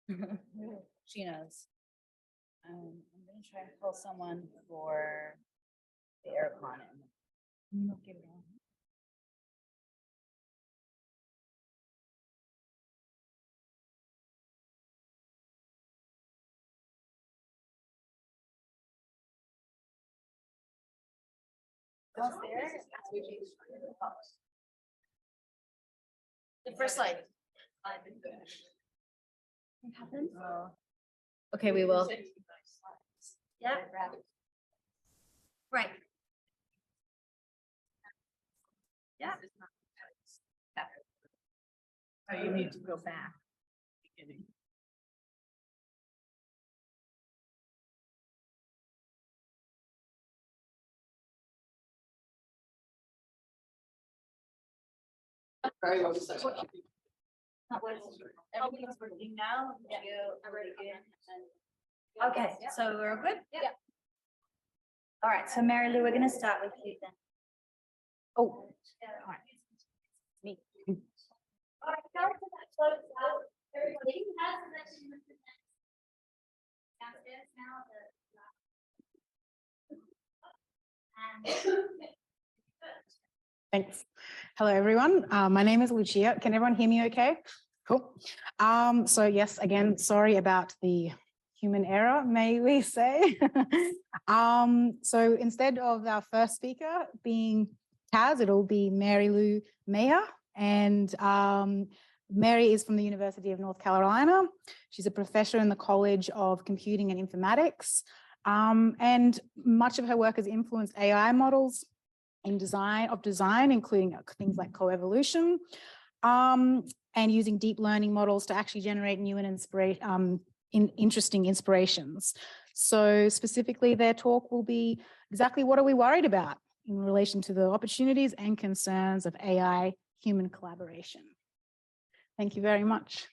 She knows. I'm gonna try and pull someone for the aircon. Give it on. Downstairs. The first slide. What happened? Okay, we will. Yeah. Right. Yeah. Oh, you need to go back. Beginning. Everything's working now. Okay, so we're good? Yeah. All right, so Mary Lou, we're gonna start with you then. Oh. All right. Me. All right, everybody has the next downstairs now. Thanks. Hello, everyone. My name is Lucia. Can everyone hear me okay? Cool. So yes, again, sorry about the human error, may we say. So instead of our first speaker being Taz, it'll be Mary Lou Mayer. And Mary is from the University of North Carolina. She's a professor in the College of Computing and Informatics. And much of her work has influenced AI models in design, including things like coevolution, and using deep learning models to actually generate new and interesting inspirations. So specifically, their talk will be exactly what are we worried about in relation to the opportunities and concerns of AI human collaboration. Thank you very much.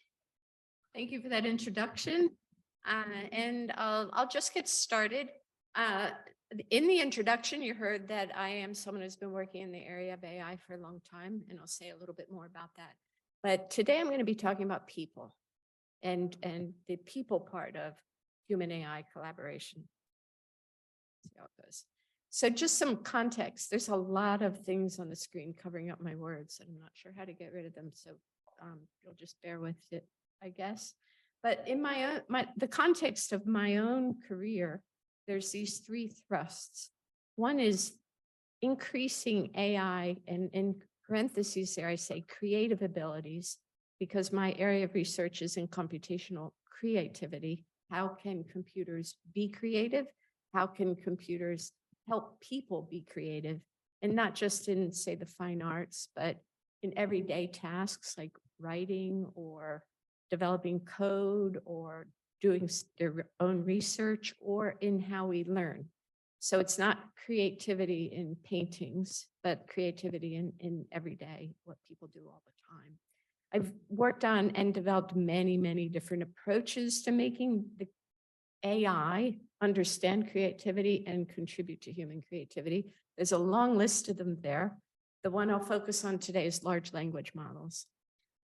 Thank you for that introduction. And I'll just get started. In the introduction, you heard that I am someone who's been working in the area of AI for a long time, and I'll say a little bit more about that. But today I'm going to be talking about people and the people part of human AI collaboration. See how it goes. So just some context. There's a lot of things on the screen covering up my words, and I'm not sure how to get rid of them. So you'll just bear with it, I guess. But in the context of my own career, there's these three thrusts. One is increasing AI, and in parentheses there, I say creative abilities, because my area of research is in computational creativity. How can computers be creative? How can computers help people be creative? And not just in, say, the fine arts, but in everyday tasks like writing or developing code or doing their own research, or in how we learn. So it's not creativity in paintings, but creativity in everyday, what people do all the time. I've worked on and developed many, many different approaches to making the AI understand creativity and contribute to human creativity. There's a long list of them there. The one I'll focus on today is large language models.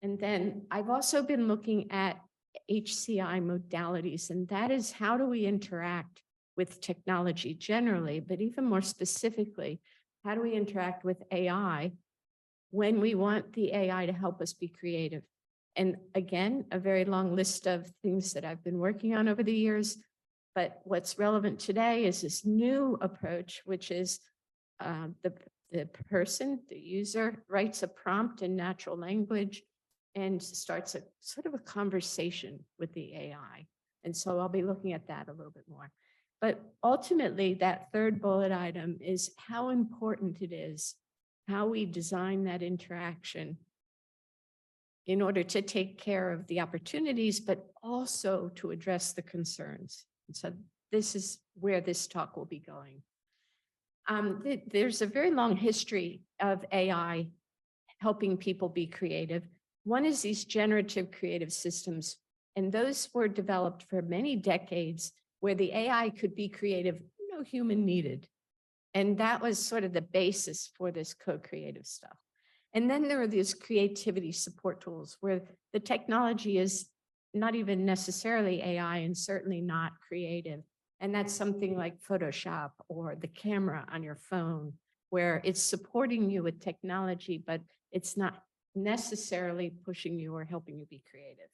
And then I've also been looking at HCI modalities, and that is how do we interact with technology generally, but even more specifically, how do we interact with AI when we want the AI to help us be creative? And again, a very long list of things that I've been working on over the years, but what's relevant today is this new approach, which is the person, the user, writes a prompt in natural language and starts a sort of a conversation with the AI. And so I'll be looking at that a little bit more. But ultimately, that third bullet item is how important it is, how we design that interaction in order to take care of the opportunities, but also to address the concerns. And so this is where this talk will be going. There's a very long history of AI helping people be creative. One is these generative creative systems, and those were developed for many decades where the AI could be creative, no human needed. And that was sort of the basis for this co-creative stuff. And then there are these creativity support tools where the technology is not even necessarily AI and certainly not creative. And that's something like Photoshop or the camera on your phone, where it's supporting you with technology, but it's not necessarily pushing you or helping you be creative.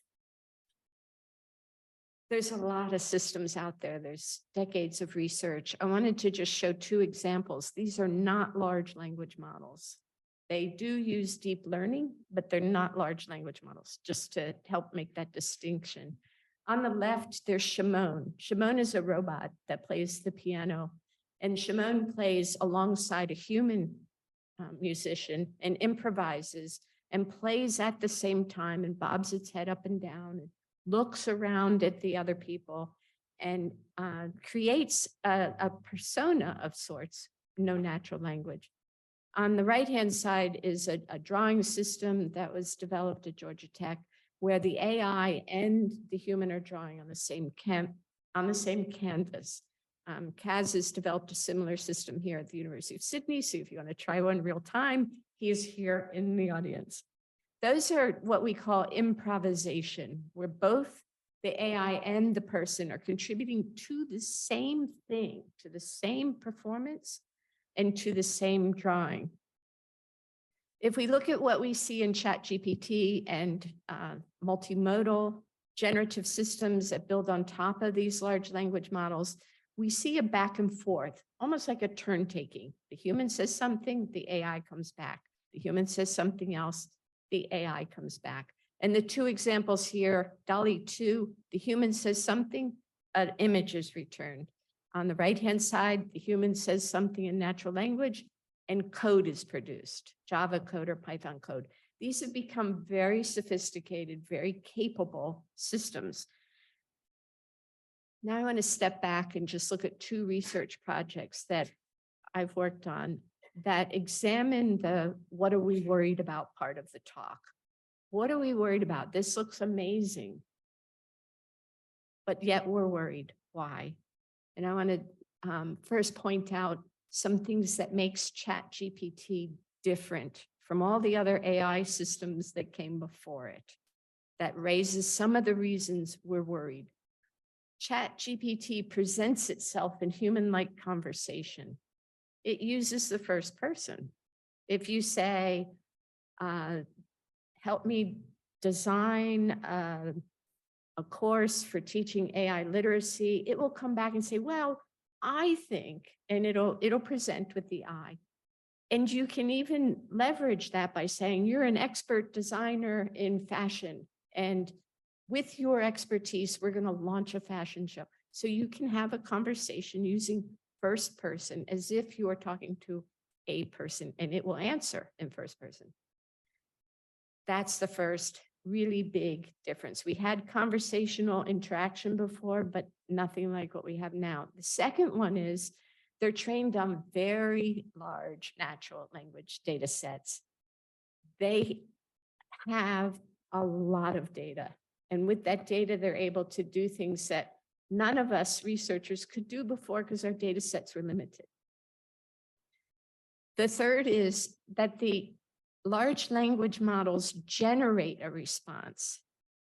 There's a lot of systems out there. There's decades of research. I wanted to just show two examples. These are not large language models. They do use deep learning, but they're not large language models, just to help make that distinction. On the left, there's Shimon. Shimon is a robot that plays the piano, and Shimon plays alongside a human musician and improvises and plays at the same time and bobs its head up and down and looks around at the other people and creates a persona of sorts, no natural language. On the right-hand side is a drawing system that was developed at Georgia Tech, where the AI and the human are drawing on the same canvas. Kaz has developed a similar system here at the University of Sydney, so if you want to try one real time, he is here in the audience. Those are what we call improvisation, where both the AI and the person are contributing to the same thing, to the same performance, and to the same drawing. If we look at what we see in ChatGPT and multimodal generative systems that build on top of these large language models, we see a back and forth, almost like a turn taking. The human says something, the AI comes back. The human says something else, the AI comes back. And the two examples here, DALL-E 2, the human says something, an image is returned. On the right-hand side, the human says something in natural language and code is produced, Java code or Python code. These have become very sophisticated, very capable systems. Now I want to step back and just look at two research projects that I've worked on that examine the what are we worried about part of the talk. What are we worried about? This looks amazing, but yet we're worried. Why? And I want to first point out some things that makes ChatGPT different from all the other AI systems that came before it, that raises some of the reasons we're worried. ChatGPT presents itself in human-like conversation. It uses the first person. If you say, help me design a course for teaching AI literacy, it will come back and say, well, I think, and it'll present with the I. And you can even leverage that by saying you're an expert designer in fashion, and with your expertise, we're going to launch a fashion show. So you can have a conversation using first person as if you are talking to a person, and it will answer in first person. That's the first really big difference. We had conversational interaction before, but nothing like what we have now. The second one is they're trained on very large natural language data sets. They have a lot of data. And with that data, they're able to do things that none of us researchers could do before because our data sets were limited. The third is that the large language models generate a response.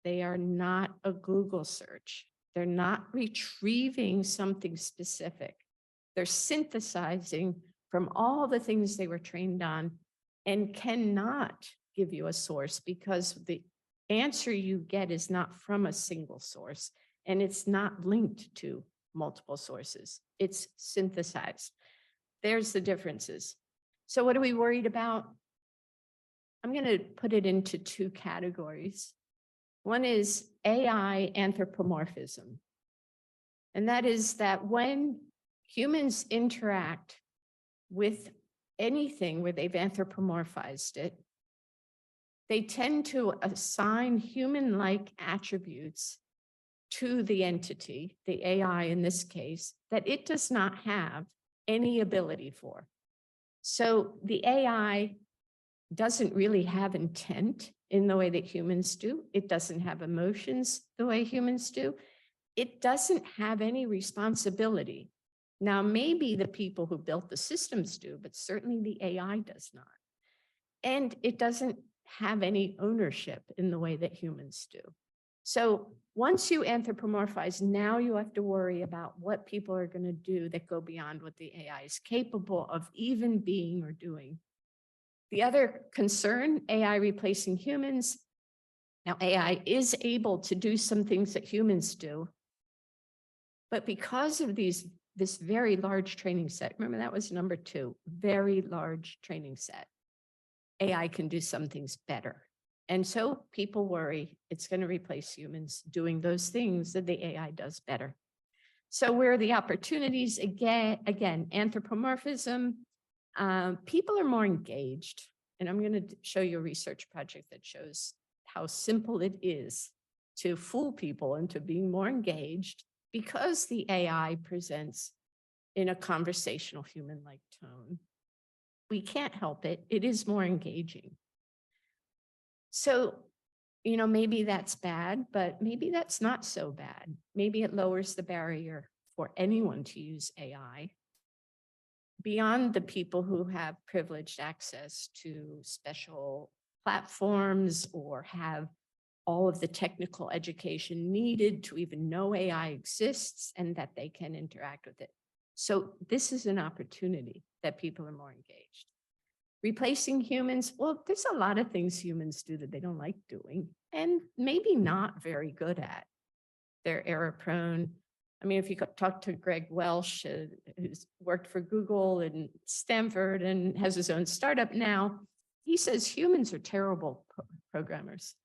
They are not a Google search. They're not retrieving something specific. They're synthesizing from all the things they were trained on and cannot give you a source because the answer you get is not from a single source and it's not linked to multiple sources. It's synthesized. There's the differences. So what are we worried about? I'm going to put it into two categories. One is AI anthropomorphism. And that is that when humans interact with anything where they've anthropomorphized it, they tend to assign human-like attributes to the entity, the AI in this case, that it does not have any ability for. So the AI doesn't really have intent in the way that humans do. It doesn't have emotions the way humans do. It doesn't have any responsibility. Now, maybe the people who built the systems do, but certainly the AI does not. And it doesn't have any ownership in the way that humans do. So once you anthropomorphize, now you have to worry about what people are going to do that go beyond what the AI is capable of even being or doing. The other concern, AI replacing humans. Now, AI is able to do some things that humans do, but because of this very large training set, remember that was number 2, very large training set, AI can do some things better. And so people worry it's going to replace humans doing those things that the AI does better. So where are the opportunities? Again, anthropomorphism, people are more engaged. And I'm going to show you a research project that shows how simple it is to fool people into being more engaged because the AI presents in a conversational human-like tone. We can't help it. It is more engaging. So, maybe that's bad, but maybe that's not so bad. Maybe it lowers the barrier for anyone to use AI beyond the people who have privileged access to special platforms or have all of the technical education needed to even know AI exists and that they can interact with it. So this is an opportunity that people are more engaged. Replacing humans, well, there's a lot of things humans do that they don't like doing and maybe not very good at. They're error prone. I mean, if you talk to Greg Welsh, who's worked for Google and Stanford and has his own startup now, he says humans are terrible programmers.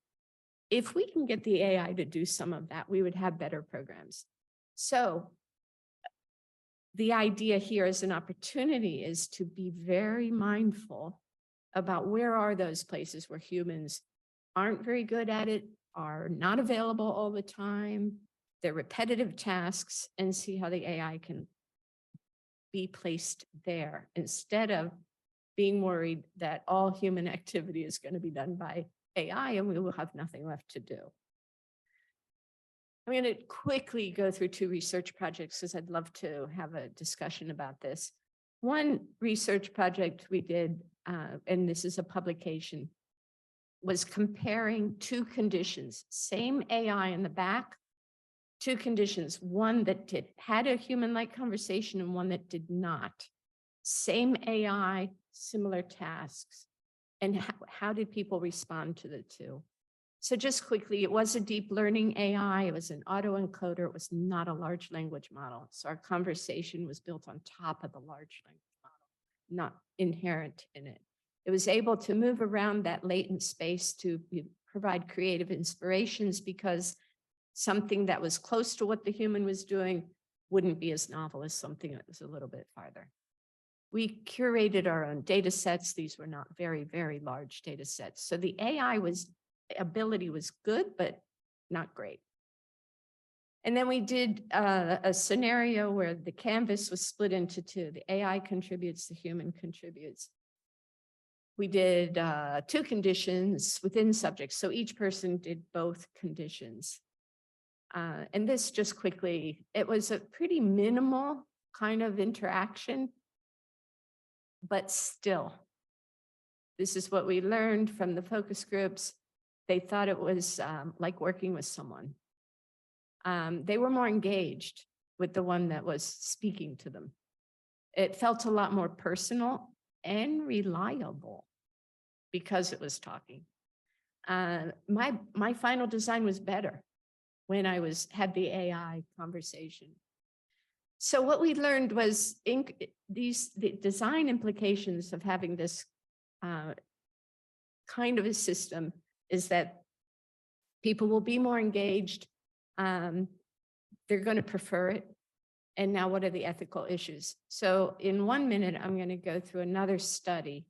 If we can get the AI to do some of that, we would have better programs. So the idea here as an opportunity is to be very mindful about where are those places where humans aren't very good at it, are not available all the time, they're repetitive tasks, and see how the AI can be placed there instead of being worried that all human activity is going to be done by AI and we will have nothing left to do. I'm going to quickly go through 2 research projects because I'd love to have a discussion about this. One research project we did, and this is a publication, was comparing 2 conditions, same AI in the back, 2 conditions, one that had a human-like conversation and one that did not. Same AI, similar tasks. And how did people respond to the 2? So just quickly, it was a deep learning AI. It was an autoencoder. It was not a large language model. So our conversation was built on top of the large language model, not inherent in it. It was able to move around that latent space to provide creative inspirations because something that was close to what the human was doing wouldn't be as novel as something that was a little bit farther. We curated our own data sets. These were not very, very large data sets. So the AI ability was good, but not great. And then we did a scenario where the canvas was split into 2. The AI contributes, the human contributes. We did 2 conditions within subjects. So each person did both conditions. And this just quickly, it was a pretty minimal kind of interaction, but still, this is what we learned from the focus groups. They thought it was like working with someone. They were more engaged with the one that was speaking to them. It felt a lot more personal and reliable because it was talking. My final design was better when I had the AI conversation. So what we learned was the design implications of having this kind of a system is that people will be more engaged. They're going to prefer it. And now what are the ethical issues? So in 1 minute, I'm going to go through another study.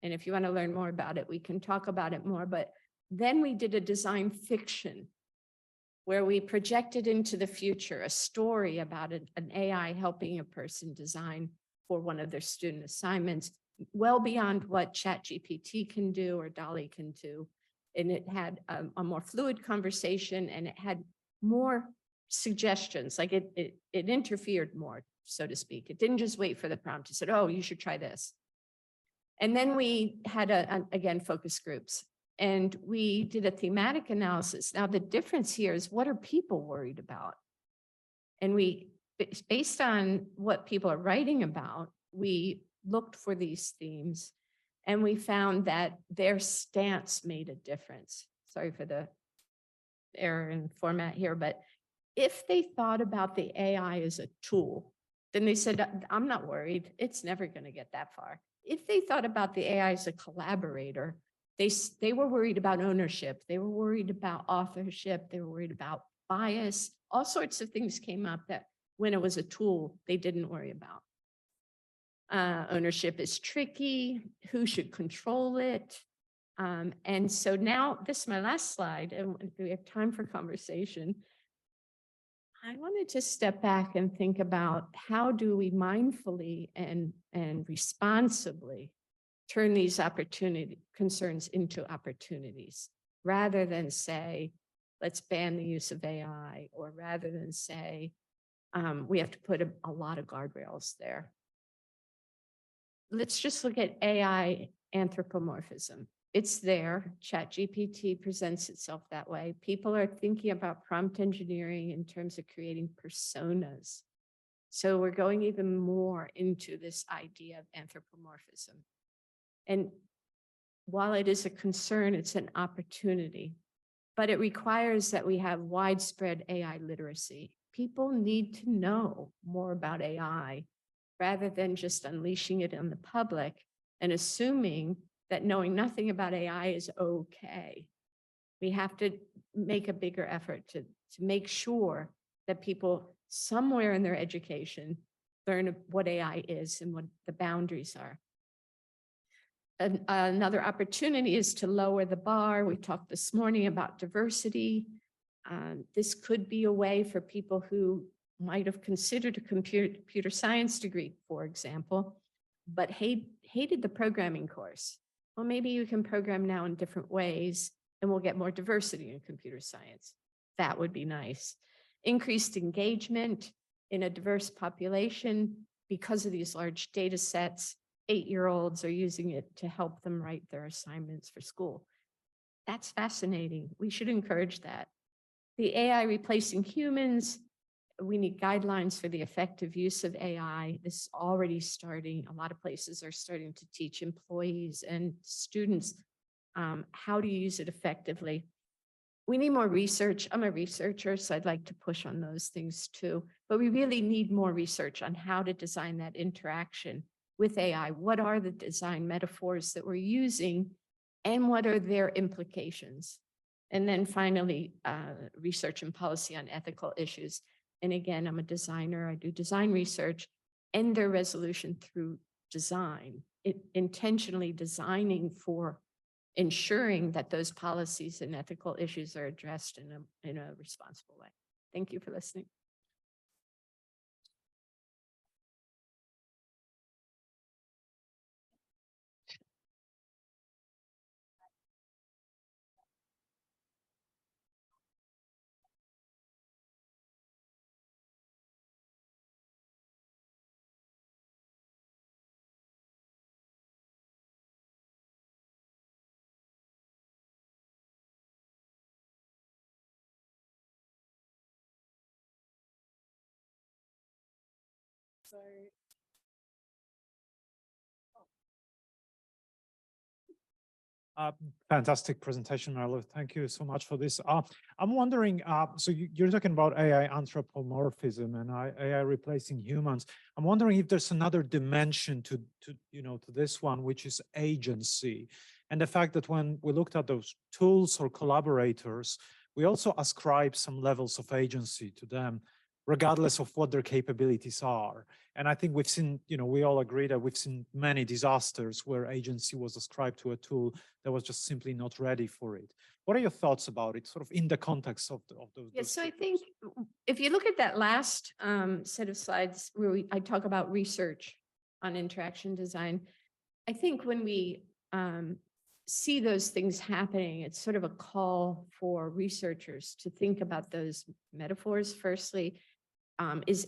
And if you want to learn more about it, we can talk about it more. But then we did a design fiction where we projected into the future a story about an AI helping a person design for one of their student assignments, well beyond what ChatGPT can do or DALL-E can do. And it had a more fluid conversation and it had more suggestions, like it interfered more, so to speak. It didn't just wait for the prompt. It said, oh, you should try this. And then we had, again, focus groups. And we did a thematic analysis. Now, the difference here is, what are people worried about? And based on what people are writing about, we looked for these themes and we found that their stance made a difference. Sorry for the error in format here, but if they thought about the AI as a tool, then they said, I'm not worried. It's never going to get that far. If they thought about the AI as a collaborator, they were worried about ownership. They were worried about authorship. They were worried about bias. All sorts of things came up that when it was a tool, they didn't worry about. Ownership is tricky. Who should control it? And so now this is my last slide, and we have time for conversation. I wanted to step back and think about, how do we mindfully and responsibly turn these concerns into opportunities, rather than say, let's ban the use of AI, or rather than say, we have to put a lot of guardrails there. Let's just look at AI anthropomorphism. It's there. ChatGPT presents itself that way. People are thinking about prompt engineering in terms of creating personas. So we're going even more into this idea of anthropomorphism. And while it is a concern, it's an opportunity, but it requires that we have widespread AI literacy. People need to know more about AI rather than just unleashing it on the public and assuming that knowing nothing about AI is okay. We have to make a bigger effort to make sure that people somewhere in their education learn what AI is and what the boundaries are. Another opportunity is to lower the bar. We talked this morning about diversity. This could be a way for people who might have considered a computer science degree, for example, but hated the programming course. Well, maybe you can program now in different ways and we'll get more diversity in computer science. That would be nice. Increased engagement in a diverse population because of these large data sets. 8-year-olds are using it to help them write their assignments for school. That's fascinating. We should encourage that. The AI replacing humans, we need guidelines for the effective use of AI. This is already starting. A lot of places are starting to teach employees and students how to use it effectively. We need more research. I'm a researcher, so I'd like to push on those things too. But we really need more research on how to design that interaction with AI. What are the design metaphors that we're using and what are their implications? And then finally, research and policy on ethical issues. And again, I'm a designer, I do design research and their resolution through design, intentionally designing for ensuring that those policies and ethical issues are addressed in a responsible way. Thank you for listening. Sorry. Fantastic presentation, Marlo. Thank you so much for this. I'm wondering, so you're talking about AI anthropomorphism and AI replacing humans. I'm wondering if there's another dimension to this one, which is agency. And the fact that when we looked at those tools or collaborators, we also ascribe some levels of agency to them, regardless of what their capabilities are. And I think we've seen, we all agree that we've seen many disasters where agency was ascribed to a tool that was just simply not ready for it. What are your thoughts about it, sort of in the context of those? Yeah, so I think if you look at that last set of slides where I talk about research on interaction design, I think when we see those things happening, it's sort of a call for researchers to think about those metaphors. Firstly, is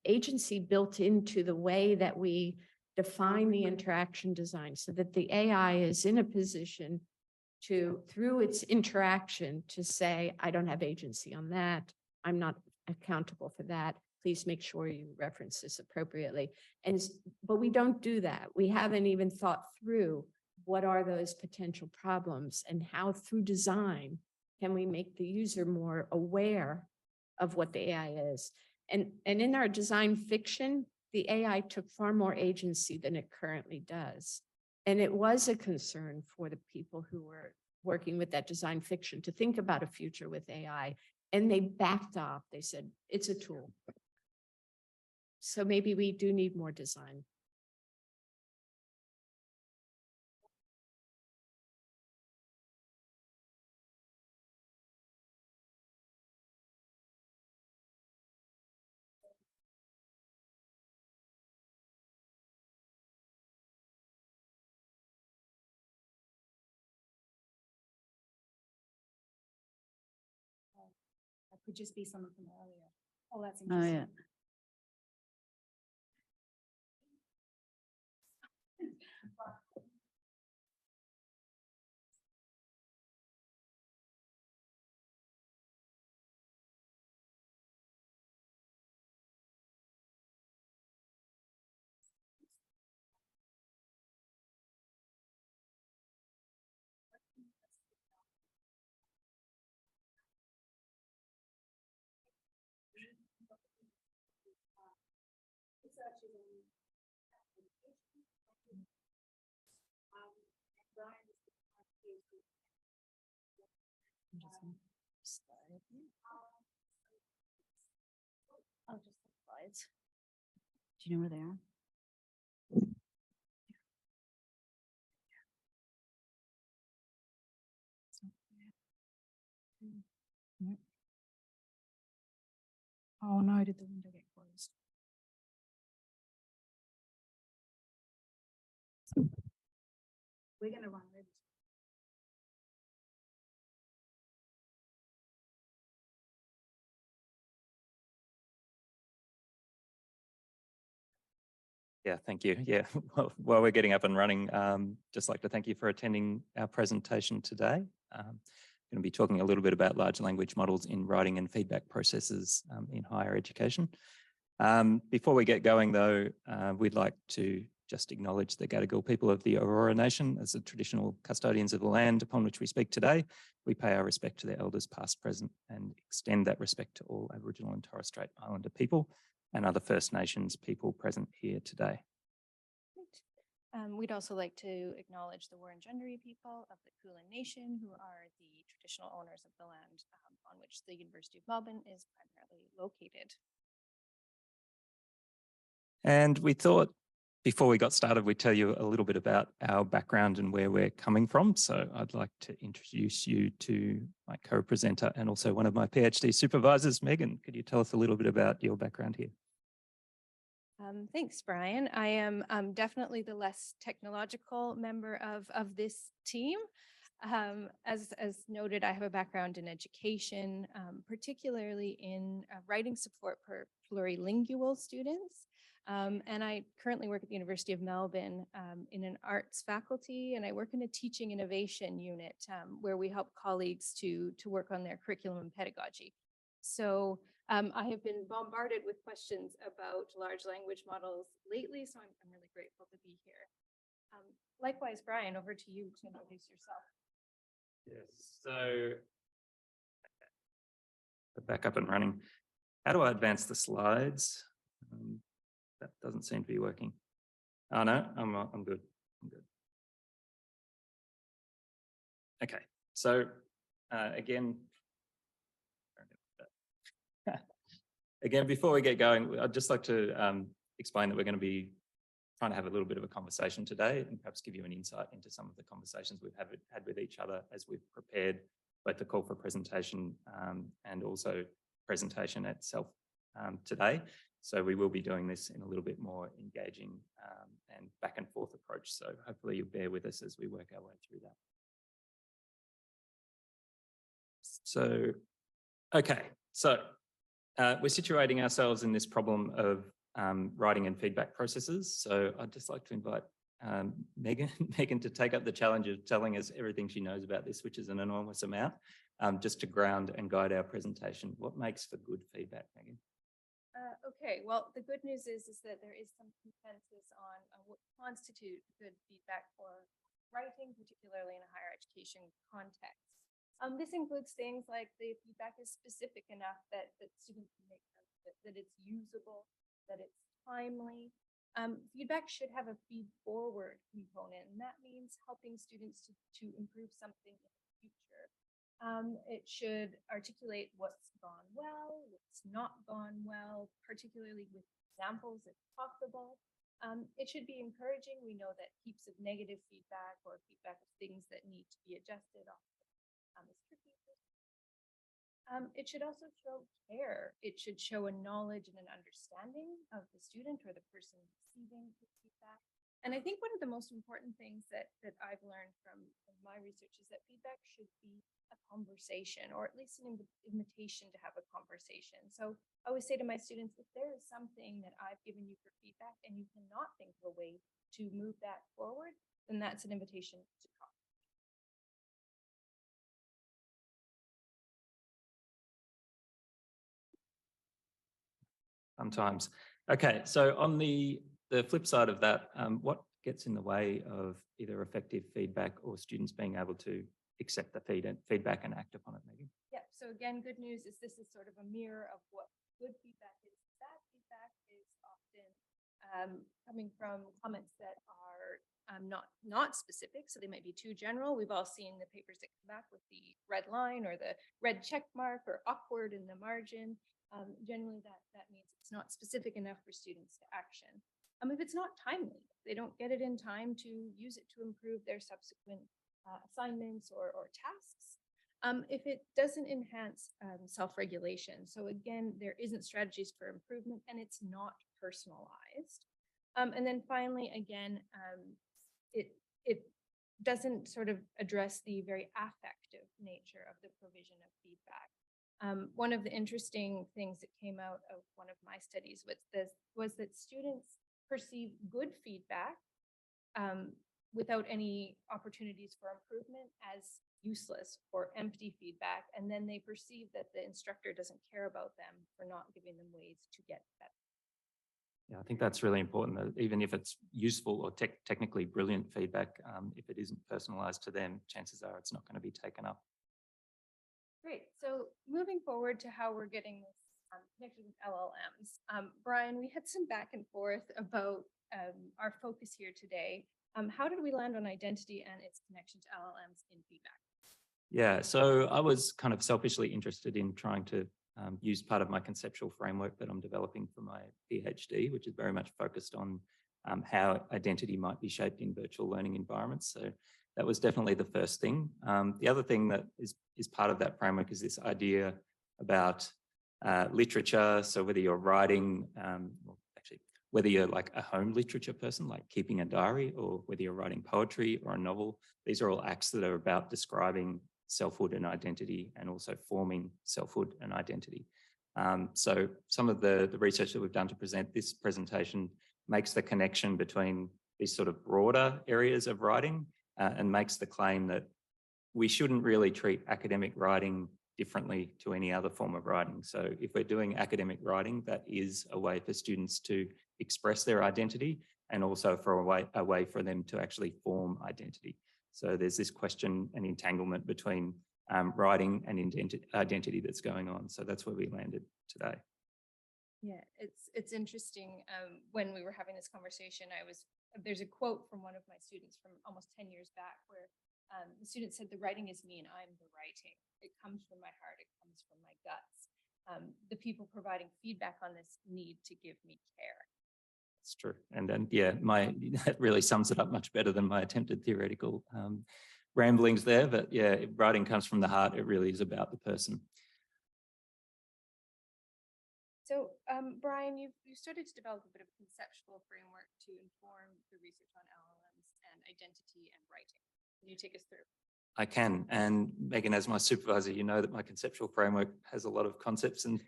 agency built into the way that we define the interaction design so that the AI is in a position through its interaction, to say, I don't have agency on that. I'm not accountable for that. Please make sure you reference this appropriately. But we don't do that. We haven't even thought through what are those potential problems and how through design can we make the user more aware of what the AI is. And in our design fiction, the AI took far more agency than it currently does. And it was a concern for the people who were working with that design fiction to think about a future with AI. And they backed off. They said, it's a tool. So maybe we do need more design. That could just be someone from earlier. Oh, that's Oh, interesting. yeah. Oh, just the slides. Do you know where they are? Nope. Oh no, did the window get closed? We're gonna run with. Yeah, thank you. Yeah, while we're getting up and running, just like to thank you for attending our presentation today. Going to be talking a little bit about large language models in writing and feedback processes in higher education. Before we get going though, we'd like to just acknowledge the Gadigal people of the Aurora Nation as the traditional custodians of the land upon which we speak today. We pay our respect to their elders past, present, and extend that respect to all Aboriginal and Torres Strait Islander people and other First Nations people present here today. We'd also like to acknowledge the Wurundjeri people of the Kulin Nation, who are the traditional owners of the land on which the University of Melbourne is primarily located. And we thought before we got started, we'd tell you a little bit about our background and where we're coming from. So I'd like to introduce you to my co-presenter and also one of my PhD supervisors. Megan, could you tell us a little bit about your background here? Thanks, Brian. I am definitely the less technological member of this team. As noted, I have a background in education, particularly in writing support for plurilingual students. And I currently work at the University of Melbourne in an arts faculty, and I work in a teaching innovation unit where we help colleagues to work on their curriculum and pedagogy. So I have been bombarded with questions about large language models lately, so I'm really grateful to be here. Likewise, Brian, over to you to introduce yourself. Yes, so back up and running. How do I advance the slides? That doesn't seem to be working. Oh no, I'm good. I'm good. Okay, so again, before we get going, I'd just like to explain that we're going to be trying to have a little bit of a conversation today and perhaps give you an insight into some of the conversations we've had with each other as we've prepared both the call for presentation and also presentation itself today. So we will be doing this in a little bit more engaging and back and forth approach. So hopefully you'll bear with us as we work our way through that. So, okay, so we're situating ourselves in this problem of writing and feedback processes. So I'd just like to invite Megan, Megan to take up the challenge of telling us everything she knows about this, which is an enormous amount, just to ground and guide our presentation. What makes for good feedback, Megan? Okay, well, the good news is that there is some consensus on what constitute good feedback for writing, particularly in a higher education context. This includes things like the feedback is specific enough that students can make sense of it, that it's usable, that it's timely. Feedback should have a feed forward component, and that means helping students to improve something in the future. It should articulate what's gone well, what's not gone well, particularly with examples if possible. It should be encouraging. We know that heaps of negative feedback or feedback of things that need to be adjusted is tricky. It should also show care. It should show a knowledge and an understanding of the student or the person receiving the feedback. And I think one of the most important things that I've learned from my research is that feedback should be a conversation, or at least an invitation to have a conversation. So I always say to my students, if there is something that I've given you for feedback and you cannot think of a way to move that forward, then that's an invitation to talk. Sometimes. Okay, so on the flip side of that, what gets in the way of either effective feedback or students being able to accept the feedback and act upon it, Megan? Yeah, so again, good news is this is sort of a mirror of what good feedback is. Bad feedback is often coming from comments that are not specific, so they might be too general. We've all seen the papers that come back with the red line or the red check mark or awkward in the margin. Generally, that means it's not specific enough for students to action. If it's not timely, they don't get it in time to use it to improve their subsequent assignments or tasks. If it doesn't enhance self-regulation, so again, there isn't strategies for improvement and it's not personalized. And then finally, again, it doesn't sort of address the very affective nature of the provision of feedback. One of the interesting things that came out of one of my studies was that students perceive good feedback without any opportunities for improvement as useless or empty feedback. And then they perceive that the instructor doesn't care about them for not giving them ways to get better. Yeah, I think that's really important, that even if it's useful or technically brilliant feedback, if it isn't personalized to them, chances are it's not going to be taken up. Great. So moving forward to how we're getting this connected with LLMs. Brian, we had some back and forth about our focus here today. How did we land on identity and its connection to LLMs in feedback? Yeah, so I was kind of selfishly interested in trying to use part of my conceptual framework that I'm developing for my PhD, which is very much focused on how identity might be shaped in virtual learning environments. So that was definitely the first thing. The other thing that is part of that framework is this idea about literature. So whether you're writing, actually, whether you're like a home literature person, like keeping a diary, or whether you're writing poetry or a novel, these are all acts that are about describing selfhood and identity, and also forming selfhood and identity. So some of the research that we've done to present this presentation makes the connection between these sort of broader areas of writing and makes the claim that we shouldn't really treat academic writing differently to any other form of writing. So if we're doing academic writing, that is a way for students to express their identity, and also for a way for them to actually form identity. So there's this question and entanglement between writing and identity that's going on. So that's where we landed today. Yeah, it's interesting. When we were having this conversation, there's a quote from one of my students from almost 10 years back where the student said, "The writing is me and I'm the writing. It comes from my heart, it comes from my guts. The people providing feedback on this need to give me care." It's true. And then, yeah, that really sums it up much better than my attempted theoretical ramblings there. But yeah, writing comes from the heart. It really is about the person. So, Brian, you started to develop a bit of a conceptual framework to inform the research on LLMs and identity and writing. Can you take us through? I can. And Megan, as my supervisor, you know that my conceptual framework has a lot of concepts and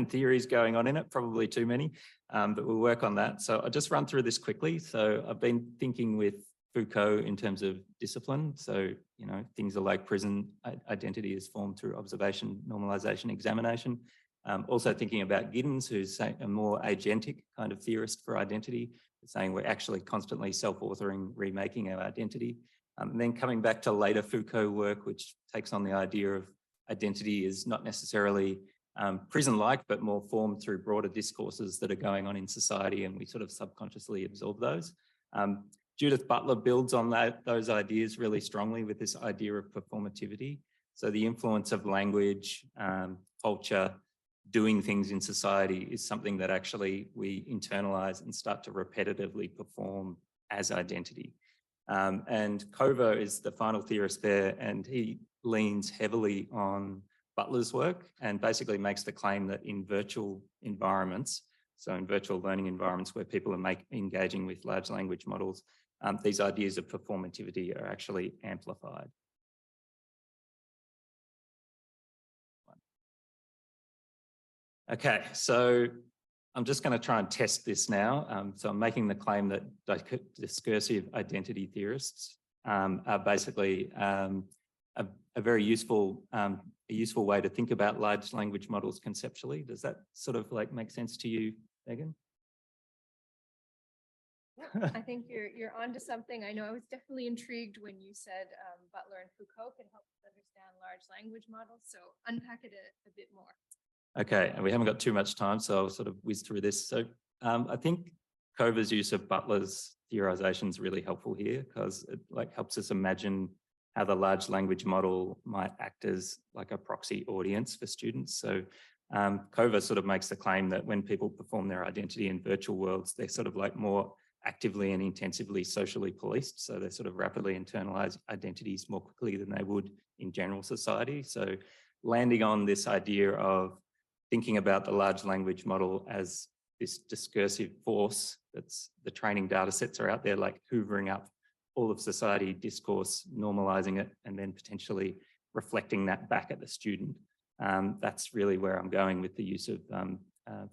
theories going on in it, probably too many, but we'll work on that. So I'll just run through this quickly. So I've been thinking with Foucault in terms of discipline. So, you know, things are like prison identity is formed through observation, normalization, examination. Also thinking about Giddens, who's a more agentic kind of theorist for identity, saying we're actually constantly self-authoring, remaking our identity. And then coming back to later Foucault work, which takes on the idea of identity is not necessarily prison-like, but more formed through broader discourses that are going on in society, and we sort of subconsciously absorb those. Judith Butler builds on those ideas really strongly with this idea of performativity. So the influence of language, culture, doing things in society is something that actually we internalize and start to repetitively perform as identity. And Cover is the final theorist there, and he leans heavily on Butler's work and basically makes the claim that in virtual environments, so in virtual learning environments where people are engaging with large language models, these ideas of performativity are actually amplified. Okay, so I'm just going to try and test this now. So I'm making the claim that discursive identity theorists are basically a very useful way to think about large language models conceptually. Does that sort of like make sense to you, Megan? I think you're onto something. I know I was definitely intrigued when you said Butler and Foucault can help us understand large language models. So unpack it a bit more. Okay, and we haven't got too much time, so I'll sort of whiz through this. So I think Cover's use of Butler's theorization is really helpful here because it like helps us imagine how the large language model might act as like a proxy audience for students. So Cover sort of makes the claim that when people perform their identity in virtual worlds, they're sort of like more actively and intensively socially policed. So they sort of rapidly internalize identities more quickly than they would in general society. So landing on this idea of thinking about the large language model as this discursive force that's the training data sets are out there like hoovering up all of society discourse, normalizing it, and then potentially reflecting that back at the student. That's really where I'm going with the use of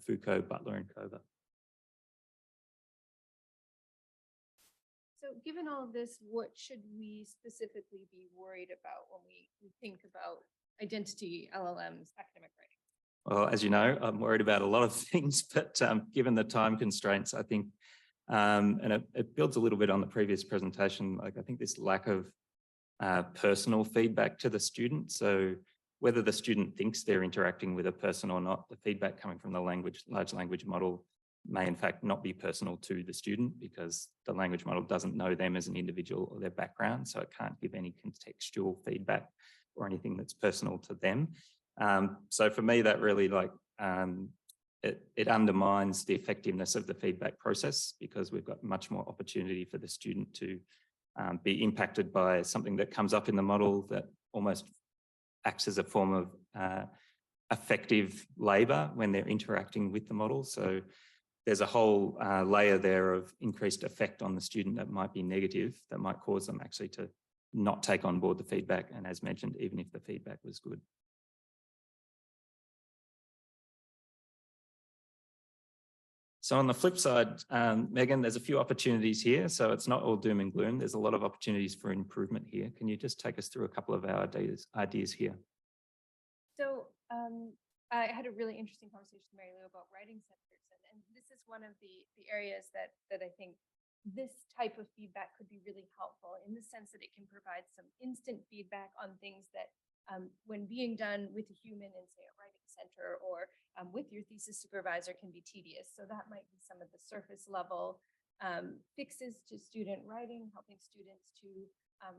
Foucault, Butler, and Cover. So given all of this, what should we specifically be worried about when we think about identity, LLMs, academic writing? Well, as you know, I'm worried about a lot of things, but given the time constraints, I think, and it builds a little bit on the previous presentation, like I think this lack of personal feedback to the student. So whether the student thinks they're interacting with a person or not, the feedback coming from the large language model may in fact not be personal to the student because the language model doesn't know them as an individual or their background, so it can't give any contextual feedback or anything that's personal to them. So for me, that really it undermines the effectiveness of the feedback process because we've got much more opportunity for the student to be impacted by something that comes up in the model that almost acts as a form of effective labour when they're interacting with the model. So there's a whole layer there of increased effect on the student that might be negative, that might cause them actually to not take on board the feedback. And as mentioned, even if the feedback was good. So on the flip side, Megan, there's a few opportunities here. So it's not all doom and gloom. There's a lot of opportunities for improvement here. Can you just take us through a couple of our ideas here? So I had a really interesting conversation with Mary Lou about writing centers. And this is one of the areas that I think this type of feedback could be really helpful in the sense that it can provide some instant feedback on things that when being done with a human in, say, a writing center or with your thesis supervisor can be tedious. So that might be some of the surface level fixes to student writing, helping students to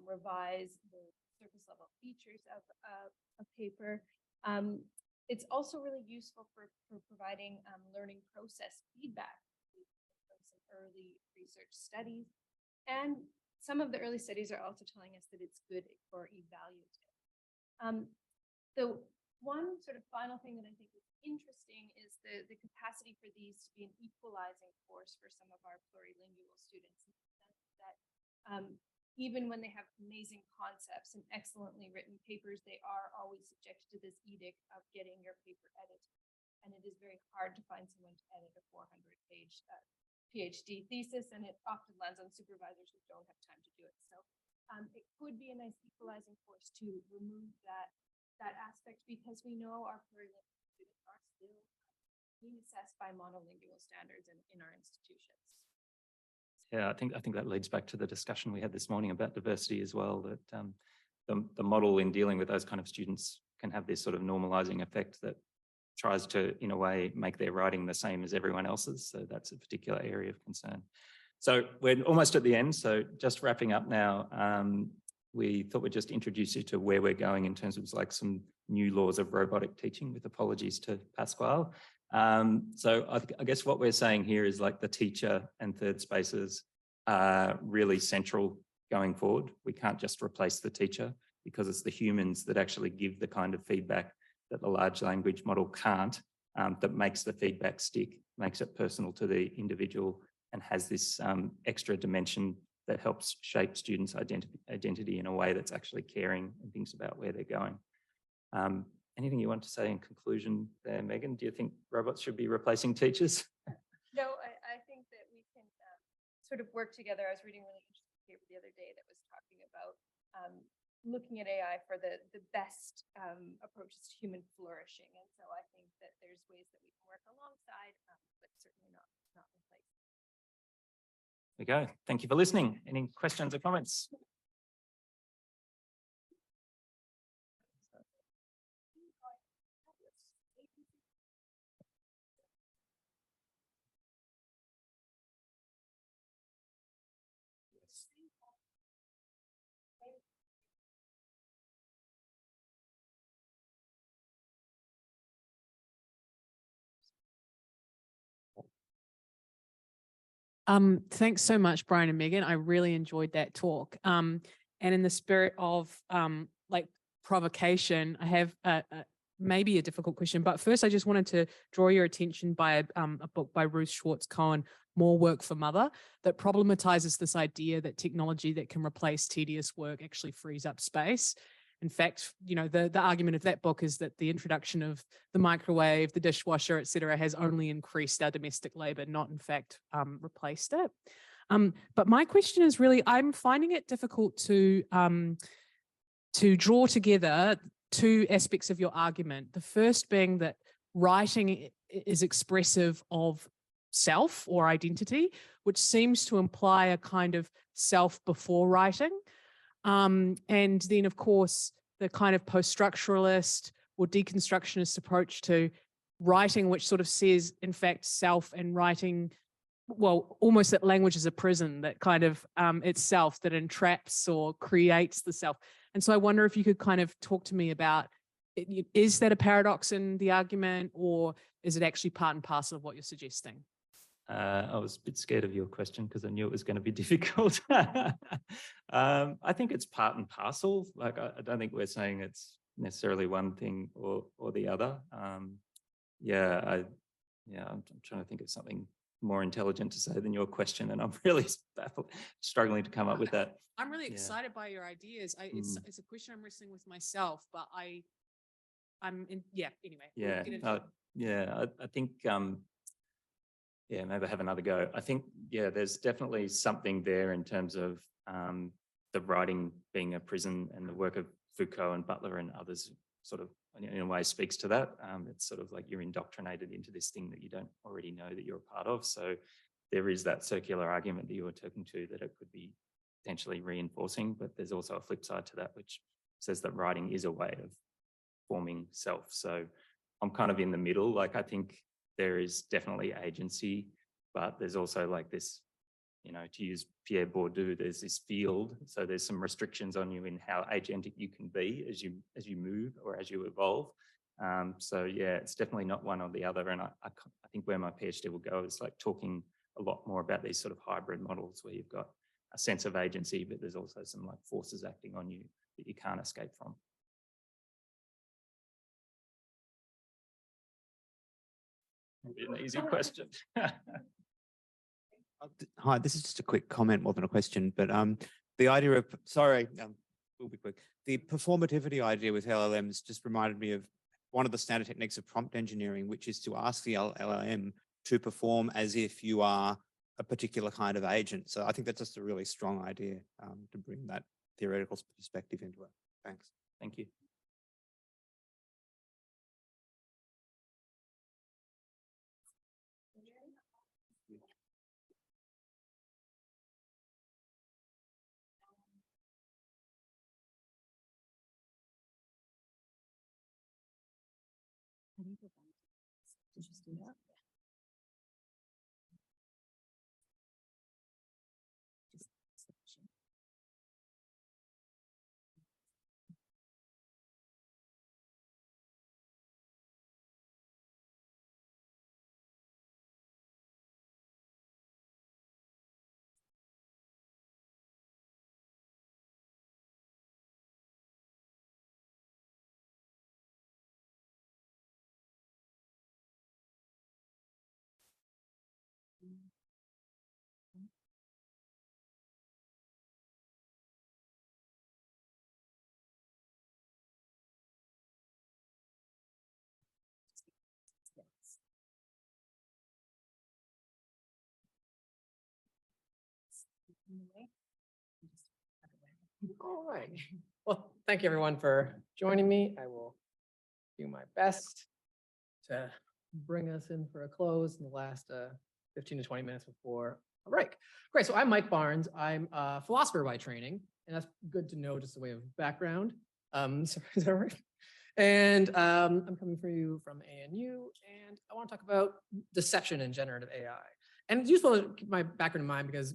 revise the surface level features of a paper. It's also really useful for providing learning process feedback from some early research studies. And some of the early studies are also telling us that it's good for evaluative. The one sort of final thing that I think is interesting is the capacity for these to be an equalizing force for some of our plurilingual students. In the sense that even when they have amazing concepts and excellently written papers, they are always subjected to this edict of getting your paper edited. And it is very hard to find someone to edit a 400-page PhD thesis, and it often lands on supervisors who don't have time to do it. So it could be a nice equalizing force to remove that aspect, because we know our plurilingual students are still being assessed by monolingual standards in our institutions. Yeah, I think that leads back to the discussion we had this morning about diversity as well, that the model in dealing with those kind of students can have this sort of normalizing effect that tries to, in a way, make their writing the same as everyone else's. So that's a particular area of concern. So we're almost at the end. So just wrapping up now, we thought we'd just introduce you to where we're going in terms of like some new laws of robotic teaching, with apologies to Pasquale. So I guess what we're saying here is like the teacher and third spaces are really central going forward. We can't just replace the teacher, because it's the humans that actually give the kind of feedback that the large language model can't, that makes the feedback stick, makes it personal to the individual, and has this extra dimension that helps shape students' identity in a way that's actually caring and thinks about where they're going. Anything you want to say in conclusion there, Megan? Do you think robots should be replacing teachers? No, I think that we can sort of work together. I was reading a really interesting paper the other day that was talking about looking at AI for the best approaches to human flourishing. And so I think that there's ways that we can work alongside, but certainly not replace. There we go. Thank you for listening. Any questions or comments? Thanks so much, Brian and Megan. I really enjoyed that talk. And in the spirit of like provocation, I have maybe a difficult question. But first, I just wanted to draw your attention by a book by Ruth Schwartz-Cohen, More Work for Mother, that problematizes this idea that technology that can replace tedious work actually frees up space. In fact, you know, the argument of that book is that the introduction of the microwave, the dishwasher, et cetera, has only increased our domestic labor, not in fact replaced it. But my question is really, I'm finding it difficult to draw together two aspects of your argument. The first being that writing is expressive of self or identity, which seems to imply a kind of self before writing. And then, of course, the kind of post-structuralist or deconstructionist approach to writing, which sort of says, in fact, self and writing, well, almost that language is a prison, that kind of itself that entraps or creates the self. And so I wonder if you could kind of talk to me about, is that a paradox in the argument, or is it actually part and parcel of what you're suggesting? I was a bit scared of your question because I knew it was going to be difficult. I think it's part and parcel. Like, I don't think we're saying it's necessarily one thing or the other. I'm trying to think of something more intelligent to say than your question, and I'm really struggling to come up with that. I'm really excited by your ideas. It's a question I'm wrestling with myself, but anyway. Yeah, I think maybe I have another go. I think, there's definitely something there in terms of the writing being a prison, and the work of Foucault and Butler and others sort of, in a way, speaks to that. It's sort of like you're indoctrinated into this thing that you don't already know that you're a part of. So there is that circular argument that you were talking to, that it could be potentially reinforcing, but there's also a flip side to that, which says that writing is a way of forming self. So I'm kind of in the middle. Like, I think there is definitely agency, but there's also like this, to use Pierre Bourdieu, there's this field. So there's some restrictions on you in how agentic you can be as you move or as you evolve. It's definitely not one or the other. And I think where my PhD will go is like talking a lot more about these sort of hybrid models where you've got a sense of agency, but there's also some like forces acting on you that you can't escape from. Maybe an easy question. Hi, this is just a quick comment more than a question, but the idea of, we'll be quick. The performativity idea with LLMs just reminded me of one of the standard techniques of prompt engineering, which is to ask the LLM to perform as if you are a particular kind of agent. So I think that's just a really strong idea to bring that theoretical perspective into it. Thanks. Thank you. All right. Well, thank you everyone for joining me. I will do my best to bring us in for a close in the last 15 to 20 minutes before a break. Great. So I'm Mike Barnes. I'm a philosopher by training, and that's good to know just a way of background. So is that right? And I'm coming for you from ANU, and I want to talk about deception in generative AI. And it's useful to keep my background in mind because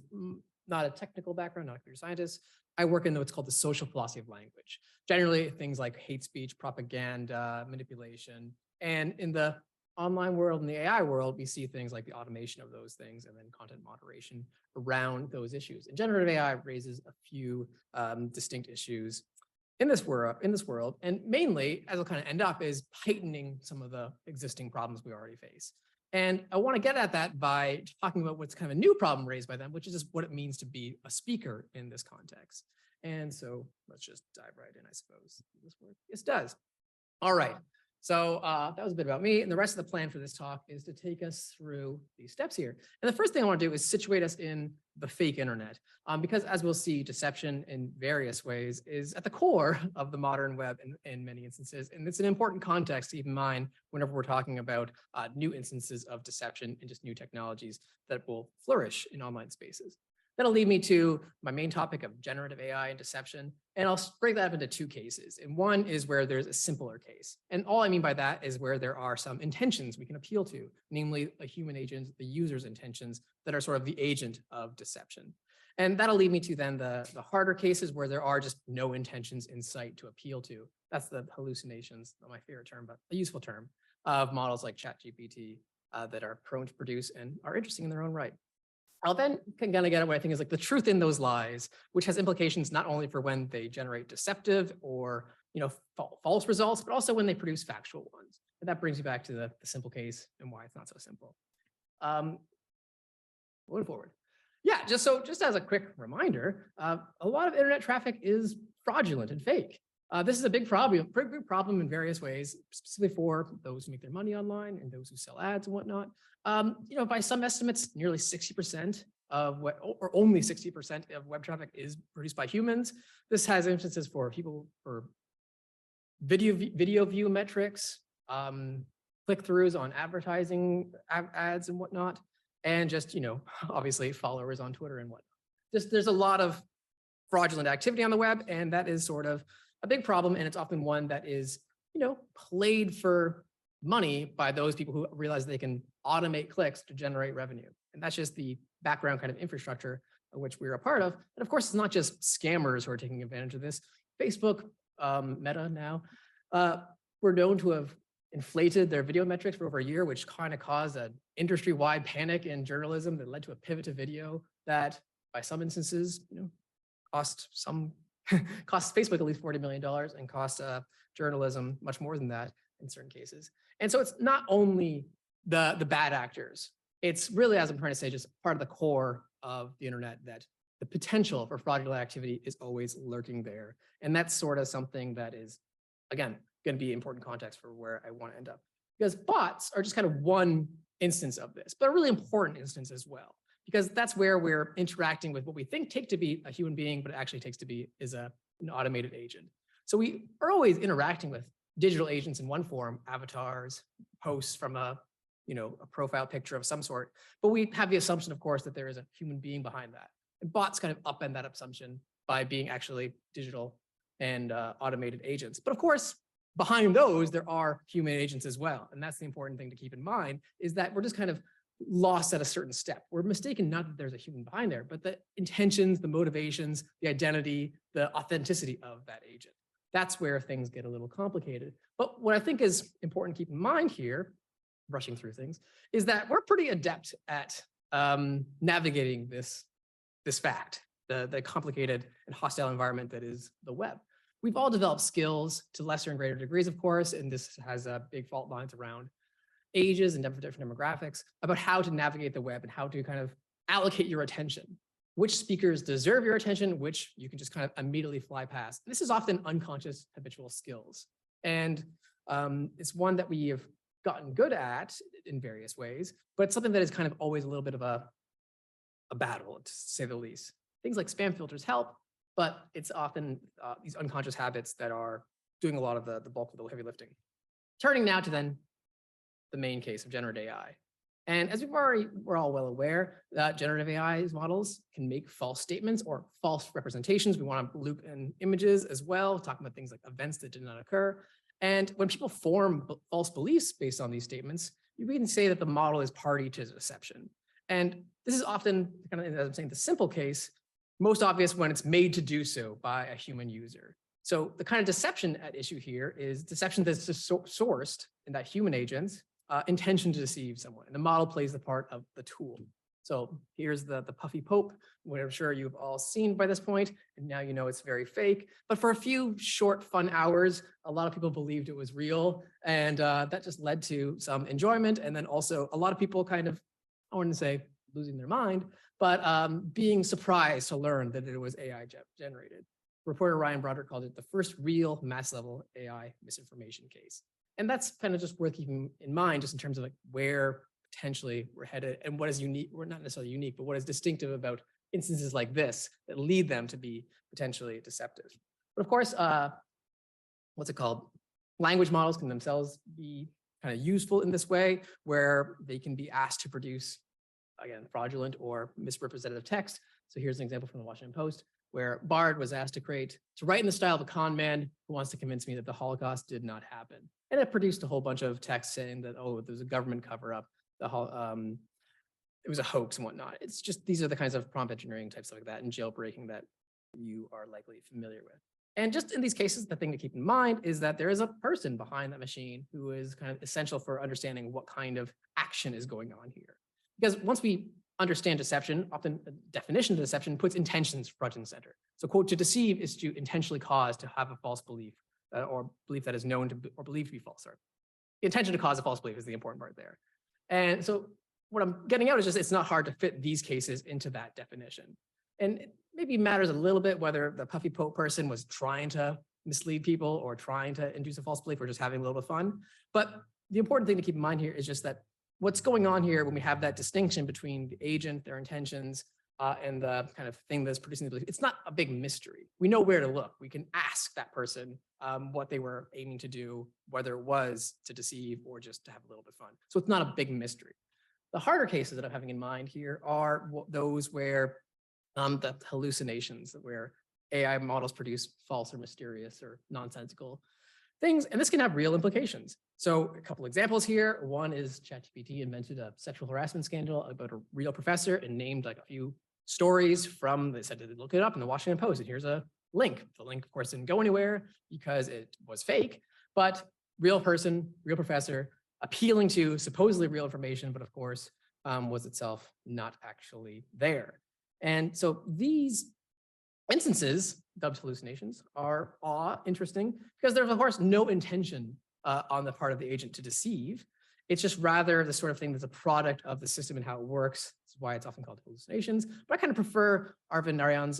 not a technical background, not a computer scientist. I work in what's called the social philosophy of language. Generally, things like hate speech, propaganda, manipulation. And in the online world and the AI world, we see things like the automation of those things and then content moderation around those issues. And generative AI raises a few distinct issues in this world, and mainly, as it'll kind of end up, is heightening some of the existing problems we already face. And I want to get at that by talking about what's kind of a new problem raised by them, which is just what it means to be a speaker in this context. And so let's just dive right in, I suppose. Does this work? Yes, it does. All right. So that was a bit about me. And the rest of the plan for this talk is to take us through these steps here. And the first thing I want to do is situate us in the fake internet, because as we'll see, deception in various ways is at the core of the modern web in many instances. And it's an important context to keep in mind whenever we're talking about new instances of deception and just new technologies that will flourish in online spaces. That'll lead me to my main topic of generative AI and deception. And I'll break that up into two cases. And one is where there's a simpler case. And all I mean by that is where there are some intentions we can appeal to, namely a human agent, the user's intentions that are sort of the agent of deception. And that'll lead me to then the harder cases where there are just no intentions in sight to appeal to. That's the hallucinations, not my favorite term, but a useful term, of models like ChatGPT that are prone to produce and are interesting in their own right. I'll then kind of get at what I think is like the truth in those lies, which has implications not only for when they generate deceptive or false results, but also when they produce factual ones. And that brings me back to the simple case and why it's not so simple. Moving forward. Yeah, just as a quick reminder, a lot of internet traffic is fraudulent and fake. This is a big problem in various ways, specifically for those who make their money online and those who sell ads and whatnot. By some estimates, nearly 60% of or only 60% of web traffic is produced by humans. This has instances for people for video view metrics, click-throughs on advertising ads and whatnot, and just obviously followers on Twitter and whatnot. There's a lot of fraudulent activity on the web, and that is sort of a big problem, and it's often one that is, played for money by those people who realize they can automate clicks to generate revenue. And that's just the background kind of infrastructure of which we're a part of. And of course, it's not just scammers who are taking advantage of this. Facebook, Meta now, were known to have inflated their video metrics for over a year, which kind of caused an industry-wide panic in journalism that led to a pivot to video that, by some instances, cost Facebook at least $40 million and cost journalism much more than that in certain cases. And so it's not only the bad actors. It's really, as I'm trying to say, just part of the core of the internet that the potential for fraudulent activity is always lurking there. And that's sort of something that is, again, going to be important context for where I want to end up. Because bots are just kind of one instance of this, but a really important instance as well. because that's where we're interacting with what we take to be a human being, but it actually takes to be is an automated agent. So we are always interacting with digital agents in one form, avatars, posts from a profile picture of some sort, but we have the assumption, of course, that there is a human being behind that. And bots kind of upend that assumption by being actually digital and automated agents. But of course, behind those, there are human agents as well. And that's the important thing to keep in mind, is that we're just kind of lost at a certain step. We're mistaken not that there's a human behind there, but the intentions, the motivations, the identity, the authenticity of that agent. That's where things get a little complicated. But what I think is important to keep in mind here, rushing through things, is that we're pretty adept at navigating this fact, the complicated and hostile environment that is the web. We've all developed skills to lesser and greater degrees, of course, and this has big fault lines around ages and different demographics about how to navigate the web and how to kind of allocate your attention. Which speakers deserve your attention, which you can just kind of immediately fly past. This is often unconscious habitual skills. And it's one that we have gotten good at in various ways, but it's something that is kind of always a little bit of a battle, to say the least. Things like spam filters help, but it's often these unconscious habits that are doing a lot of the bulk of the heavy lifting. Turning now to then the main case of generative AI. And as we're all well aware that generative AI models can make false statements or false representations. We want to loop in images as well, talking about things like events that did not occur. And when people form false beliefs based on these statements, you can say that the model is party to deception. And this is often, kind of, as I'm saying, the simple case, most obvious when it's made to do so by a human user. So the kind of deception at issue here is deception that's just sourced in that human agent's intention to deceive someone. And the model plays the part of the tool. So here's the puffy Pope, which I'm sure you've all seen by this point, and now you know it's very fake. But for a few short, fun hours, a lot of people believed it was real, and that just led to some enjoyment. And then also a lot of people kind of, I wouldn't say losing their mind, but being surprised to learn that it was AI generated. Reporter Ryan Broderick called it the first real mass-level AI misinformation case. And that's kind of just worth keeping in mind, just in terms of like where potentially we're headed and what is unique, we're not necessarily unique, but what is distinctive about instances like this that lead them to be potentially deceptive. But of course, what's it called? Language models can themselves be kind of useful in this way, where they can be asked to produce, again, fraudulent or misrepresentative text. So here's an example from the Washington Post, where Bard was asked to write in the style of a con man who wants to convince me that the Holocaust did not happen. And it produced a whole bunch of text saying that, oh, there was a government cover-up, it was a hoax and whatnot. It's just, these are the kinds of prompt engineering types like that and jailbreaking that you are likely familiar with. And just in these cases, the thing to keep in mind is that there is a person behind that machine who is kind of essential for understanding what kind of action is going on here. Because once we understand deception, often the definition of deception puts intentions front and center. So quote, to deceive is to intentionally cause to have a false belief or belief that is known to or believed to be false. Sorry. The intention to cause a false belief is the important part there. And so what I'm getting out is just, it's not hard to fit these cases into that definition. And it maybe matters a little bit whether the puffy Pope person was trying to mislead people or trying to induce a false belief or just having a little bit of fun. But the important thing to keep in mind here is just that what's going on here when we have that distinction between the agent, their intentions, and the kind of thing that's producing the belief, it's not a big mystery. We know where to look. We can ask that person what they were aiming to do, whether it was to deceive or just to have a little bit of fun. So it's not a big mystery. The harder cases that I'm having in mind here are those where the hallucinations, where AI models produce false or mysterious or nonsensical things, and this can have real implications. So a couple examples here. One is ChatGPT invented a sexual harassment scandal about a real professor and named like a few stories from, they said to look it up in the Washington Post, and here's a link. The link, of course, didn't go anywhere because it was fake, but real person, real professor, appealing to supposedly real information, but of course, was itself not actually there. And so these instances, dubbed hallucinations, are interesting because there's, of course, no intention on the part of the agent to deceive. It's just rather the sort of thing that's a product of the system and how it works. That's why it's often called hallucinations. But I kind of prefer Arvind Narayan's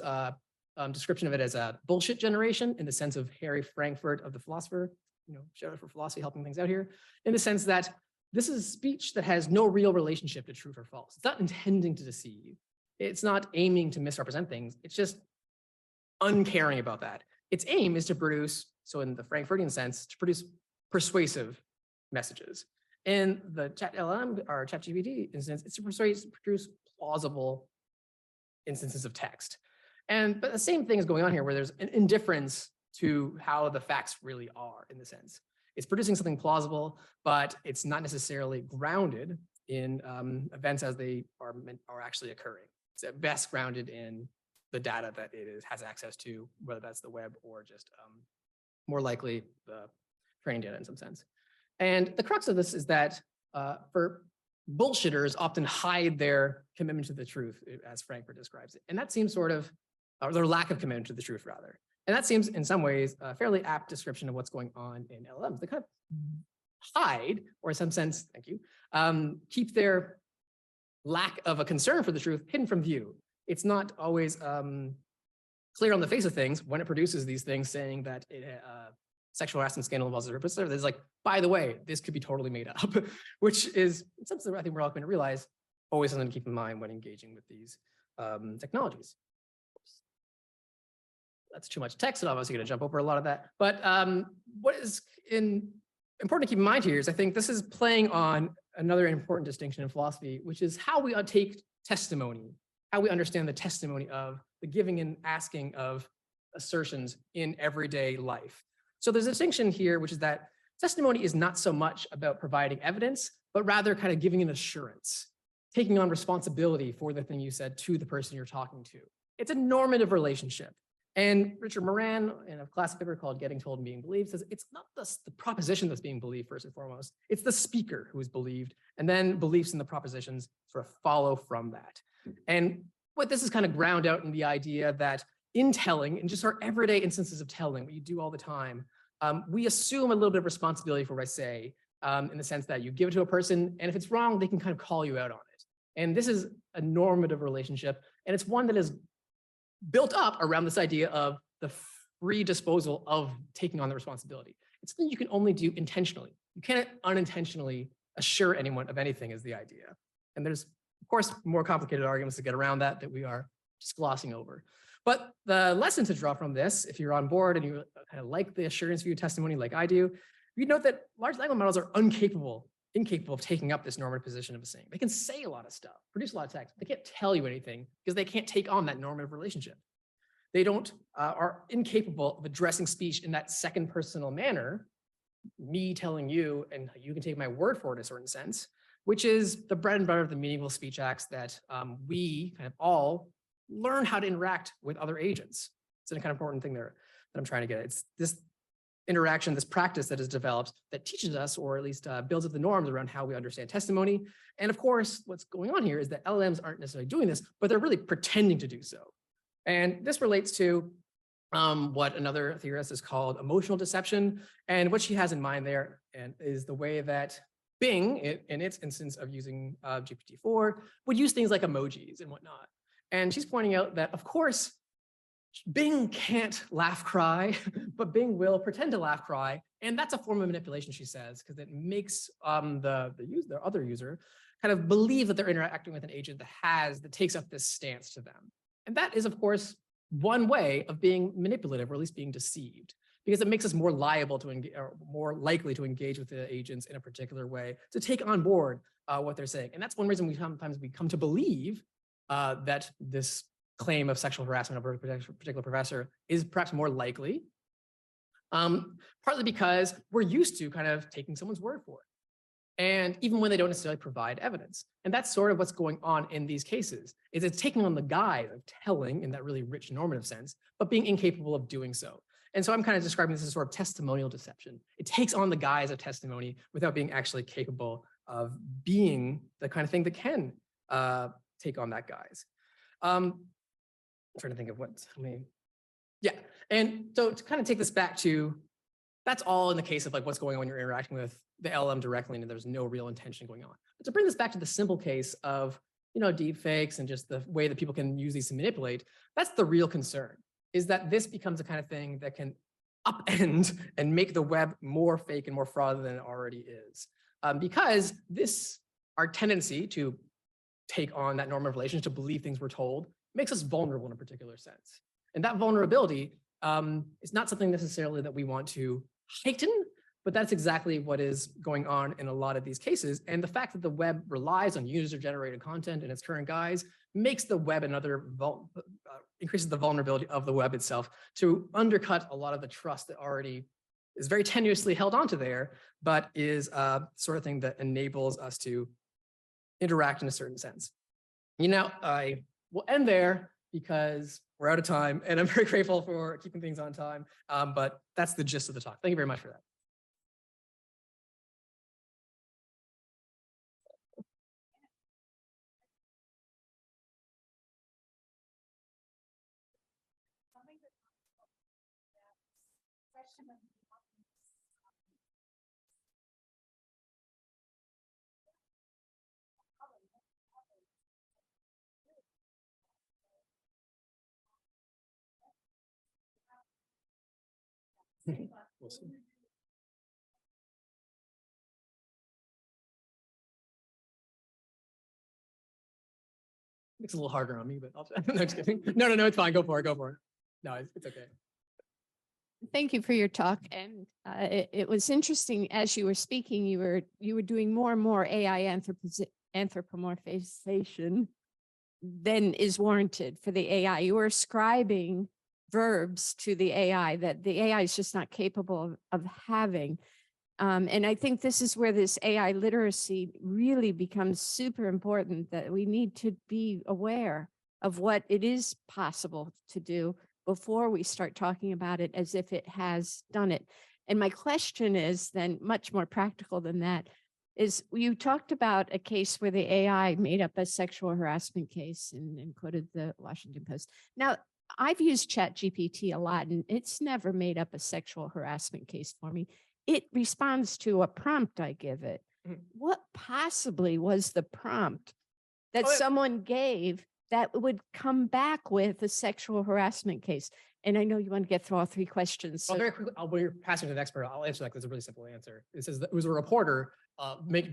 description of it as a bullshit generation, in the sense of Harry Frankfurt of the philosopher, shout out for philosophy helping things out here, in the sense that this is speech that has no real relationship to truth or false. It's not intending to deceive. It's not aiming to misrepresent things. It's just uncaring about that. Its aim is to produce, so in the Frankfurtian sense, to produce persuasive messages. In the Chatllm or ChatGPT instance, it's to produce plausible instances of text. But the same thing is going on here, where there's an indifference to how the facts really are, in the sense. It's producing something plausible, but it's not necessarily grounded in events as they are actually occurring. It's at best grounded in the data that it has access to, whether that's the web or just more likely the training data in some sense. And the crux of this is that for bullshitters often hide their commitment to the truth, as Frankfurt describes it. And that seems sort of, or their lack of commitment to the truth, rather. And that seems in some ways a fairly apt description of what's going on in LLMs. They kind of hide, or in some sense, thank you, keep their lack of a concern for the truth hidden from view. It's not always clear on the face of things when it produces these things saying that sexual harassment scandal involves a rapist. There's like, by the way, this could be totally made up, which is something I think we're all going to realize, always something to keep in mind when engaging with these technologies. That's too much text, and I'm obviously going to jump over a lot of that. But what is important to keep in mind here is I think this is playing on another important distinction in philosophy, which is how we take testimony, how we understand the testimony of the giving and asking of assertions in everyday life. So there's a distinction here, which is that testimony is not so much about providing evidence, but rather kind of giving an assurance, taking on responsibility for the thing you said to the person you're talking to. It's a normative relationship. And Richard Moran, in a classic paper called Getting Told and Being Believed, says it's not the proposition that's being believed first and foremost, it's the speaker who is believed, and then beliefs in the propositions sort of follow from that. And what this is kind of ground out in the idea that in telling, in just our everyday instances of telling, what you do all the time, we assume a little bit of responsibility for what I say, in the sense that you give it to a person, and if it's wrong, they can kind of call you out on it. And this is a normative relationship, and it's one that is built up around this idea of the free disposal of taking on the responsibility. It's something you can only do intentionally. You can't unintentionally assure anyone of anything, is the idea. And there's, of course, more complicated arguments to get around that we are just glossing over. But the lesson to draw from this, if you're on board and you kind of like the assurance view testimony like I do, you note that large language models are incapable of taking up this normative position of saying. They can say a lot of stuff, produce a lot of text. They can't tell you anything because they can't take on that normative relationship. They are incapable of addressing speech in that second personal manner, me telling you, and you can take my word for it in a certain sense, which is the bread and butter of the meaningful speech acts that we kind of all learn how to interact with other agents. It's a kind of important thing there that I'm trying to get. It's this interaction, this practice that is developed that teaches us, or at least builds up the norms around how we understand testimony. And of course, what's going on here is that LLMs aren't necessarily doing this, but they're really pretending to do so. And this relates to what another theorist has called emotional deception. And what she has in mind there is the way that Bing, in its instance of using GPT-4, would use things like emojis and whatnot. And she's pointing out that, of course, Bing can't laugh cry, but Bing will pretend to laugh cry. And that's a form of manipulation, she says, because it makes the other user kind of believe that they're interacting with an agent that takes up this stance to them. And that is, of course, one way of being manipulative, or at least being deceived, because it makes us more liable to engage, or more likely to engage with the agents in a particular way, to take on board what they're saying. And that's one reason we come to believe that this claim of sexual harassment of a particular professor is perhaps more likely, partly because we're used to kind of taking someone's word for it. And even when they don't necessarily provide evidence. And that's sort of what's going on in these cases, is it's taking on the guise of telling in that really rich normative sense, but being incapable of doing so. And so I'm kind of describing this as sort of testimonial deception. It takes on the guise of testimony without being actually capable of being the kind of thing that can take on that guise. I'm trying to think of yeah. And so to kind of take this back to, that's all in the case of like what's going on when you're interacting with the LLM directly and there's no real intention going on. But to bring this back to the simple case of, deep fakes and just the way that people can use these to manipulate, that's the real concern, is that this becomes the kind of thing that can upend and make the web more fake and more fraud than it already is. because our tendency to take on that normative relation, to believe things we're told, makes us vulnerable in a particular sense. And that vulnerability is not something necessarily that we want to heighten, but that's exactly what is going on in a lot of these cases. And the fact that the web relies on user-generated content in its current guise makes the web increases the vulnerability of the web itself to undercut a lot of the trust that already is very tenuously held onto there, but is sort of thing that enables us to interact in a certain sense. I will end there because we're out of time, and I'm very grateful for keeping things on time, but that's the gist of the talk. Thank you very much for that. We'll see. Makes it a little harder on me, but no, just kidding. No, it's fine. Go for it. No, it's okay. Thank you for your talk. And it was interesting as you were speaking, you were doing more and more AI anthropomorphization than is warranted for the AI. You were ascribing verbs to the AI that the AI is just not capable of having. And I think this is where this AI literacy really becomes super important, that we need to be aware of what it is possible to do before we start talking about it as if it has done it. And my question is then much more practical than that, is you talked about a case where the AI made up a sexual harassment case and quoted the Washington Post. Now, I've used ChatGPT a lot, and it's never made up a sexual harassment case for me. It responds to a prompt I give it. What possibly was the prompt that someone gave that would come back with a sexual harassment case? And I know you want to get through all three questions. Well, very quickly, when you're passing to the expert, I'll answer that because it's a really simple answer. It says that it was a reporter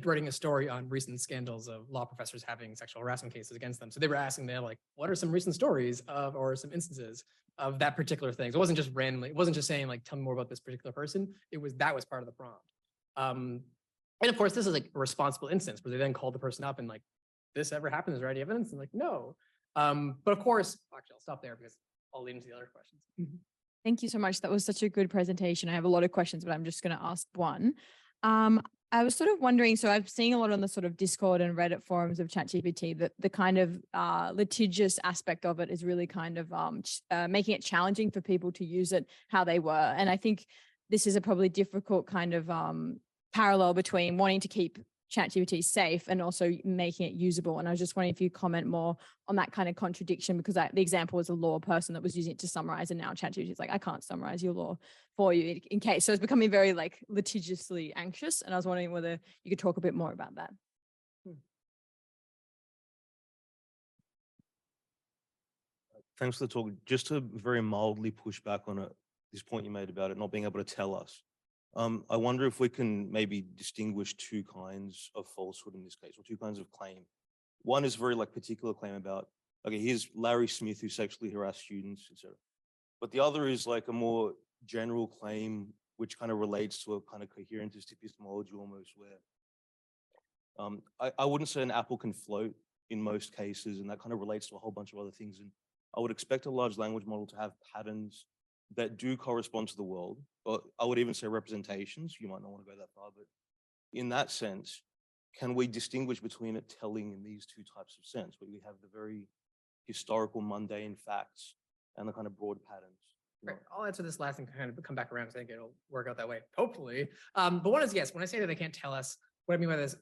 writing a story on recent scandals of law professors having sexual harassment cases against them. So they were asking them, like, what are some recent stories of, or some instances of that particular thing? So it wasn't just randomly, it wasn't just saying, like, tell me more about this particular person. That was part of the prompt. And of course, this is like a responsible instance where they then called the person up and like, this ever happened? Is there any evidence? And like, no. But of course, actually, I'll stop there because I'll lead into the other questions. Thank you so much. That was such a good presentation. I have a lot of questions, but I'm just going to ask one. I was sort of wondering, so I'm seeing a lot on the sort of Discord and Reddit forums of ChatGPT that the kind of litigious aspect of it is really kind of making it challenging for people to use it how they were. And I think this is a probably difficult kind of parallel between wanting to keep ChatGPT safe and also making it usable. And I was just wondering if you comment more on that kind of contradiction, because the example was a law person that was using it to summarize, and now ChatGPT is like, I can't summarize your law for you in case. So it's becoming very like litigiously anxious. And I was wondering whether you could talk a bit more about that. Thanks for the talk. Just to very mildly push back on this point you made about it not being able to tell us. I wonder if we can maybe distinguish two kinds of falsehood in this case, or two kinds of claim. One is very like particular claim about, okay, here's Larry Smith who sexually harassed students, etc. But the other is like a more general claim, which kind of relates to a kind of coherentist epistemology almost, where I wouldn't say an apple can float in most cases, and that kind of relates to a whole bunch of other things. And I would expect a large language model to have patterns that do correspond to the world, or I would even say representations. You might not want to go that far, but in that sense, can we distinguish between it telling in these two types of sense, where we have the very historical, mundane facts and the kind of broad patterns? Right. I'll answer this last and kind of come back around. I think it'll work out that way, hopefully. But one is, yes, when I say that they can't tell us, what I mean by this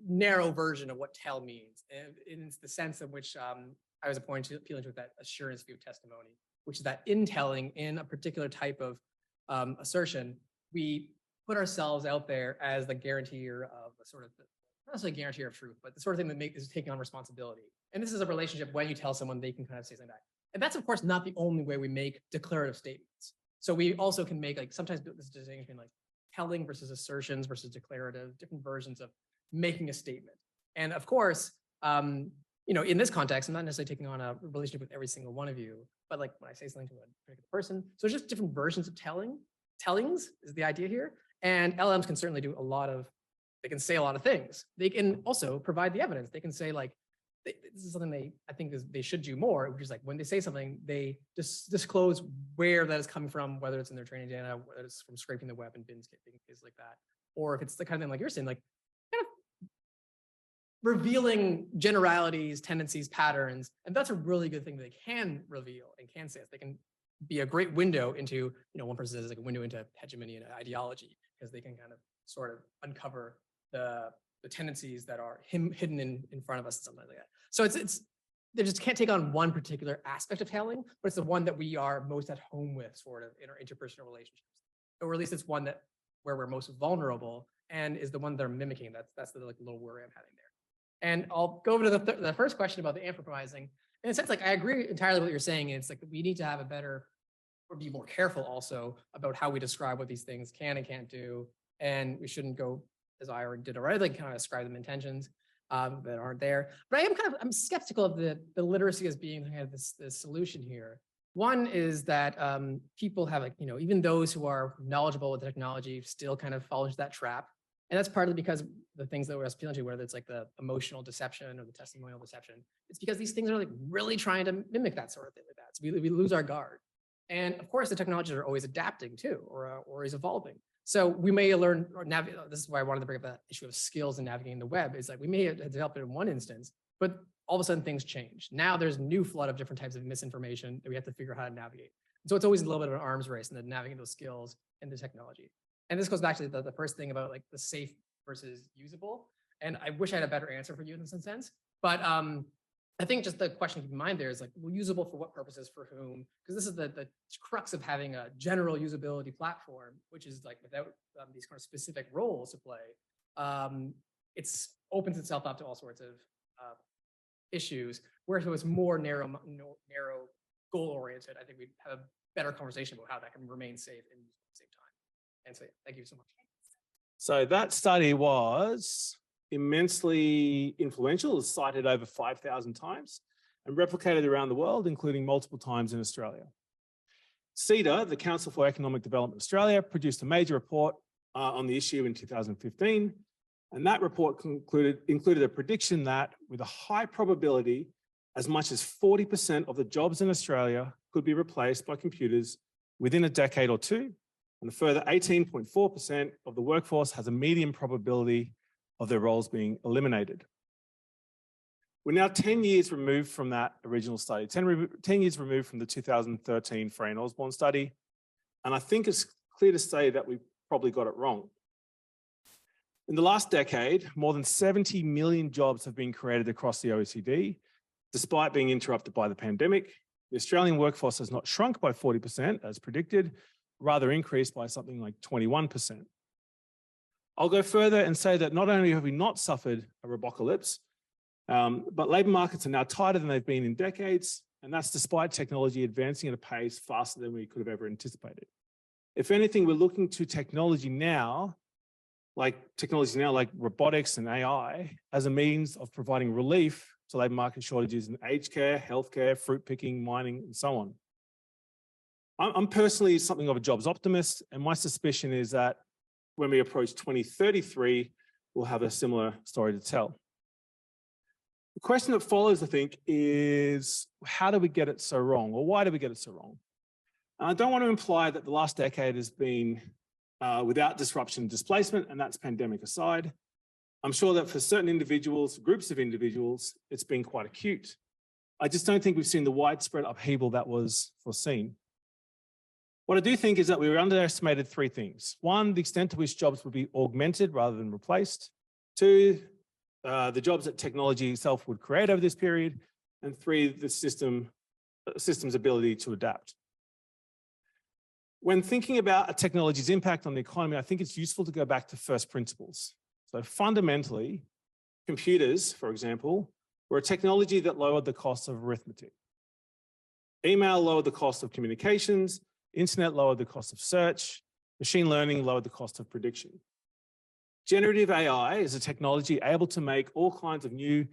narrow version of what tell means, and it's the sense in which I was appealing to that assurance view of testimony, which is that in telling, in a particular type of assertion, we put ourselves out there as the guarantor of a sort of, not necessarily guarantor of truth, but the sort of thing that is taking on responsibility. And this is a relationship when you tell someone, they can kind of say something back. And that's, of course, not the only way we make declarative statements. So we also can make, like, sometimes this distinction between like telling versus assertions versus declarative, different versions of making a statement. And of course, in this context, I'm not necessarily taking on a relationship with every single one of you, but like when I say something to a particular person, so it's just different versions of tellings is the idea here. And LLMs can certainly do a lot of, they can say a lot of things. They can also provide the evidence. They can say like, this is something I think they should do more, which is like when they say something, they disclose where that is coming from, whether it's in their training data, whether it's from scraping the web and bins, things like that. Or if it's the kind of thing like you're saying, like kind of revealing generalities, tendencies, patterns. And that's a really good thing that they can reveal and can say. They can be a great window into, one person says like a window into hegemony and ideology, because they can kind of sort of uncover the tendencies that are hidden in front of us and something like that. So they just can't take on one particular aspect of telling, but it's the one that we are most at home with sort of in our interpersonal relationships. Or at least it's one where we're most vulnerable and is the one they're mimicking. That's the like little worry I'm having there. And I'll go over to the first question about the anthropomizing. In a sense, like I agree entirely with what you're saying. It's like we need to have a better, or be more careful also about how we describe what these things can and can't do. And we shouldn't go, as I already did already, like kind of ascribe them intentions that aren't there. But I'm skeptical of the literacy as being kind of this solution here. One is that people have like, even those who are knowledgeable with technology still kind of fall into that trap. And that's partly because the things that we're appealing to, whether it's like the emotional deception or the testimonial deception, it's because these things are like really trying to mimic that sort of thing like that. So we lose our guard. And of course, the technologies are always adapting too, or always evolving. So we may learn or navigate. This is why I wanted to bring up that issue of skills in navigating the web. Is like we may have developed it in one instance, but all of a sudden things change. Now there's a new flood of different types of misinformation that we have to figure out how to navigate. So it's always a little bit of an arms race in the navigating those skills and the technology. And this goes back to the first thing about like the safe versus usable. And I wish I had a better answer for you in some sense. But I think just the question to keep in mind there is like, well, usable for what purposes, for whom? Because this is the crux of having a general usability platform, which is like without these kind of specific roles to play, it opens itself up to all sorts of issues. Whereas if it was more narrow goal oriented, I think we'd have a better conversation about how that can remain safe and usable at the same time. And so thank you so much. So that study was immensely influential. It was cited over 5,000 times and replicated around the world, including multiple times in Australia. CEDA, the Council for Economic Development Australia, produced a major report on the issue in 2015. And that report included a prediction that with a high probability, as much as 40% of the jobs in Australia could be replaced by computers within a decade or two. And a further 18.4% of the workforce has a medium probability of their roles being eliminated. We're now 10 years removed from that original study, 10 years removed from the 2013 Frey and Osborne study. And I think it's clear to say that we probably got it wrong. In the last decade, more than 70 million jobs have been created across the OECD, despite being interrupted by the pandemic. The Australian workforce has not shrunk by 40% as predicted, rather increased by something like 21%. I'll go further and say that not only have we not suffered a robocalypse, but labour markets are now tighter than they've been in decades, and that's despite technology advancing at a pace faster than we could have ever anticipated. If anything, we're looking to technology now, like robotics and AI, as a means of providing relief to labour market shortages in aged care, healthcare, fruit picking, mining, and so on. I'm personally something of a jobs optimist, and my suspicion is that when we approach 2033, we'll have a similar story to tell. The question that follows, I think, is how do we get it so wrong, or why do we get it so wrong? And I don't want to imply that the last decade has been without disruption and displacement, and that's pandemic aside. I'm sure that for certain individuals, groups of individuals, it's been quite acute. I just don't think we've seen the widespread upheaval that was foreseen. What I do think is that we underestimated three things. One, the extent to which jobs would be augmented rather than replaced. Two, the jobs that technology itself would create over this period. And three, the system's ability to adapt. When thinking about a technology's impact on the economy, I think it's useful to go back to first principles. So fundamentally, computers, for example, were a technology that lowered the cost of arithmetic. Email lowered the cost of communications. Internet lowered the cost of search. Machine learning lowered the cost of prediction. Generative AI is a technology able to make all kinds of new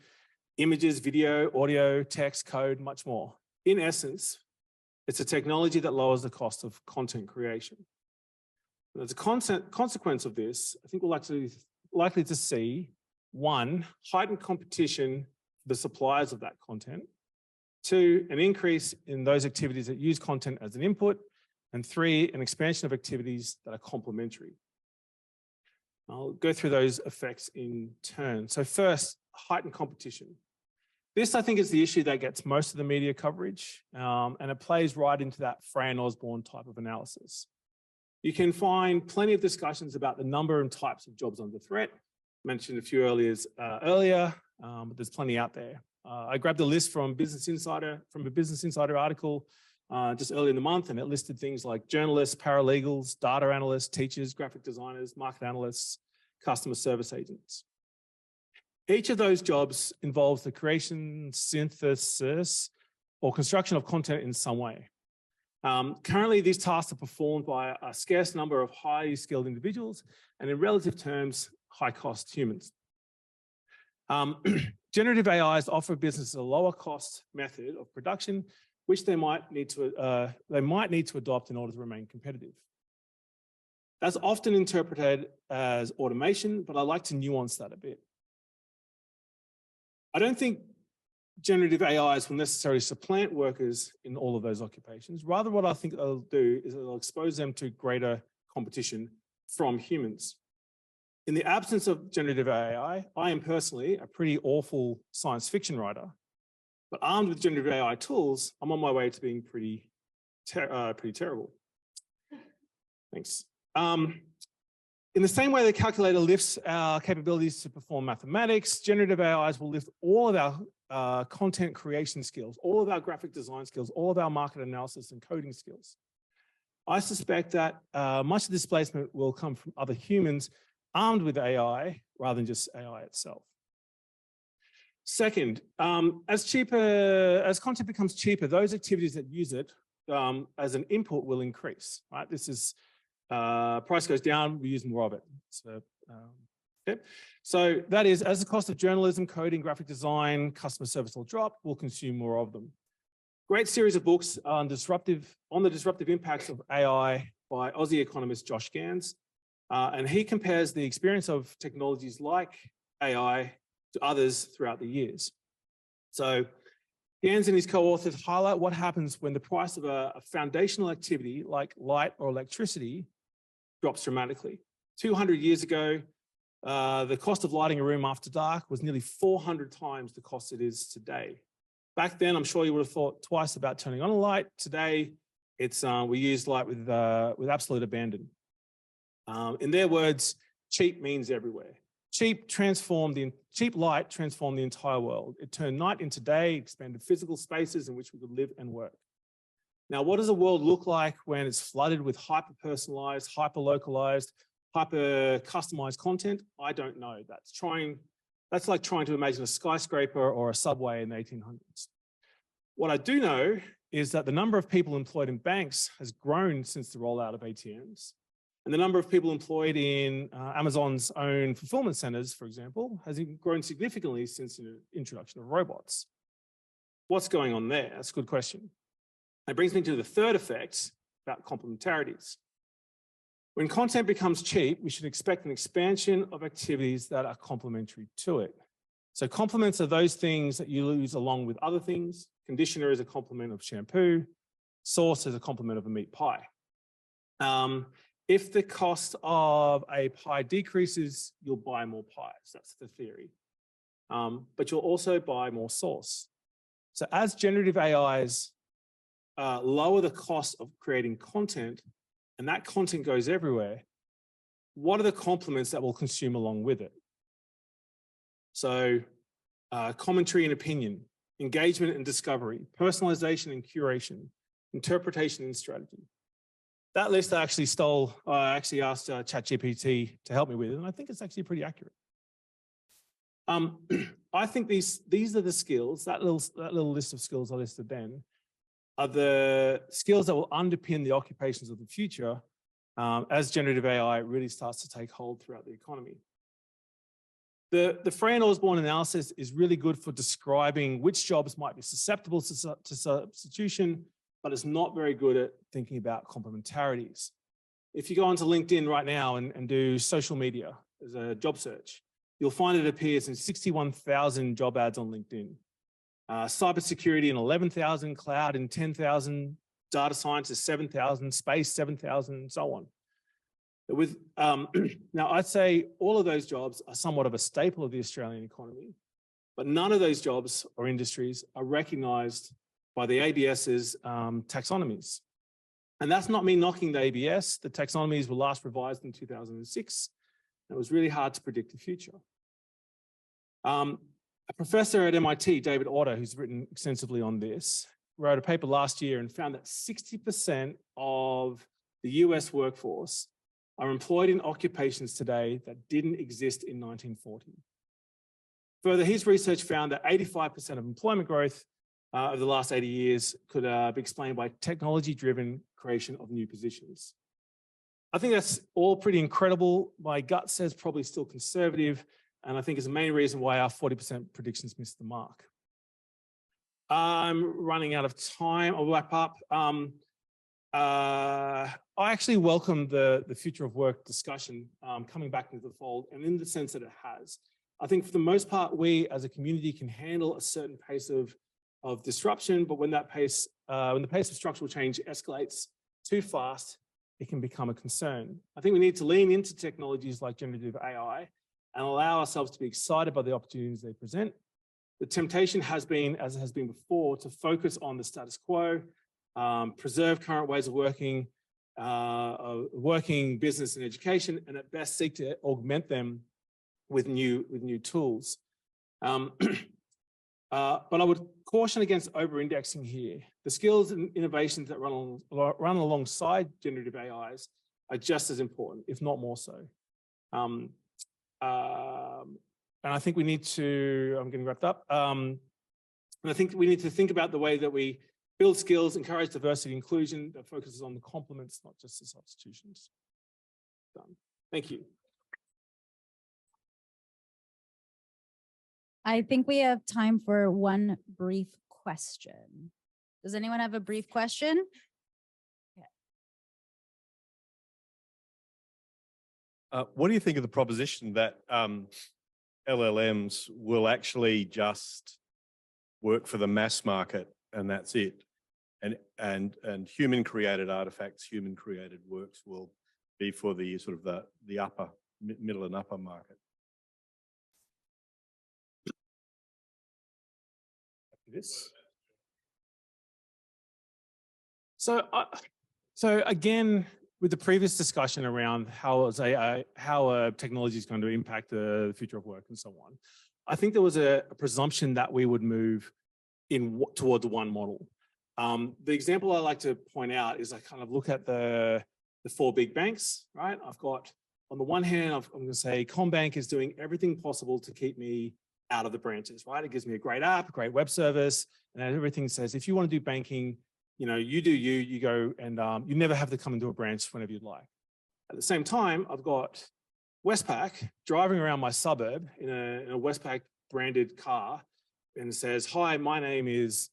images, video, audio, text, code, much more. In essence, it's a technology that lowers the cost of content creation. And as a consequence of this, I think we're likely to see, one, heightened competition for the suppliers of that content. Two, an increase in those activities that use content as an input. And three, an expansion of activities that are complementary. I'll go through those effects in turn. So first, heightened competition. This, I think, is the issue that gets most of the media coverage, and it plays right into that Fran Osborne type of analysis. You can find plenty of discussions about the number and types of jobs under threat. Mentioned a few earlier, but there's plenty out there. I grabbed a list from Business Insider, from a Business Insider article just earlier in the month, and it listed things like journalists, paralegals, data analysts, teachers, graphic designers, market analysts, customer service agents. Each of those jobs involves the creation, synthesis, or construction of content in some way. Currently, these tasks are performed by a scarce number of highly skilled individuals, and in relative terms, high-cost humans. Generative AIs offer businesses a lower cost method of production, which they might need to adopt in order to remain competitive. That's often interpreted as automation, but I like to nuance that a bit. I don't think generative AIs will necessarily supplant workers in all of those occupations. Rather, what I think they'll do is they'll expose them to greater competition from humans. In the absence of generative AI, I am personally a pretty awful science fiction writer, but armed with generative AI tools, I'm on my way to being pretty terrible. Thanks. In the same way the calculator lifts our capabilities to perform mathematics, generative AIs will lift all of our content creation skills, all of our graphic design skills, all of our market analysis and coding skills. I suspect that much of the displacement will come from other humans armed with AI rather than just AI itself. Second, as content becomes cheaper, those activities that use it as an input will increase, right? This is price goes down, we use more of it. So that is, as the cost of journalism, coding, graphic design, customer service will drop, we'll consume more of them. Great series of books on the disruptive impacts of AI by Aussie economist Josh Gans. And he compares the experience of technologies like AI to others throughout the years. So Gans and his co-authors highlight what happens when the price of a foundational activity like light or electricity drops dramatically. 200 years ago, the cost of lighting a room after dark was nearly 400 times the cost it is today. Back then, I'm sure you would have thought twice about turning on a light. Today, we use light with absolute abandon. In their words, cheap means everywhere. Cheap light transformed the entire world. It turned night into day, expanded physical spaces in which we could live and work. Now, what does a world look like when it's flooded with hyper-personalized, hyper-localized, hyper-customized content? I don't know. That's like trying to imagine a skyscraper or a subway in the 1800s. What I do know is that the number of people employed in banks has grown since the rollout of ATMs. And the number of people employed in Amazon's own fulfillment centers, for example, has grown significantly since the introduction of robots. What's going on there? That's a good question. That brings me to the third effect about complementarities. When content becomes cheap, we should expect an expansion of activities that are complementary to it. So complements are those things that you use along with other things. Conditioner is a complement of shampoo. Sauce is a complement of a meat pie. If the cost of a pie decreases, you'll buy more pies. That's the theory. But you'll also buy more sauce. So as generative AIs lower the cost of creating content, and that content goes everywhere, what are the complements that we'll consume along with it? So commentary and opinion, engagement and discovery, personalization and curation, interpretation and strategy. That list I actually asked Chatllm23 to help me with, and I think it's actually pretty accurate. I think these are the skills, that little list of skills I listed then, are the skills that will underpin the occupations of the future as generative AI really starts to take hold throughout the economy. The Frey-Osborne analysis is really good for describing which jobs might be susceptible to substitution, but it's not very good at thinking about complementarities. If you go onto LinkedIn right now and do social media as a job search, you'll find it appears in 61,000 job ads on LinkedIn. Cybersecurity in 11,000, cloud in 10,000, data science is 7,000, space 7,000, and so on. With now, I'd say all of those jobs are somewhat of a staple of the Australian economy, but none of those jobs or industries are recognised by the ABS's taxonomies. And that's not me knocking the ABS. The taxonomies were last revised in 2006. It was really hard to predict the future. A professor at MIT, David Otter, who's written extensively on this, wrote a paper last year and found that 60% of the US workforce are employed in occupations today that didn't exist in 1940. Further, his research found that 85% of employment growth over the last 80 years could be explained by technology-driven creation of new positions. I think that's all pretty incredible. My gut says probably still conservative, and I think it's the main reason why our 40% predictions missed the mark. I'm running out of time. I'll wrap up. I actually welcome the future of work discussion coming back into the fold, and in the sense that it has. I think for the most part, we as a community can handle a certain pace of disruption, but when the pace of structural change escalates too fast, it can become a concern. I think we need to lean into technologies like generative AI and allow ourselves to be excited by the opportunities they present. The temptation has been, as it has been before, to focus on the status quo, preserve current ways of working, business and education, and at best seek to augment them with new tools. But I would caution against over-indexing here. The skills and innovations that run alongside generative AIs are just as important, if not more so. And I think we need to, I'm getting wrapped up. And I think we need to think about the way that we build skills, encourage diversity, inclusion that focuses on the complements, not just the substitutions. Done. Thank you. I think we have time for one brief question. Does anyone have a brief question? What do you think of the proposition that LLMs will actually just work for the mass market and that's it? And human created artifacts, human created works will be for the sort of the upper, middle and upper market. This. So again, with the previous discussion around how technology is going to impact the future of work and so on, I think there was a presumption that we would move towards one model. The example I like to point out is I kind of look at the four big banks, right? I've got, on the one hand, I'm going to say CommBank is doing everything possible to keep me out of the branches, right? It gives me a great app, a great web service, and everything says, if you want to do banking, you know, you do you go and you never have to come into a branch whenever you'd like. At the same time, I've got Westpac driving around my suburb in a Westpac branded car and it says, hi, my name is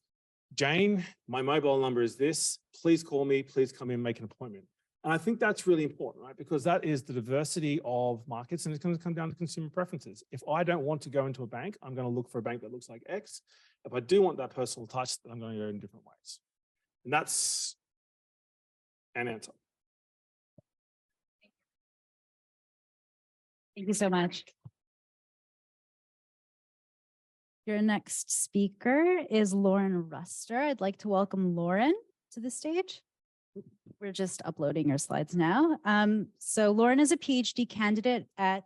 Jane, my mobile number is this, please call me, please come in, make an appointment. And I think that's really important, right? Because that is the diversity of markets and it's going to come down to consumer preferences. If I don't want to go into a bank, I'm going to look for a bank that looks like X. If I do want that personal touch, then I'm going to go in different ways. And that's an answer. Thank you so much. Your next speaker is Lauren Ruster. I'd like to welcome Lauren to the stage. We're just uploading your slides now. So Lauren is a PhD candidate at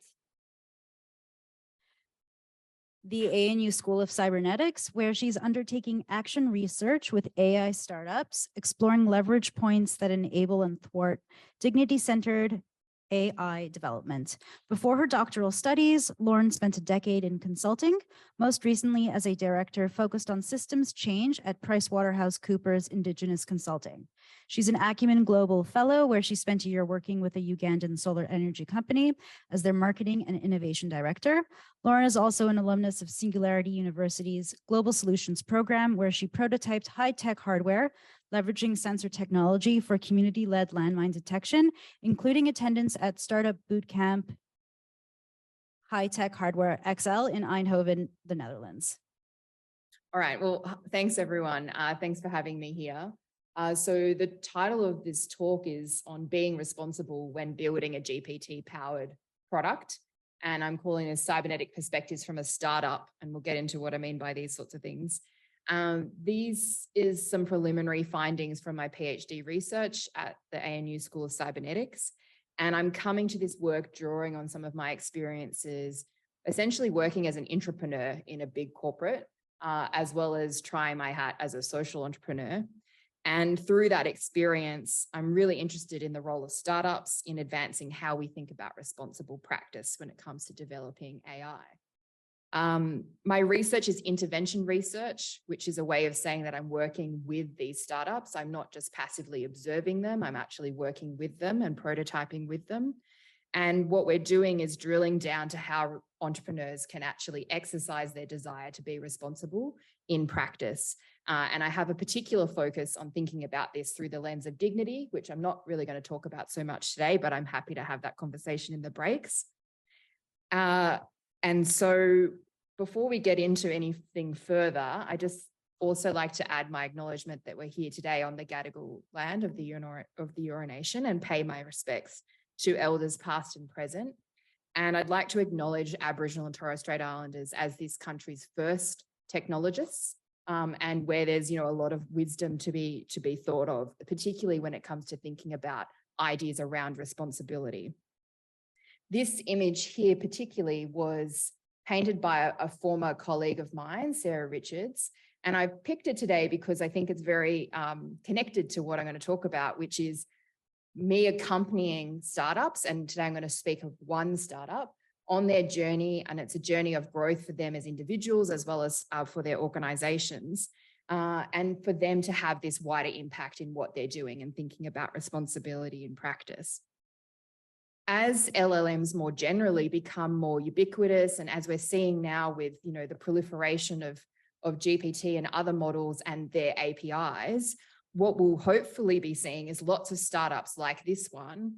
the ANU School of Cybernetics, where she's undertaking action research with AI startups, exploring leverage points that enable and thwart dignity-centered AI development. Before her doctoral studies, Lauren spent a decade in consulting, most recently as a director focused on systems change at PricewaterhouseCoopers Indigenous Consulting. She's an Acumen Global Fellow, where she spent a year working with a Ugandan solar energy company as their marketing and innovation director. Lauren is also an alumnus of Singularity University's Global Solutions Program, where she prototyped high-tech hardware, leveraging sensor technology for community-led landmine detection, including attendance at Startup Bootcamp High-Tech Hardware XL in Eindhoven, the Netherlands. All right, well, thanks everyone. Thanks for having me here. So the title of this talk is on being responsible when building a GPT-powered product. And I'm calling this Cybernetic Perspectives from a Startup, and we'll get into what I mean by these sorts of things. These is some preliminary findings from my PhD research at the ANU School of Cybernetics. And I'm coming to this work drawing on some of my experiences, essentially working as an entrepreneur in a big corporate, as well as trying my hat as a social entrepreneur. And through that experience, I'm really interested in the role of startups in advancing how we think about responsible practice when it comes to developing AI. My research is intervention research, which is a way of saying that I'm working with these startups. I'm not just passively observing them, I'm actually working with them and prototyping with them. And what we're doing is drilling down to how entrepreneurs can actually exercise their desire to be responsible in practice. And I have a particular focus on thinking about this through the lens of dignity, which I'm not really going to talk about so much today, but I'm happy to have that conversation in the breaks. And so before we get into anything further, I just also like to add my acknowledgement that we're here today on the Gadigal land of the Eora Nation and pay my respects to elders past and present. And I'd like to acknowledge Aboriginal and Torres Strait Islanders as this country's first technologists, and where there's a lot of wisdom to be thought of, particularly when it comes to thinking about ideas around responsibility. This image here particularly was painted by a former colleague of mine, Sarah Richards, and I've picked it today because I think it's very connected to what I'm going to talk about, which is me accompanying startups. And today I'm going to speak of one startup on their journey, and it's a journey of growth for them as individuals as well as for their organizations, and for them to have this wider impact in what they're doing and thinking about responsibility in practice. As LLMs more generally become more ubiquitous, and as we're seeing now with the proliferation of GPT and other models and their APIs, what we'll hopefully be seeing is lots of startups like this one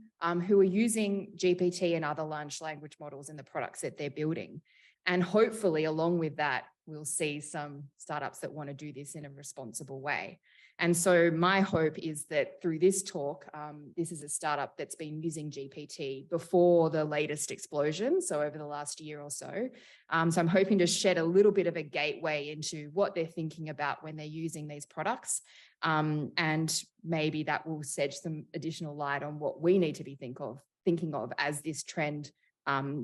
who are using GPT and other large language models in the products that they're building. And hopefully along with that, we'll see some startups that want to do this in a responsible way. And so my hope is that through this talk, this is a startup that's been using GPT before the latest explosion, so over the last year or so. So I'm hoping to shed a little bit of a gateway into what they're thinking about when they're using these products. And maybe that will shed some additional light on what we need to be thinking of as this trend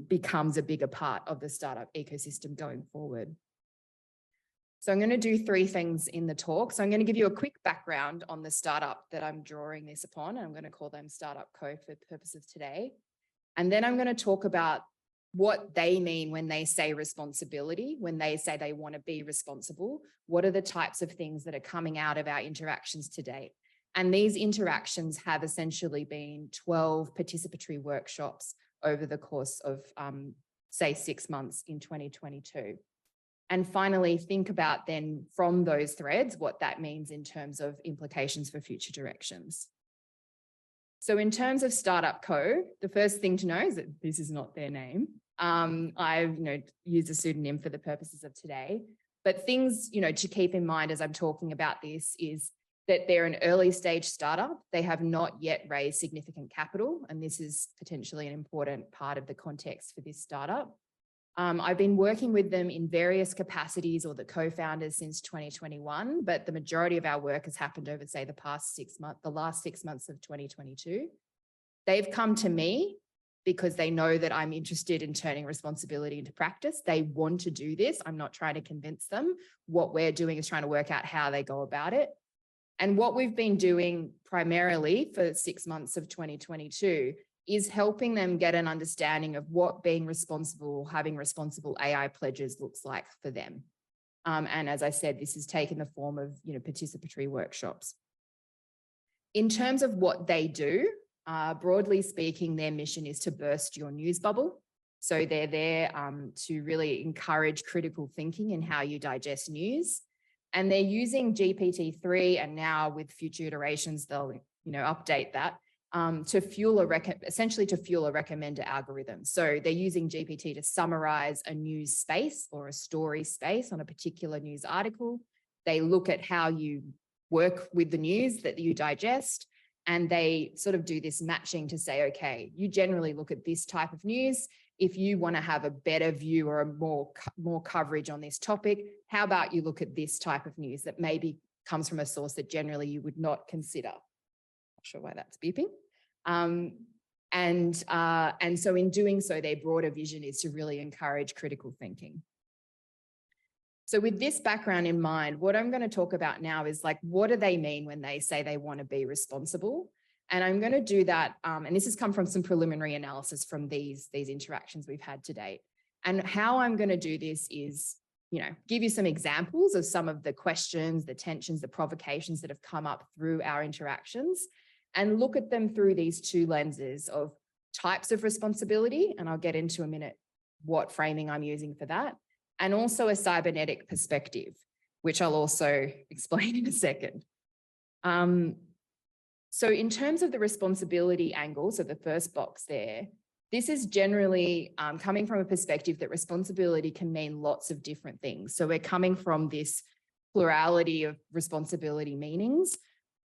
becomes a bigger part of the startup ecosystem going forward. So I'm going to do three things in the talk. So I'm going to give you a quick background on the startup that I'm drawing this upon. I'm going to call them Startup Co for the purpose of today. And then I'm going to talk about what they mean when they say responsibility, when they say they want to be responsible. What are the types of things that are coming out of our interactions to date? And these interactions have essentially been 12 participatory workshops over the course of, say, 6 months in 2022. And finally, think about then from those threads, what that means in terms of implications for future directions. So in terms of Startup Co, the first thing to know is that this is not their name. I've used a pseudonym for the purposes of today. But things to keep in mind as I'm talking about this is that they're an early stage startup. They have not yet raised significant capital, and this is potentially an important part of the context for this startup. I've been working with them in various capacities, or the co-founders, since 2021, but the majority of our work has happened over, say, the last 6 months of 2022. They've come to me because they know that I'm interested in turning responsibility into practice. They want to do this. I'm not trying to convince them. What we're doing is trying to work out how they go about it. And what we've been doing primarily for 6 months of 2022 is helping them get an understanding of what being responsible, having responsible AI pledges looks like for them. And as I said, this has taken the form of, participatory workshops. In terms of what they do, broadly speaking, their mission is to burst your news bubble. So they're there to really encourage critical thinking in how you digest news. And they're using GPT-3, and now with future iterations, they'll update that to fuel essentially to fuel a recommender algorithm. So they're using GPT to summarize a news space or a story space on a particular news article. They look at how you work with the news that you digest, and they sort of do this matching to say, okay, you generally look at this type of news. If you want to have a better view or a more coverage on this topic, how about you look at this type of news that maybe comes from a source that generally you would not consider? Not sure why that's beeping. And so in doing so, their broader vision is to really encourage critical thinking. So with this background in mind, what I'm going to talk about now is like, what do they mean when they say they want to be responsible? And I'm going to do that, and this has come from some preliminary analysis from these interactions we've had to date. And how I'm going to do this is, give you some examples of some of the questions, the tensions, the provocations that have come up through our interactions, and look at them through these two lenses of types of responsibility, and I'll get into a minute what framing I'm using for that, and also a cybernetic perspective, which I'll also explain in a second. So in terms of the responsibility angle, so the first box there, this is generally coming from a perspective that responsibility can mean lots of different things. So we're coming from this plurality of responsibility meanings.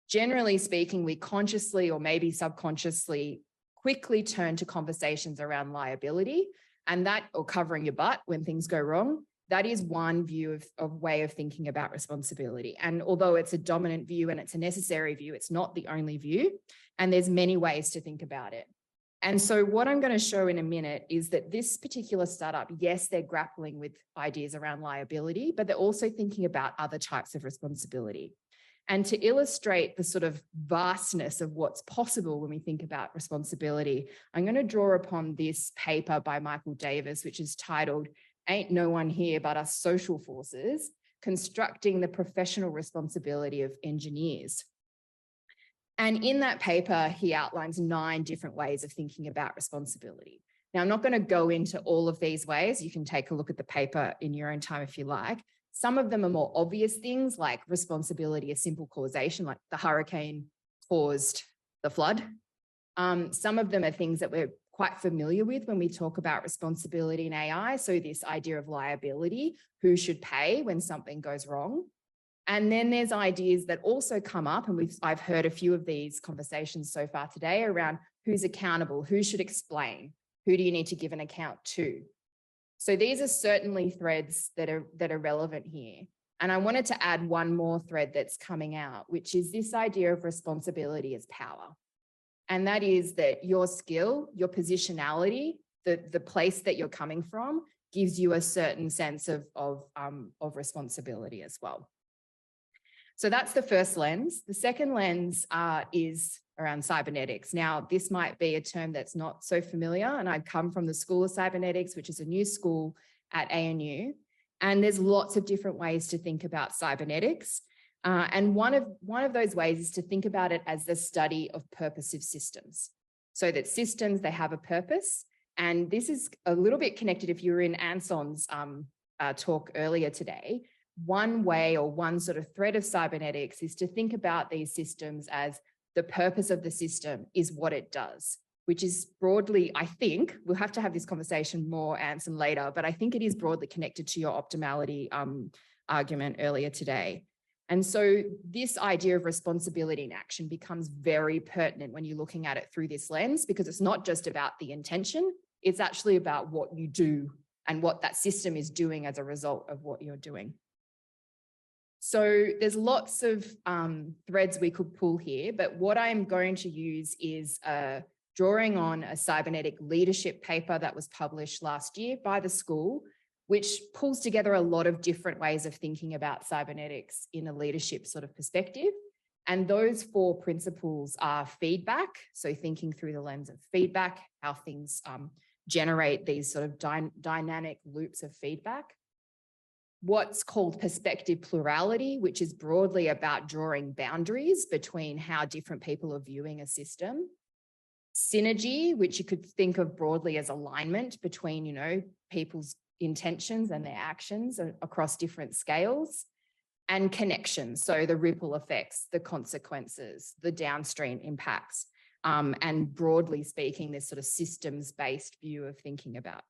Generally speaking, we consciously or maybe subconsciously quickly turn to conversations around liability, and that, or covering your butt when things go wrong. That is one view of way of thinking about responsibility. And although it's a dominant view and it's a necessary view, it's not the only view. And there's many ways to think about it. And so what I'm going to show in a minute is that this particular startup, yes, they're grappling with ideas around liability, but they're also thinking about other types of responsibility. And to illustrate the sort of vastness of what's possible when we think about responsibility, I'm going to draw upon this paper by Michael Davis, which is titled, "Ain't No One Here But Us Social Forces, Constructing the Professional Responsibility of Engineers." And in that paper, he outlines 9 different ways of thinking about responsibility. Now, I'm not going to go into all of these ways. You can take a look at the paper in your own time if you like. Some of them are more obvious things like responsibility as simple causation, like the hurricane caused the flood. Some of them are things that we're quite familiar with when we talk about responsibility in AI. So this idea of liability, who should pay when something goes wrong. And then there's ideas that also come up, and I've heard a few of these conversations so far today around who's accountable, who should explain, who do you need to give an account to. So these are certainly threads that are relevant here. And I wanted to add one more thread that's coming out, which is this idea of responsibility as power. And that is that your skill, your positionality, the place that you're coming from gives you a certain sense of responsibility as well. So that's the first lens. The second lens is around cybernetics. Now, this might be a term that's not so familiar, and I come from the School of Cybernetics, which is a new school at ANU, and there's lots of different ways to think about cybernetics. And one of those ways is to think about it as the study of purposive systems. So that systems, they have a purpose. And this is a little bit connected if you were in Anson's talk earlier today. One way or one sort of thread of cybernetics is to think about these systems as the purpose of the system is what it does, which is broadly, I think, we'll have to have this conversation more, Anson, later, but I think it is broadly connected to your optimality argument earlier today. And so this idea of responsibility in action becomes very pertinent when you're looking at it through this lens, because it's not just about the intention, it's actually about what you do and what that system is doing as a result of what you're doing. So there's lots of threads we could pull here, but what I'm going to use is drawing on a cybernetic leadership paper that was published last year by the school, which pulls together a lot of different ways of thinking about cybernetics in a leadership sort of perspective. And those 4 principles are feedback. So thinking through the lens of feedback, how things generate these sort of dynamic loops of feedback. What's called perspective plurality, which is broadly about drawing boundaries between how different people are viewing a system. Synergy, which you could think of broadly as alignment between, you know, people's intentions and their actions across different scales. And connections, so the ripple effects, the consequences, the downstream impacts, and broadly speaking, this sort of systems-based view of thinking about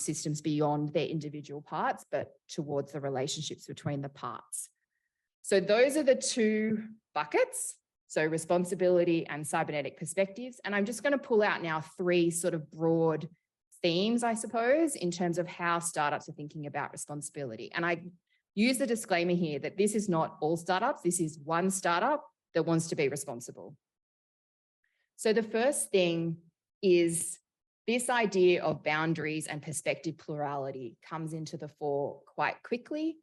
systems beyond their individual parts, but towards the relationships between the parts. So those are the 2 buckets, so responsibility and cybernetic perspectives. And I'm just going to pull out now 3 sort of broad themes, I suppose, in terms of how startups are thinking about responsibility. And I use the disclaimer here that this is not all startups. This is one startup that wants to be responsible. So the first thing is this idea of boundaries and perspective plurality comes into the fore quite quickly.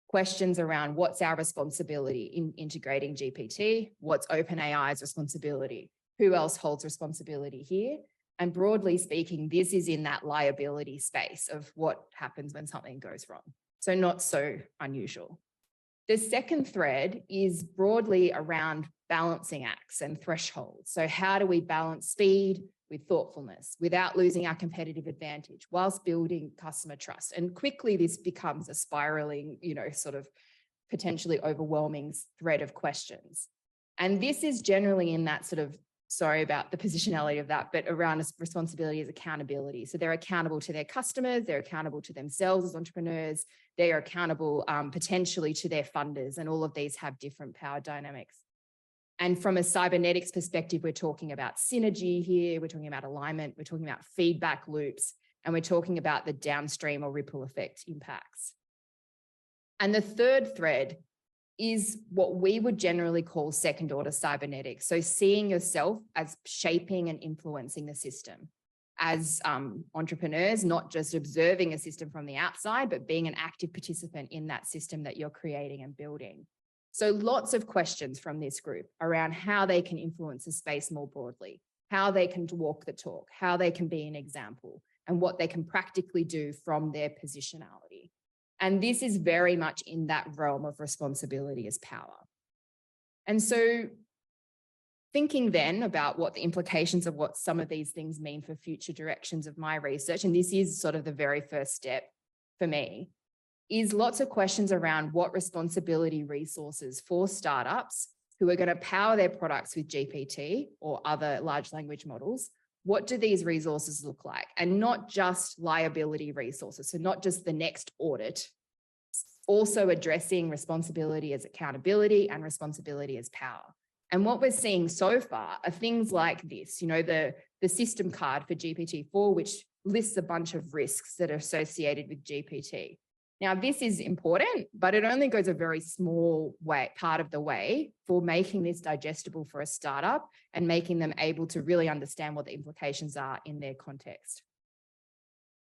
Questions around what's our responsibility in integrating GPT? What's OpenAI's responsibility? Who else holds responsibility here? And broadly speaking, this is in that liability space of what happens when something goes wrong. So not so unusual. The second thread is broadly around balancing acts and thresholds. So how do we balance speed with thoughtfulness without losing our competitive advantage whilst building customer trust? And quickly this becomes a spiraling, you know, sort of potentially overwhelming thread of questions. And this is generally in that sort of, sorry about the positionality of that, but around responsibility is accountability. So they're accountable to their customers, they're accountable to themselves as entrepreneurs, they are accountable potentially to their funders, and all of these have different power dynamics. And from a cybernetics perspective, we're talking about synergy here, we're talking about alignment, we're talking about feedback loops, and we're talking about the downstream or ripple effect impacts. And the third thread is what we would generally call second order cybernetics. So seeing yourself as shaping and influencing the system as entrepreneurs, not just observing a system from the outside, but being an active participant in that system that you're creating and building. So lots of questions from this group around how they can influence the space more broadly, how they can walk the talk, how they can be an example, and what they can practically do from their positionality. And this is very much in that realm of responsibility as power. And so thinking then about what the implications of what some of these things mean for future directions of my research, and this is sort of the very first step for me, is lots of questions around what responsibility resources for startups who are going to power their products with GPT or other large language models, what do these resources look like? And not just liability resources, so not just the next audit, also addressing responsibility as accountability and responsibility as power. And what we're seeing so far are things like this, you know, the system card for GPT-4, which lists a bunch of risks that are associated with GPT. Now, this is important, but it only goes a very small part of the way for making this digestible for a startup and making them able to really understand what the implications are in their context.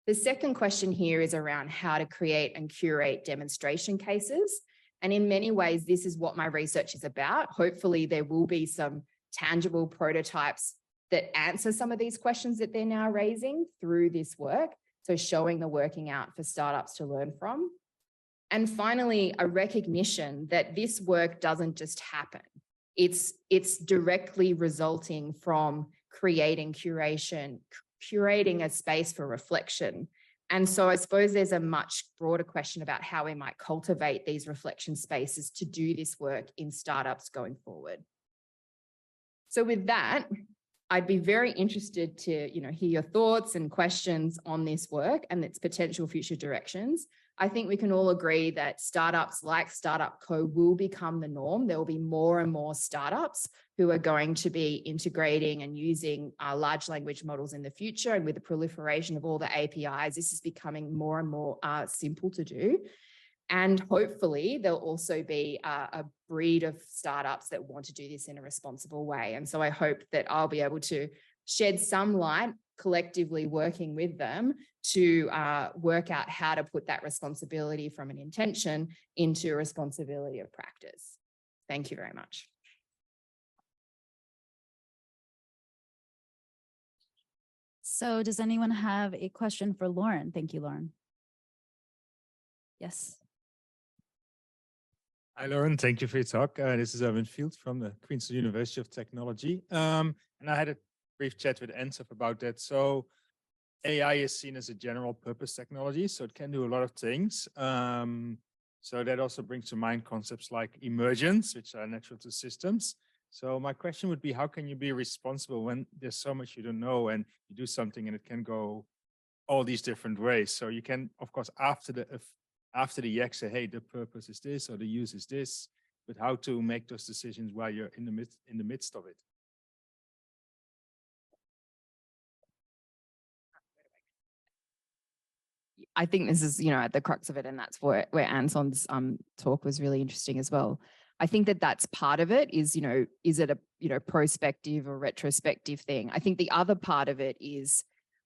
The second question here is around how to create and curate demonstration cases. And in many ways, this is what my research is about. Hopefully, there will be some tangible prototypes that answer some of these questions that they're now raising through this work. So showing the working out for startups to learn from. And finally, a recognition that this work doesn't just happen. It's directly resulting from creating curating a space for reflection. And so I suppose there's a much broader question about how we might cultivate these reflection spaces to do this work in startups going forward. So with that, I'd be very interested to, hear your thoughts and questions on this work and its potential future directions. I think we can all agree that startups like Startup Co will become the norm. There will be more and more startups who are going to be integrating and using large language models in the future. And with the proliferation of all the APIs, this is becoming more and more simple to do. And hopefully there'll also be a breed of startups that want to do this in a responsible way. And so I hope that I'll be able to shed some light collectively working with them to work out how to put that responsibility from an intention into a responsibility of practice. Thank you very much. So does anyone have a question for Lauren? Thank you, Lauren. Yes. Hi, Lauren. Thank you for your talk. This is Erwin Field from the Queen's University of Technology. And I had a brief chat with Ensaf about that. So AI is seen as a general purpose technology, so it can do a lot of things. So that also brings to mind concepts like emergence, which are natural to systems. So my question would be, how can you be responsible when there's so much you don't know and you do something and it can go all these different ways? So you can, of course, after the yak say, hey, the purpose is this or the use is this, but how to make those decisions while you're in the midst of it. I think this is, at the crux of it, and that's where Anson's talk was really interesting as well. I think that that's part of it is, is it a, prospective or retrospective thing? I think the other part of it is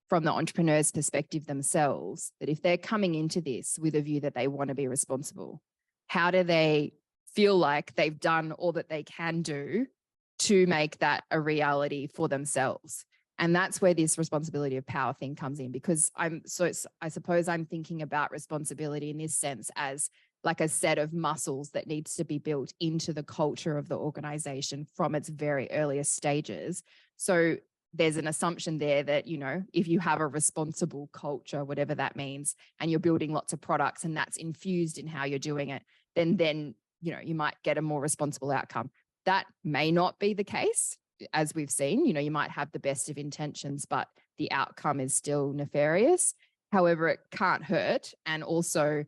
from the entrepreneur's perspective themselves, that if they're coming into this with a view that they want to be responsible, how do they feel like they've done all that they can do to make that a reality for themselves? And that's where this responsibility of power thing comes in, because I suppose I'm thinking about responsibility in this sense as like a set of muscles that needs to be built into the culture of the organization from its very earliest stages. So there's an assumption there that, if you have a responsible culture, whatever that means, and you're building lots of products and that's infused in how you're doing it, then you might get a more responsible outcome. That may not be the case. As we've seen, you might have the best of intentions, but the outcome is still nefarious. However, it can't hurt. And also,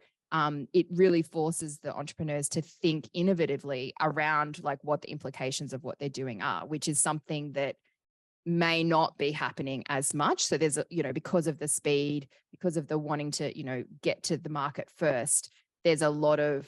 it really forces the entrepreneurs to think innovatively around like what the implications of what they're doing are, which is something that may not be happening as much. So there's because of the speed, because of the wanting to, get to the market first, there's a lot of,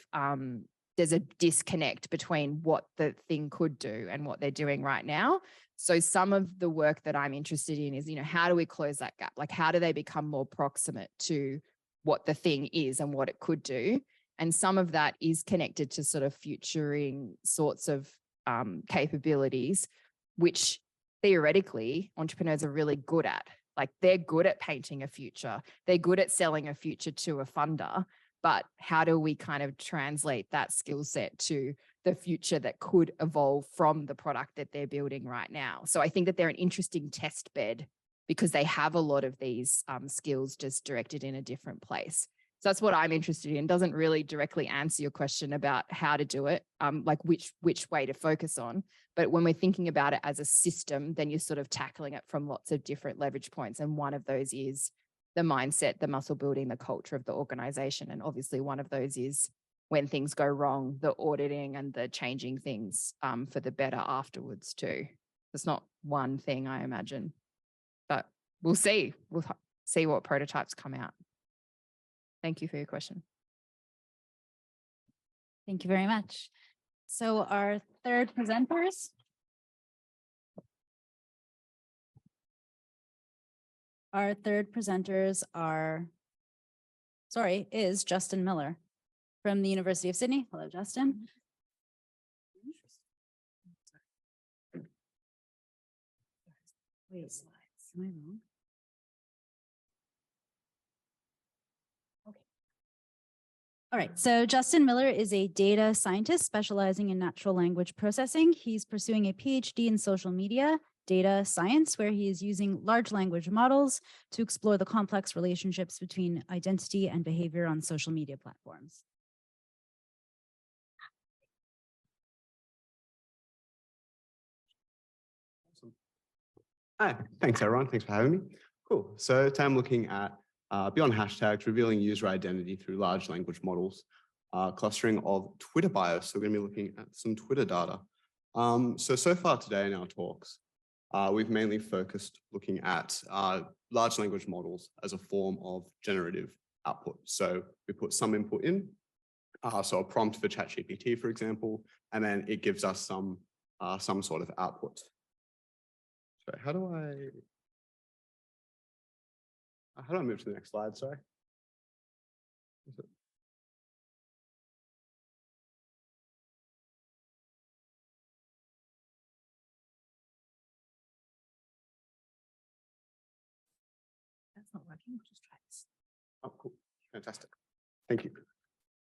there's a disconnect between what the thing could do and what they're doing right now. So some of the work that I'm interested in is, how do we close that gap? Like, how do they become more proximate to what the thing is and what it could do? And some of that is connected to sort of futuring sorts of capabilities, which theoretically entrepreneurs are really good at. Like, they're good at painting a future. They're good at selling a future to a funder. But how do we kind of translate that skill set to the future that could evolve from the product that they're building right now? So I think that they're an interesting test bed because they have a lot of these skills just directed in a different place. So that's what I'm interested in. It doesn't really directly answer your question about how to do it, like which way to focus on. But when we're thinking about it as a system, then you're sort of tackling it from lots of different leverage points. And one of those is the mindset, the muscle building, the culture of the organization. And obviously one of those is when things go wrong, the auditing and the changing things for the better afterwards too. It's not one thing, I imagine, but we'll see. We'll see what prototypes come out. Thank you for your question. Thank you very much. So our third presenters. Our third presenters is Justin Miller from the University of Sydney. Hello, Justin. Wait, slides. Am I wrong? Okay. All right, so Justin Miller is a data scientist specializing in natural language processing. He's pursuing a PhD in social media data science, where he is using large language models to explore the complex relationships between identity and behavior on social media platforms. Awesome. Hi, thanks everyone. Thanks for having me. Cool. So today I'm looking at beyond hashtags, revealing user identity through large language models, clustering of Twitter bios. So we're going to be looking at some Twitter data. So far today in our talks, we've mainly focused looking at large language models as a form of generative output. So we put some input in, so a prompt for ChatGPT, for example, and then it gives us some sort of output. So how do I move to the next slide? Sorry. That's not working. I'll just try this. Oh, cool. Fantastic. Thank you.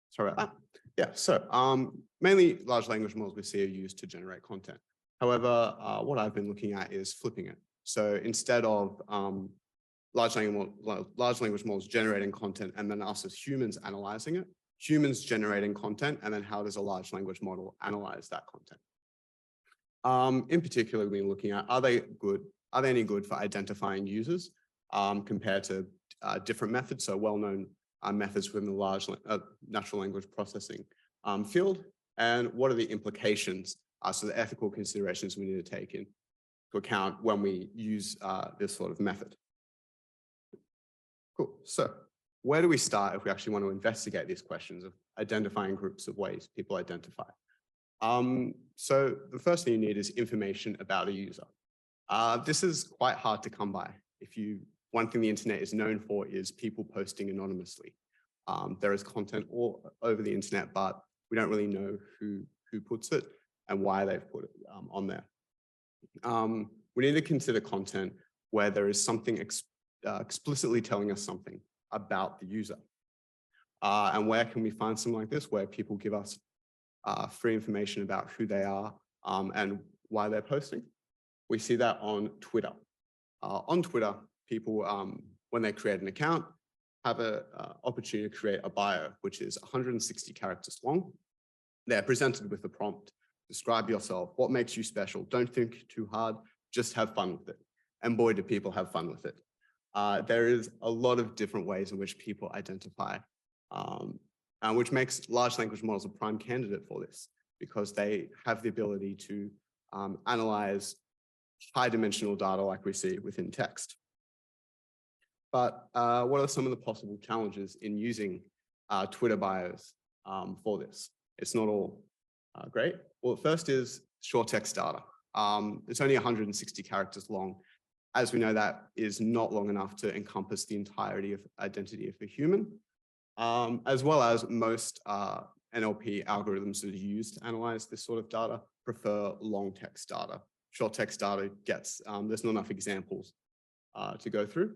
Sorry about that. Yeah, so mainly large language models we see are used to generate content. However, what I've been looking at is flipping it. So instead of large language models generating content and then us as humans analyzing it, humans generating content, and then how does a large language model analyze that content? In particular, we've been looking at, are they any good for identifying users compared to different methods, so well-known methods within the large natural language processing field, and what are the implications, so the ethical considerations we need to take into account when we use this sort of method. Cool, so where do we start if we actually want to investigate these questions of identifying groups of ways people identify? So the first thing you need is information about a user. This is quite hard to come by. One thing the internet is known for is people posting anonymously. There is content all over the internet, but we don't really know who puts it and why they've put it on there. We need to consider content where there is something explicitly telling us something about the user. And where can we find something like this, where people give us free information about who they are and why they're posting? We see that on Twitter. On Twitter, people, when they create an account, have an opportunity to create a bio, which is 160 characters long. They're presented with a prompt: describe yourself, what makes you special, don't think too hard, just have fun with it. And boy, do people have fun with it. There is a lot of different ways in which people identify, and which makes large language models a prime candidate for this, because they have the ability to analyze high-dimensional data like we see within text. But what are some of the possible challenges in using Twitter bios for this? It's not all great. Well, first is short text data. It's only 160 characters long. As we know, that is not long enough to encompass the entirety of identity of a human, as well as most NLP algorithms that are used to analyze this sort of data prefer long text data. Short text data gets, there's not enough examples to go through.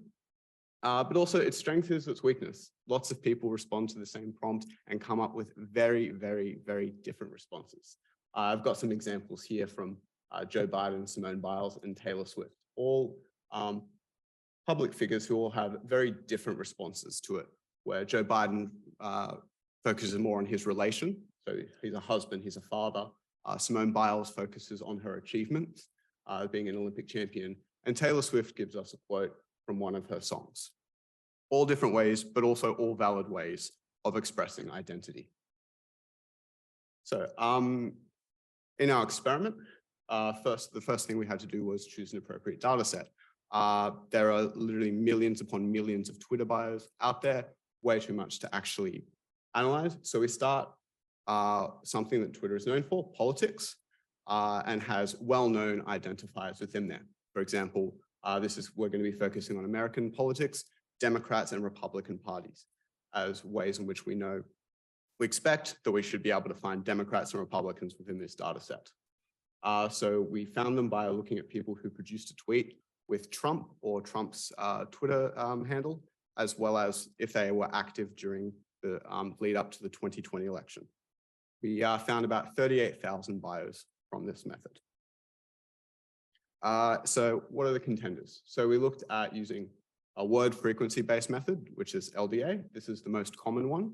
But also its strength is its weakness. Lots of people respond to the same prompt and come up with very, very, very different responses. I've got some examples here from Joe Biden, Simone Biles, and Taylor Swift, all public figures who all have very different responses to it, where Joe Biden focuses more on his relation. So he's a husband, he's a father. Simone Biles focuses on her achievements, being an Olympic champion. And Taylor Swift gives us a quote from one of her songs. All different ways, but also all valid ways of expressing identity. So in our experiment, the first thing we had to do was choose an appropriate data set. There are literally millions upon millions of Twitter bios out there, way too much to actually analyze. So we start something that Twitter is known for, politics, and has well-known identifiers within there. For example, we're going to be focusing on American politics, Democrats and Republican parties as ways in which we expect that we should be able to find Democrats and Republicans within this data set. So we found them by looking at people who produced a tweet with Trump or Trump's Twitter handle, as well as if they were active during the lead up to the 2020 election. We found about 38,000 bios from this method. So what are the contenders? So we looked at using a word frequency-based method, which is LDA. This is the most common one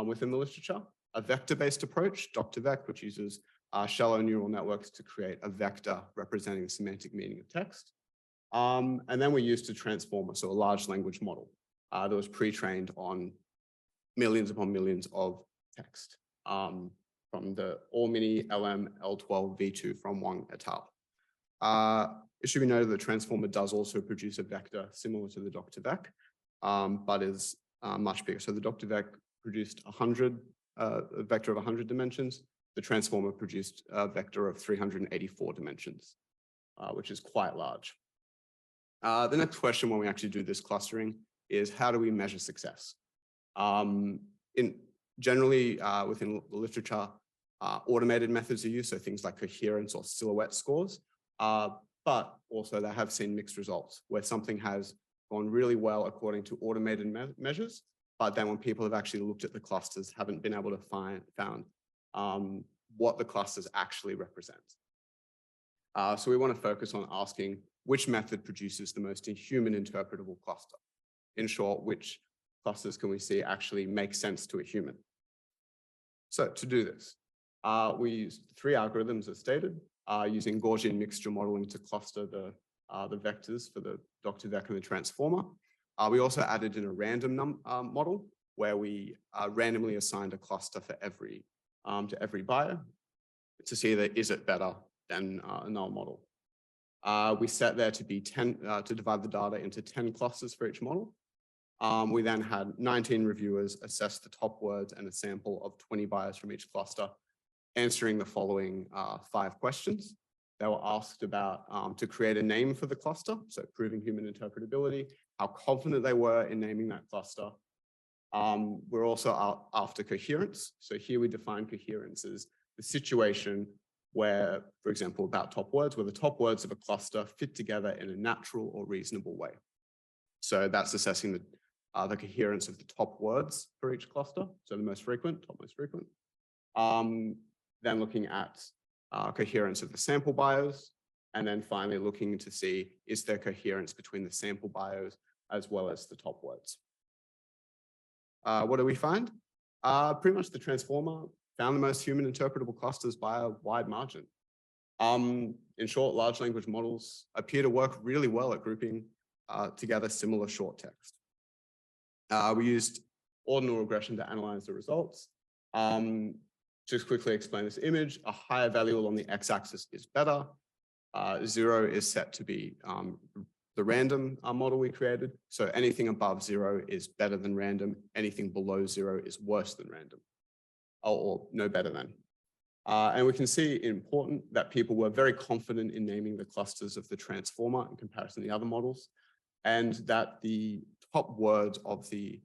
within the literature. A vector-based approach, Dr.Vec, which uses shallow neural networks to create a vector representing the semantic meaning of text. And then we used a transformer, so a large language model that was pre-trained on millions upon millions of text from the All-Mini LM L12 V2 from Wang et al. It should be noted that the transformer does also produce a vector similar to the Dr.Vec, but is much bigger. So the Dr.Vec produced a vector of 100 dimensions. The transformer produced a vector of 384 dimensions, which is quite large. The next question when we actually do this clustering is, how do we measure success? Generally, within the literature, automated methods are used, so things like coherence or silhouette scores, but also they have seen mixed results, where something has gone really well according to automated measures, but then when people have actually looked at the clusters, haven't been able to found what the clusters actually represent. So we want to focus on asking which method produces the most human interpretable cluster. In short, which clusters can we see actually make sense to a human? So to do this, we used 3 algorithms as stated, using Gaussian mixture modeling to cluster the vectors for the Dr. Vec and the transformer. We also added in a random model where we randomly assigned a cluster for to every buyer to see that is it better than a null model. We set there to be 10 to divide the data into 10 clusters for each model. We then had 19 reviewers assess the top words and a sample of 20 buyers from each cluster, answering the following 5 questions. They were asked about to create a name for the cluster, so proving human interpretability, how confident they were in naming that cluster. We're also after coherence. So here we define coherence as the situation where, for example, about top words, where the top words of a cluster fit together in a natural or reasonable way. So that's assessing the coherence of the top words for each cluster. So the most frequent, top most frequent. Then looking at coherence of the sample bios, and then finally looking to see is there coherence between the sample bios as well as the top words. What do we find? Pretty much the transformer found the most human interpretable clusters by a wide margin. In short, large language models appear to work really well at grouping together similar short text. We used ordinal regression to analyze the results. Just quickly explain this image, a higher value along the x-axis is better. 0 is set to be the random model we created. So anything above 0 is better than random. Anything below 0 is worse than random, or no better than. And we can see important that people were very confident in naming the clusters of the transformer in comparison to the other models, and that the top words of the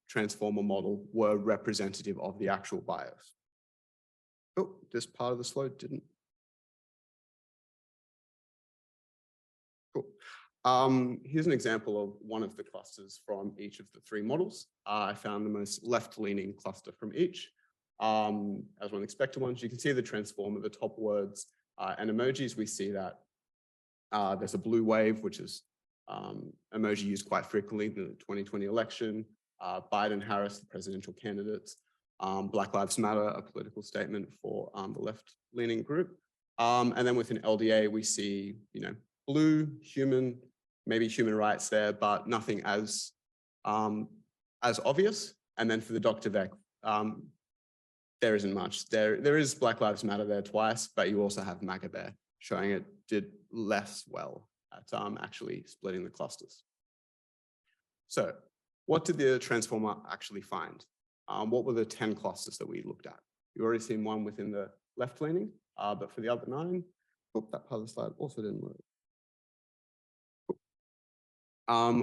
transformer model were representative of the actual bias. Oh, this part of the slide didn't. Cool. Here's an example of one of the clusters from each of the 3 models. I found the most left-leaning cluster from each. As one expected ones, you can see the transformer, the top words and emojis. We see that there's a blue wave, which is emoji used quite frequently in the 2020 election, Biden, Harris, the presidential candidates, Black Lives Matter, a political statement for the left-leaning group. And then within LDA, we see, blue, human, maybe human rights there, but nothing as obvious. And then for the Dr. Vec, there isn't much. There is Black Lives Matter there twice, but you also have MAGA there, showing it did less well at actually splitting the clusters. So what did the transformer actually find? What were the 10 clusters that we looked at? You already seen one within the left-leaning, but for the other 9, that part of the slide also didn't work.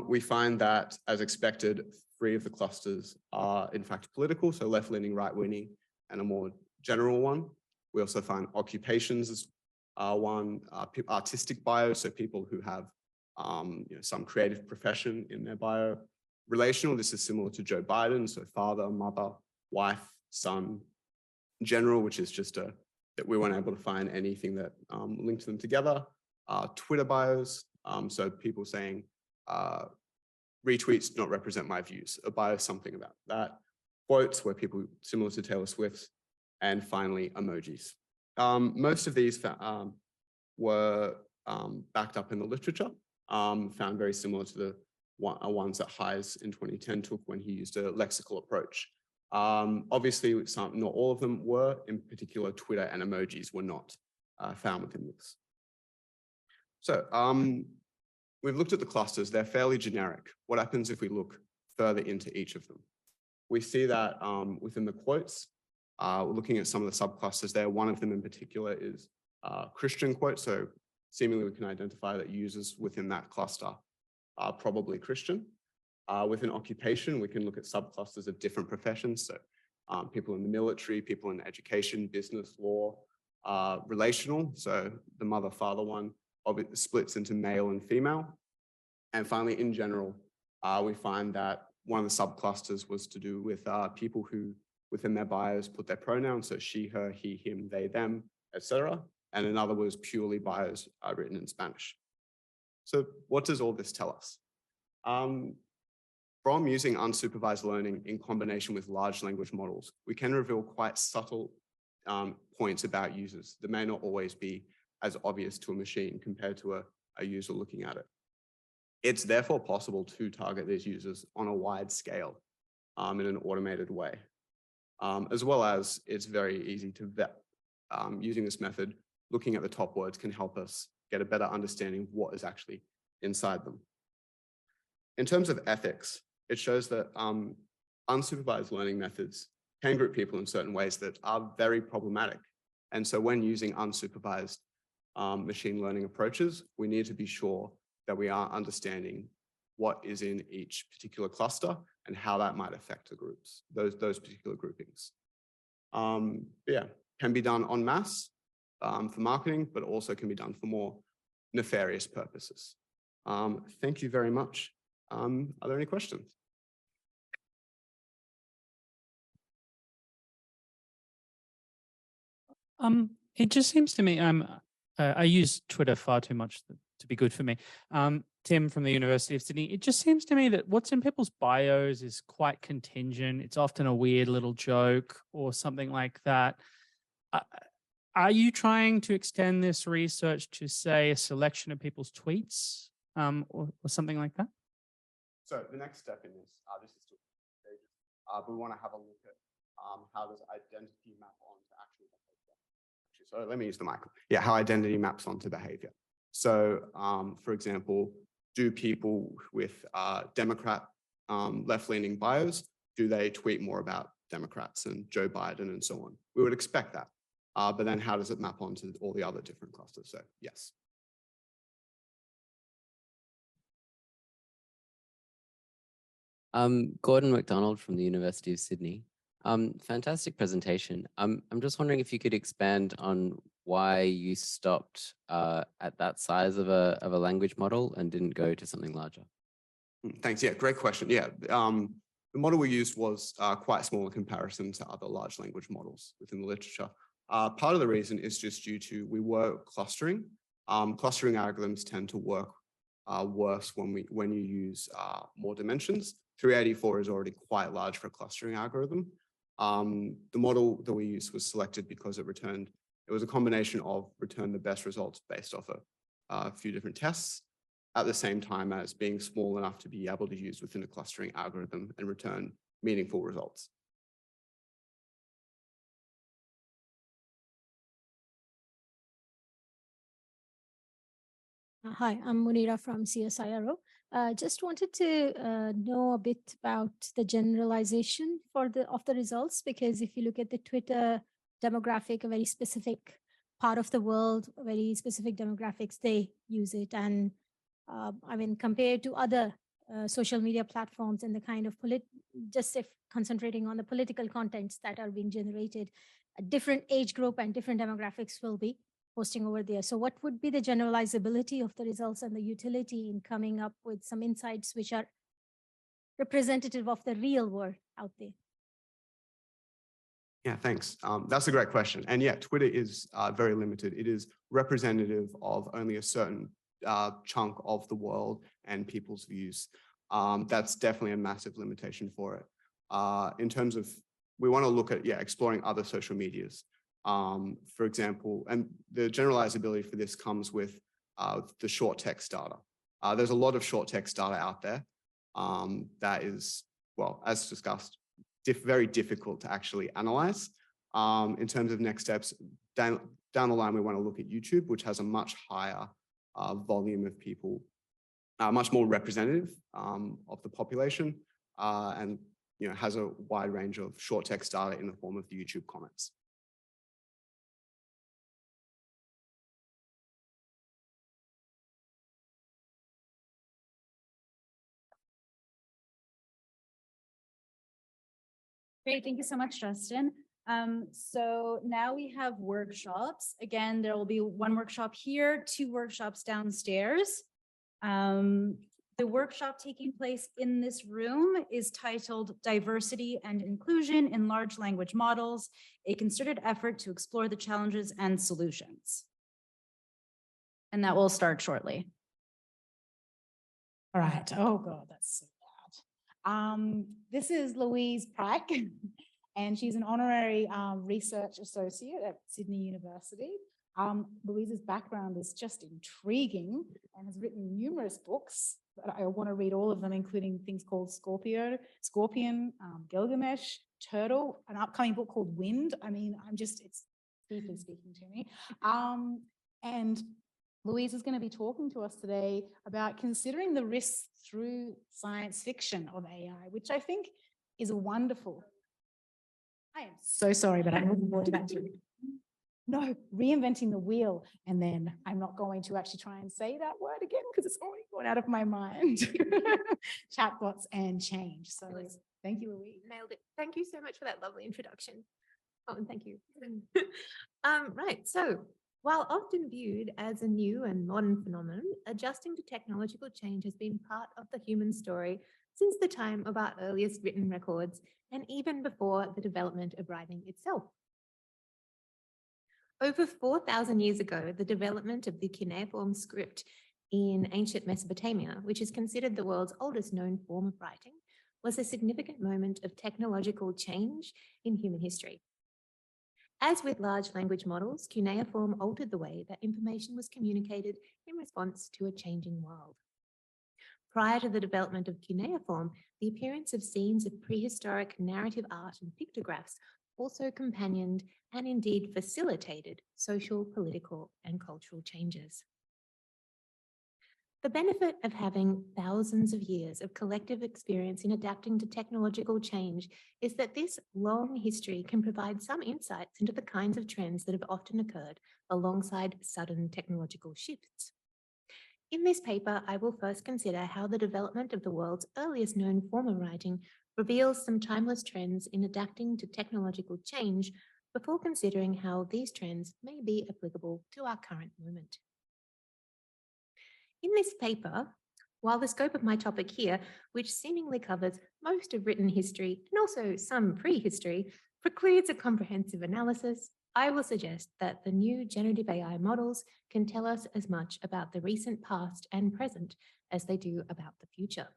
We find that, as expected, 3 of the clusters are in fact political, so left-leaning, right-leaning, and a more general one. We also find occupations as one, artistic bio, so people who have some creative profession in their bio. Relational, this is similar to Joe Biden, so father, mother, wife, son. General, which is just that we weren't able to find anything that linked them together. Twitter bios, so people saying retweets do not represent my views. A bio, something about that. Quotes, where people similar to Taylor Swift. And finally, emojis. Most of these were backed up in the literature, found very similar to the ones that Hayes in 2010 took when he used a lexical approach. Obviously, not all of them were. In particular, Twitter and emojis were not found within this. So we've looked at the clusters. They're fairly generic. What happens if we look further into each of them? We see that within the quotes, we're looking at some of the subclusters there. One of them in particular is Christian quotes. So seemingly we can identify that users within that cluster are probably Christian. Within occupation, we can look at subclusters of different professions. So people in the military, people in education, business, law, relational. So the mother-father one splits into male and female. And finally, in general, we find that one of the subclusters was to do with people who within their bios put their pronouns, so she, her, he, him, they, them, etc. And another was purely bios written in Spanish. So what does all this tell us? From using unsupervised learning in combination with large language models, we can reveal quite subtle points about users that may not always be as obvious to a machine compared to a user looking at it. It's therefore possible to target these users on a wide scale in an automated way, as well as it's very easy to vet. Using this method, looking at the top words can help us get a better understanding of what is actually inside them. In terms of ethics, it shows that unsupervised learning methods can group people in certain ways that are very problematic. And so when using unsupervised machine learning approaches, we need to be sure that we are understanding what is in each particular cluster and how that might affect the groups, those particular groupings. Yeah, can be done en masse for marketing, but also can be done for more nefarious purposes. Thank you very much. Are there any questions? It just seems to me, I use Twitter far too much to be good for me. Tim from the University of Sydney, it just seems to me that what's in people's bios is quite contingent. It's often a weird little joke or something like that. Are you trying to extend this research to, say, a selection of people's tweets or something like that? So the next step in this, this is still stages, but we want to have a look at how does identity map onto actual behavior. So let me use the mic. Yeah, how identity maps onto behavior. So for example, do people with Democrat left-leaning bios, do they tweet more about Democrats and Joe Biden and so on? We would expect that. But then how does it map onto all the other different clusters? So yes. Gordon McDonald from the University of Sydney. Fantastic presentation. I'm just wondering if you could expand on why you stopped at that size of a language model and didn't go to something larger. Thanks. Yeah, great question. Yeah, the model we used was quite small in comparison to other large language models within the literature. Part of the reason is just due to we were clustering. Clustering algorithms tend to work worse when you use more dimensions. 384 is already quite large for a clustering algorithm. The model that we used was selected because it was a combination of return the best results based off a few different tests, at the same time as being small enough to be able to use within a clustering algorithm and return meaningful results. Hi, I'm Munira from CSIRO. Just wanted to know a bit about the generalization of the results, because if you look at the Twitter demographic, a very specific part of the world, very specific demographics, they use it. And I mean, compared to other social media platforms and the kind of just if concentrating on the political contents that are being generated, a different age group and different demographics will be posting over there. So what would be the generalizability of the results and the utility in coming up with some insights which are representative of the real world out there? Yeah, thanks. That's a great question. And yeah, Twitter is very limited. It is representative of only a certain chunk of the world and people's views. That's definitely a massive limitation for it. In terms of, we want to look at, exploring other social medias. For example, and the generalizability for this comes with the short text data. There's a lot of short text data out there that is, well, as discussed, very difficult to actually analyze. In terms of next steps, down the line, we want to look at YouTube, which has a much higher volume of people, much more representative of the population, and has a wide range of short text data in the form of the YouTube comments. Great, thank you so much, Justin. So now we have workshops. Again, there will be one workshop here, 2 workshops downstairs. The workshop taking place in this room is titled Diversity and Inclusion in Large Language Models, a concerted effort to explore the challenges and solutions. And that will start shortly. All right. Oh God, that's so bad. This is Louise Pike, and she's an honorary research associate at Sydney University. Louise's background is just intriguing and has written numerous books. I want to read all of them, including things called Scorpion, Gilgamesh, Turtle, an upcoming book called Wind. I mean, it's deeply speaking to me. And Louise is going to be talking to us today about considering the risks through science fiction of AI, which I think is wonderful. I am so sorry, but I'm looking forward to that too. No, reinventing the wheel. And then I'm not going to actually try and say that word again because it's already gone out of my mind. Chatbots and change. So thank you, Louise. Nailed it. Thank you so much for that lovely introduction. Oh, and thank you. Right. So while often viewed as a new and modern phenomenon, adjusting to technological change has been part of the human story since the time of our earliest written records and even before the development of writing itself. Over 4,000 years ago, the development of the cuneiform script in ancient Mesopotamia, which is considered the world's oldest known form of writing, was a significant moment of technological change in human history. As with large language models, cuneiform altered the way that information was communicated in response to a changing world. Prior to the development of cuneiform, the appearance of scenes of prehistoric narrative art and pictographs also companioned and indeed facilitated social, political, and cultural changes. The benefit of having thousands of years of collective experience in adapting to technological change is that this long history can provide some insights into the kinds of trends that have often occurred alongside sudden technological shifts. In this paper, I will first consider how the development of the world's earliest known form of writing reveals some timeless trends in adapting to technological change before considering how these trends may be applicable to our current moment. In this paper, while the scope of my topic here, which seemingly covers most of written history and also some prehistory, precludes a comprehensive analysis, I will suggest that the new generative AI models can tell us as much about the recent past and present as they do about the future.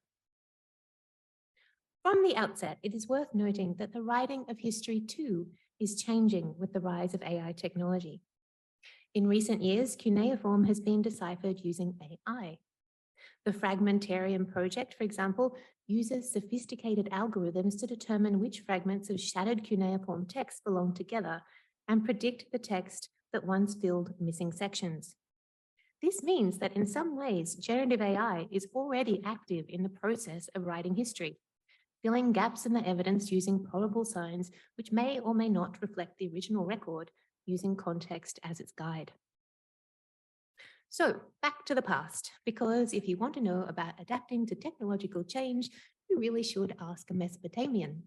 From the outset, it is worth noting that the writing of history too is changing with the rise of AI technology. In recent years, cuneiform has been deciphered using AI. The Fragmentarium project, for example, uses sophisticated algorithms to determine which fragments of shattered cuneiform text belong together and predict the text that once filled missing sections. This means that in some ways, generative AI is already active in the process of writing history, filling gaps in the evidence using probable signs which may or may not reflect the original record, using context as its guide. So back to the past, because if you want to know about adapting to technological change, you really should ask a Mesopotamian.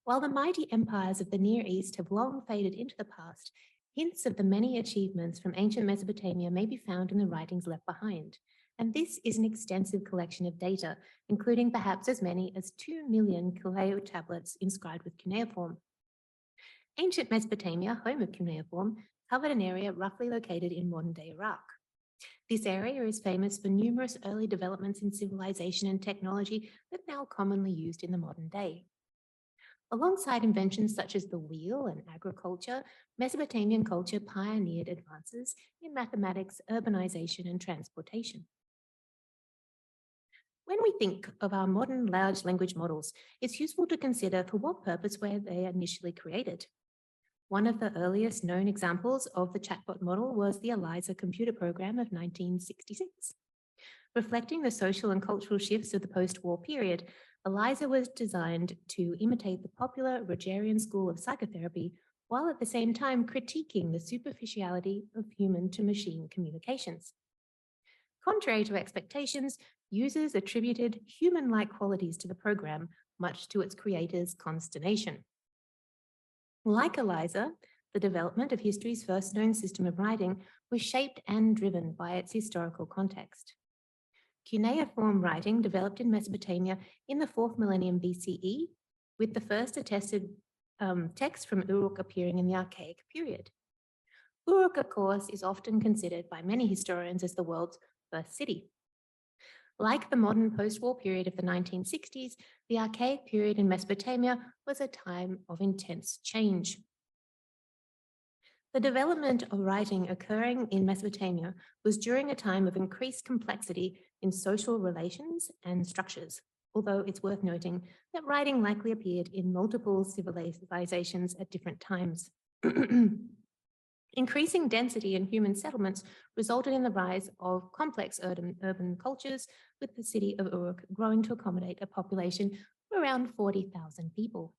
While the mighty empires of the Near East have long faded into the past, hints of the many achievements from ancient Mesopotamia may be found in the writings left behind. And this is an extensive collection of data, including perhaps as many as 2 million Kaleo tablets inscribed with cuneiform. Ancient Mesopotamia, home of cuneiform, covered an area roughly located in modern-day Iraq. This area is famous for numerous early developments in civilization and technology that are now commonly used in the modern day. Alongside inventions such as the wheel and agriculture, Mesopotamian culture pioneered advances in mathematics, urbanization, and transportation. When we think of our modern large language models, it's useful to consider for what purpose were they initially created. One of the earliest known examples of the chatbot model was the ELIZA computer program of 1966. Reflecting the social and cultural shifts of the post-war period, ELIZA was designed to imitate the popular Rogerian school of psychotherapy, while at the same time critiquing the superficiality of human-to-machine communications. Contrary to expectations, users attributed human-like qualities to the program, much to its creator's consternation. Like ELIZA, the development of history's first known system of writing was shaped and driven by its historical context. Cuneiform writing developed in Mesopotamia in the 4th millennium BCE, with the first attested text from Uruk appearing in the Archaic period. Uruk, of course, is often considered by many historians as the world's first city. Like the modern post-war period of the 1960s, the Archaic period in Mesopotamia was a time of intense change. The development of writing occurring in Mesopotamia was during a time of increased complexity in social relations and structures, although it's worth noting that writing likely appeared in multiple civilizations at different times. Increasing density in human settlements resulted in the rise of complex urban cultures, with the city of Uruk growing to accommodate a population of around 40,000 people.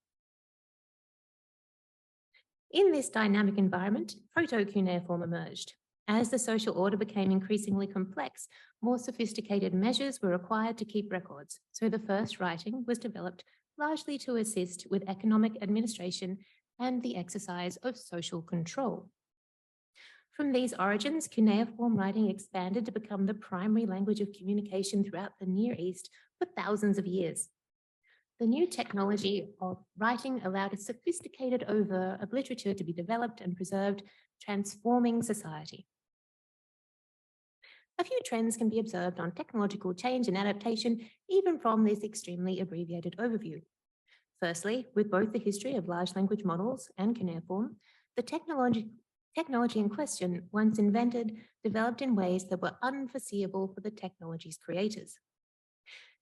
In this dynamic environment, proto-cuneiform emerged. As the social order became increasingly complex, more sophisticated measures were required to keep records, so the first writing was developed largely to assist with economic administration and the exercise of social control. From these origins, cuneiform writing expanded to become the primary language of communication throughout the Near East for thousands of years. The new technology of writing allowed a sophisticated oeuvre of literature to be developed and preserved, transforming society. A few trends can be observed on technological change and adaptation, even from this extremely abbreviated overview. Firstly, with both the history of large language models and cuneiform, the technology in question, once invented, developed in ways that were unforeseeable for the technology's creators.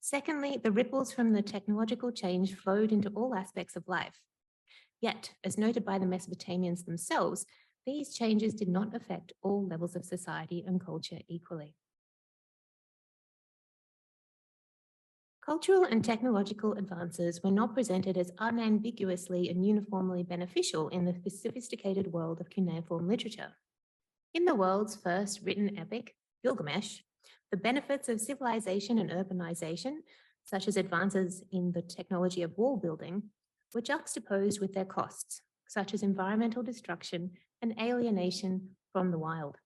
Secondly, the ripples from the technological change flowed into all aspects of life. Yet, as noted by the Mesopotamians themselves, these changes did not affect all levels of society and culture equally. Cultural and technological advances were not presented as unambiguously and uniformly beneficial in the sophisticated world of cuneiform literature. In the world's first written epic, Gilgamesh, the benefits of civilization and urbanization, such as advances in the technology of wall building, were juxtaposed with their costs, such as environmental destruction and alienation from the wild.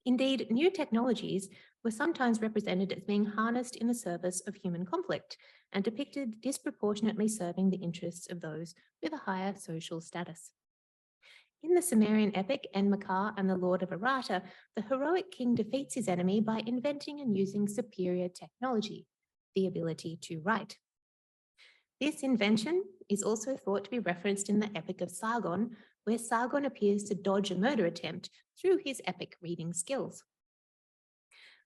Indeed, new technologies were sometimes represented as being harnessed in the service of human conflict and depicted disproportionately serving the interests of those with a higher social status. In the Sumerian epic Enmerkar and the Lord of Arata, the heroic king defeats his enemy by inventing and using superior technology, the ability to write. This invention is also thought to be referenced in the epic of Sargon, where Sargon appears to dodge a murder attempt through his epic reading skills.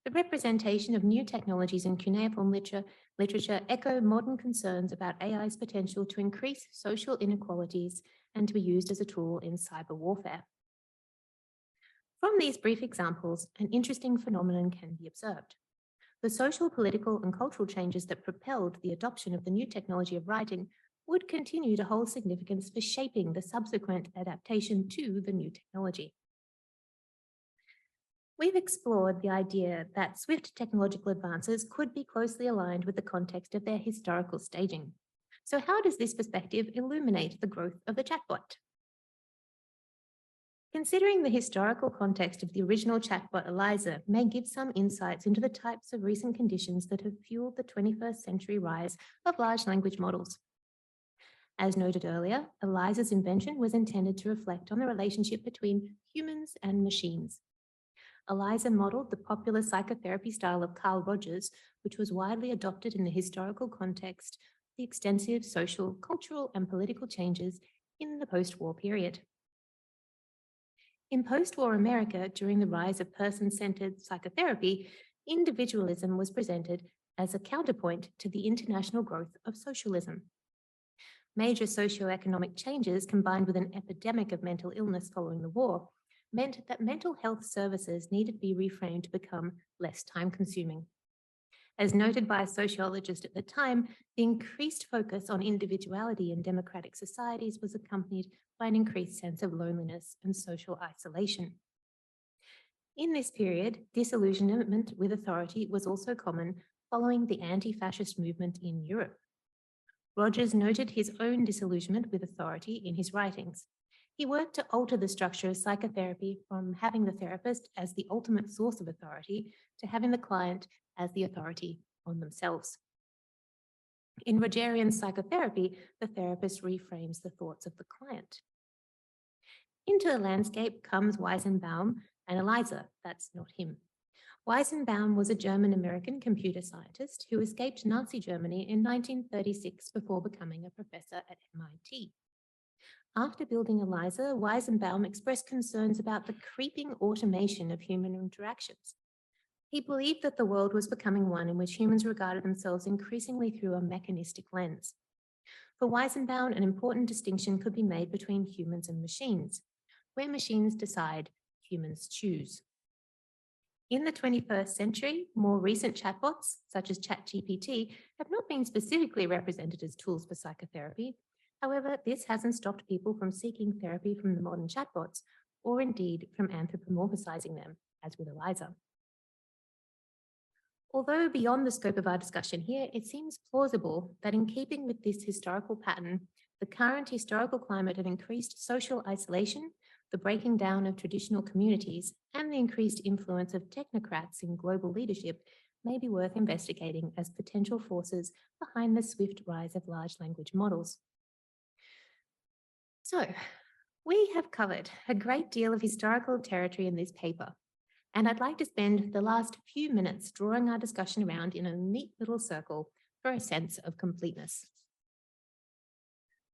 The representation of new technologies in cuneiform literature echo modern concerns about AI's potential to increase social inequalities and to be used as a tool in cyber warfare. From these brief examples, an interesting phenomenon can be observed. The social, political, and cultural changes that propelled the adoption of the new technology of writing would continue to hold significance for shaping the subsequent adaptation to the new technology. We've explored the idea that swift technological advances could be closely aligned with the context of their historical staging. So how does this perspective illuminate the growth of the chatbot? Considering the historical context of the original chatbot Eliza may give some insights into the types of recent conditions that have fueled the 21st century rise of large language models. As noted earlier, Eliza's invention was intended to reflect on the relationship between humans and machines. Eliza modeled the popular psychotherapy style of Carl Rogers, which was widely adopted in the historical context of the extensive social, cultural, and political changes in the post-war period. In post-war America, during the rise of person-centered psychotherapy, individualism was presented as a counterpoint to the international growth of socialism. Major socioeconomic changes, combined with an epidemic of mental illness following the war, meant that mental health services needed to be reframed to become less time-consuming. As noted by a sociologist at the time, the increased focus on individuality in democratic societies was accompanied by an increased sense of loneliness and social isolation. In this period, disillusionment with authority was also common following the anti-fascist movement in Europe. Rogers noted his own disillusionment with authority in his writings. He worked to alter the structure of psychotherapy from having the therapist as the ultimate source of authority to having the client as the authority on themselves. In Rogerian psychotherapy, the therapist reframes the thoughts of the client. Into the landscape comes Weizenbaum and Eliza. That's not him. Weizenbaum was a German-American computer scientist who escaped Nazi Germany in 1936 before becoming a professor at MIT. After building Eliza, Weizenbaum expressed concerns about the creeping automation of human interactions. He believed that the world was becoming one in which humans regarded themselves increasingly through a mechanistic lens. For Weizenbaum, an important distinction could be made between humans and machines. Where machines decide, humans choose. In the 21st century, more recent chatbots, such as Chatgpt, have not been specifically represented as tools for psychotherapy. However, this hasn't stopped people from seeking therapy from the modern chatbots, or indeed from anthropomorphizing them, as with Eliza. Although beyond the scope of our discussion here, it seems plausible that in keeping with this historical pattern, the current historical climate of increased social isolation, the breaking down of traditional communities, and the increased influence of technocrats in global leadership may be worth investigating as potential forces behind the swift rise of large language models. So, we have covered a great deal of historical territory in this paper, and I'd like to spend the last few minutes drawing our discussion around in a neat little circle for a sense of completeness.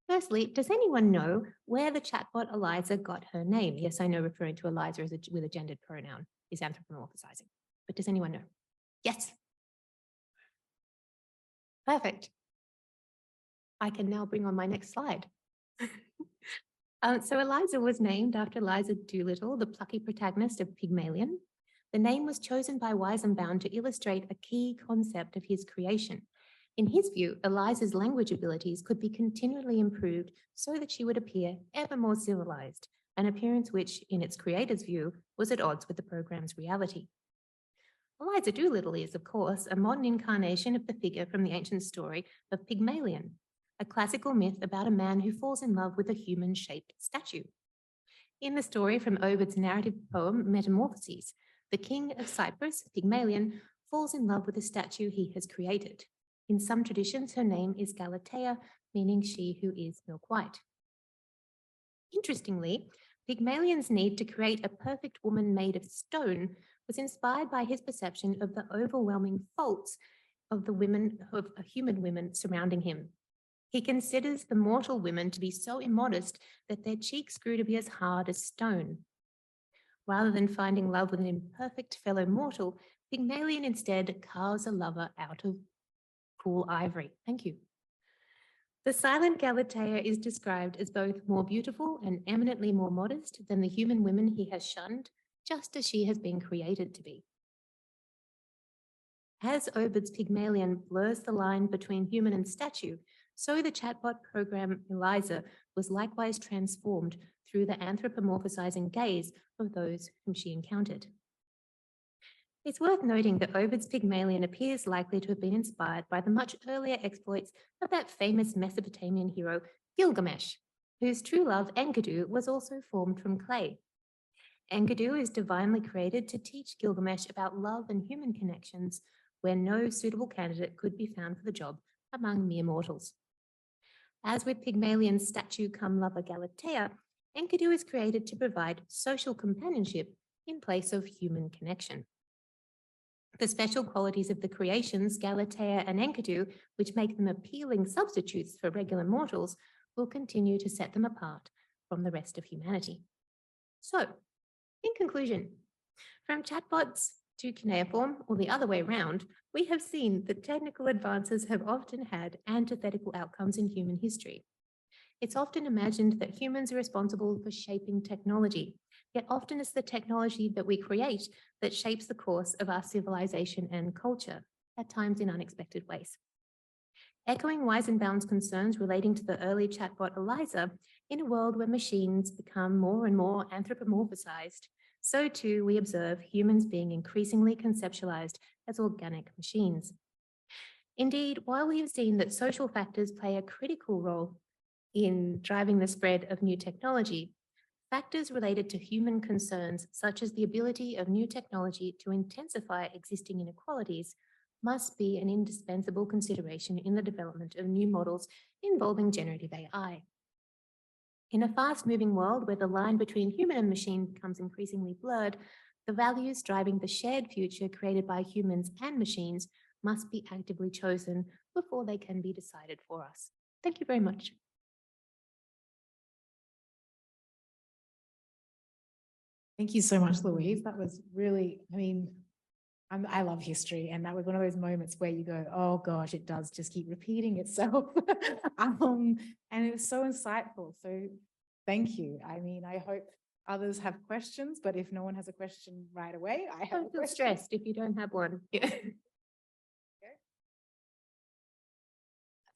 Firstly, does anyone know where the chatbot Eliza got her name? Yes, I know referring to Eliza as with a gendered pronoun is anthropomorphizing, but does anyone know? Yes. Perfect. I can now bring on my next slide. So Eliza was named after Eliza Doolittle, the plucky protagonist of Pygmalion. The name was chosen by Weizenbaum to illustrate a key concept of his creation. In his view, Eliza's language abilities could be continually improved so that she would appear ever more civilized, an appearance which, in its creator's view, was at odds with the program's reality. Eliza Doolittle is, of course, a modern incarnation of the figure from the ancient story of Pygmalion, a classical myth about a man who falls in love with a human-shaped statue. In the story from Ovid's narrative poem Metamorphoses, the king of Cyprus, Pygmalion, falls in love with a statue he has created. In some traditions, her name is Galatea, meaning she who is milk white. Interestingly, Pygmalion's need to create a perfect woman made of stone was inspired by his perception of the overwhelming faults of human women surrounding him. He considers the mortal women to be so immodest that their cheeks grew to be as hard as stone. Rather than finding love with an imperfect fellow mortal, Pygmalion instead carves a lover out of cool ivory. Thank you. The silent Galatea is described as both more beautiful and eminently more modest than the human women he has shunned, just as she has been created to be. As Ovid's Pygmalion blurs the line between human and statue, so the chatbot program Eliza was likewise transformed through the anthropomorphizing gaze of those whom she encountered. It's worth noting that Ovid's Pygmalion appears likely to have been inspired by the much earlier exploits of that famous Mesopotamian hero Gilgamesh, whose true love Enkidu was also formed from clay. Enkidu is divinely created to teach Gilgamesh about love and human connections where no suitable candidate could be found for the job among mere mortals. As with Pygmalion's statue come lover Galatea, Enkidu is created to provide social companionship in place of human connection. The special qualities of the creations, Galatea and Enkidu, which make them appealing substitutes for regular mortals, will continue to set them apart from the rest of humanity. So, in conclusion, from chatbots to cuneiform, or the other way around, we have seen that technical advances have often had antithetical outcomes in human history. It's often imagined that humans are responsible for shaping technology, yet often it's the technology that we create that shapes the course of our civilization and culture, at times in unexpected ways. Echoing Weizenbaum's concerns relating to the early chatbot Eliza, in a world where machines become more and more anthropomorphized, so too we observe humans being increasingly conceptualized as organic machines. Indeed, while we have seen that social factors play a critical role in driving the spread of new technology, Factors related to human concerns, such as the ability of new technology to intensify existing inequalities, must be an indispensable consideration in the development of new models involving generative AI. In a fast-moving world where the line between human and machine becomes increasingly blurred, the values driving the shared future created by humans and machines must be actively chosen before they can be decided for us. Thank you very much. Thank you so much, Louise. That was really, I mean, I love history, and that was one of those moments where you go, oh gosh, it does just keep repeating itself. And it was so insightful. So thank you. I mean, I hope others have questions, but if no one has a question right away, I have Don't a feel question. stressed if you don't have one.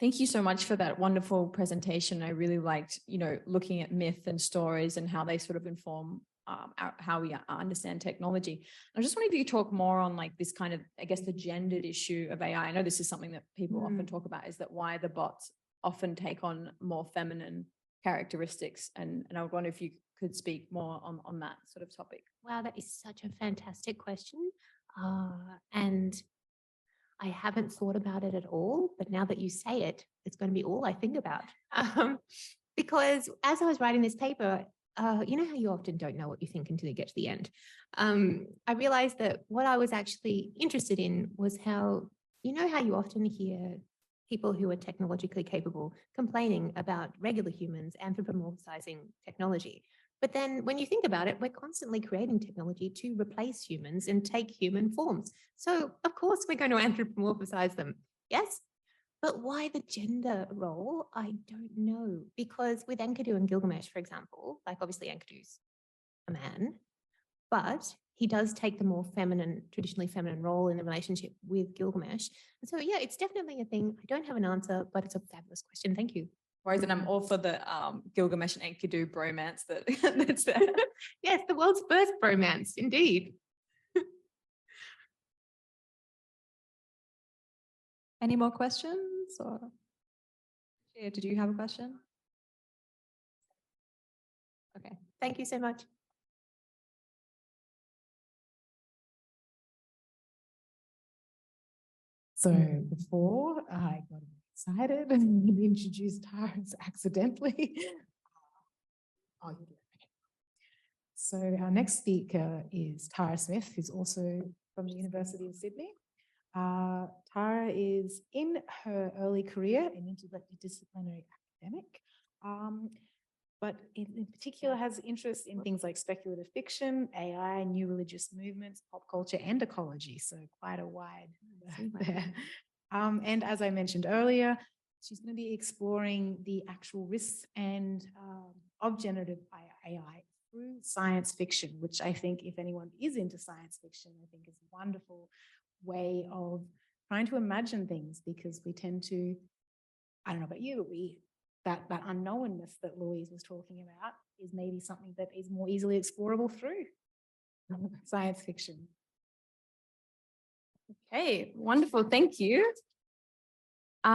Thank you so much for that wonderful presentation. I really liked, looking at myth and stories and how they sort of inform how we understand technology. I just wondering if you could talk more on like this kind of, I guess, the gendered issue of AI. I know this is something that people often talk about, is that why the bots often take on more feminine characteristics. And I wonder if you could speak more on that sort of topic. Wow, that is such a fantastic question. And I haven't thought about it at all, but now that you say it, it's going to be all I think about. Because as I was writing this paper, you know how you often don't know what you think until you get to the end. I realized that what I was actually interested in was how, how you often hear people who are technologically capable complaining about regular humans anthropomorphizing technology. But then when you think about it, we're constantly creating technology to replace humans and take human forms. So of course we're going to anthropomorphize them. Yes? But why the gender role? I don't know. Because with Enkidu and Gilgamesh, for example, like obviously Enkidu's a man, but he does take the more feminine, traditionally feminine role in the relationship with Gilgamesh. And so, yeah, it's definitely a thing. I don't have an answer, but it's a fabulous question. Thank you. Whereas, and I'm all for the Gilgamesh and Enkidu bromance that's there. Yes, the world's first bromance, indeed. Any more questions? Or yeah, did you have a question? Okay, thank you so much. So before I got excited and introduced Tara accidentally. Oh, you do. Okay. So our next speaker is Tara Smith, who's also from the University of Sydney. Tara is in her early career in interdisciplinary academic, but in particular has interest in things like speculative fiction, AI, new religious movements, pop culture, and ecology. So quite a wide there. And as I mentioned earlier, she's going to be exploring the actual risks and of generative AI through science fiction, which I think if anyone is into science fiction, I think is a wonderful way of trying to imagine things, because we tend to, I don't know about you, but that unknownness that Louise was talking about is maybe something that is more easily explorable through science fiction. Okay, wonderful. Thank you.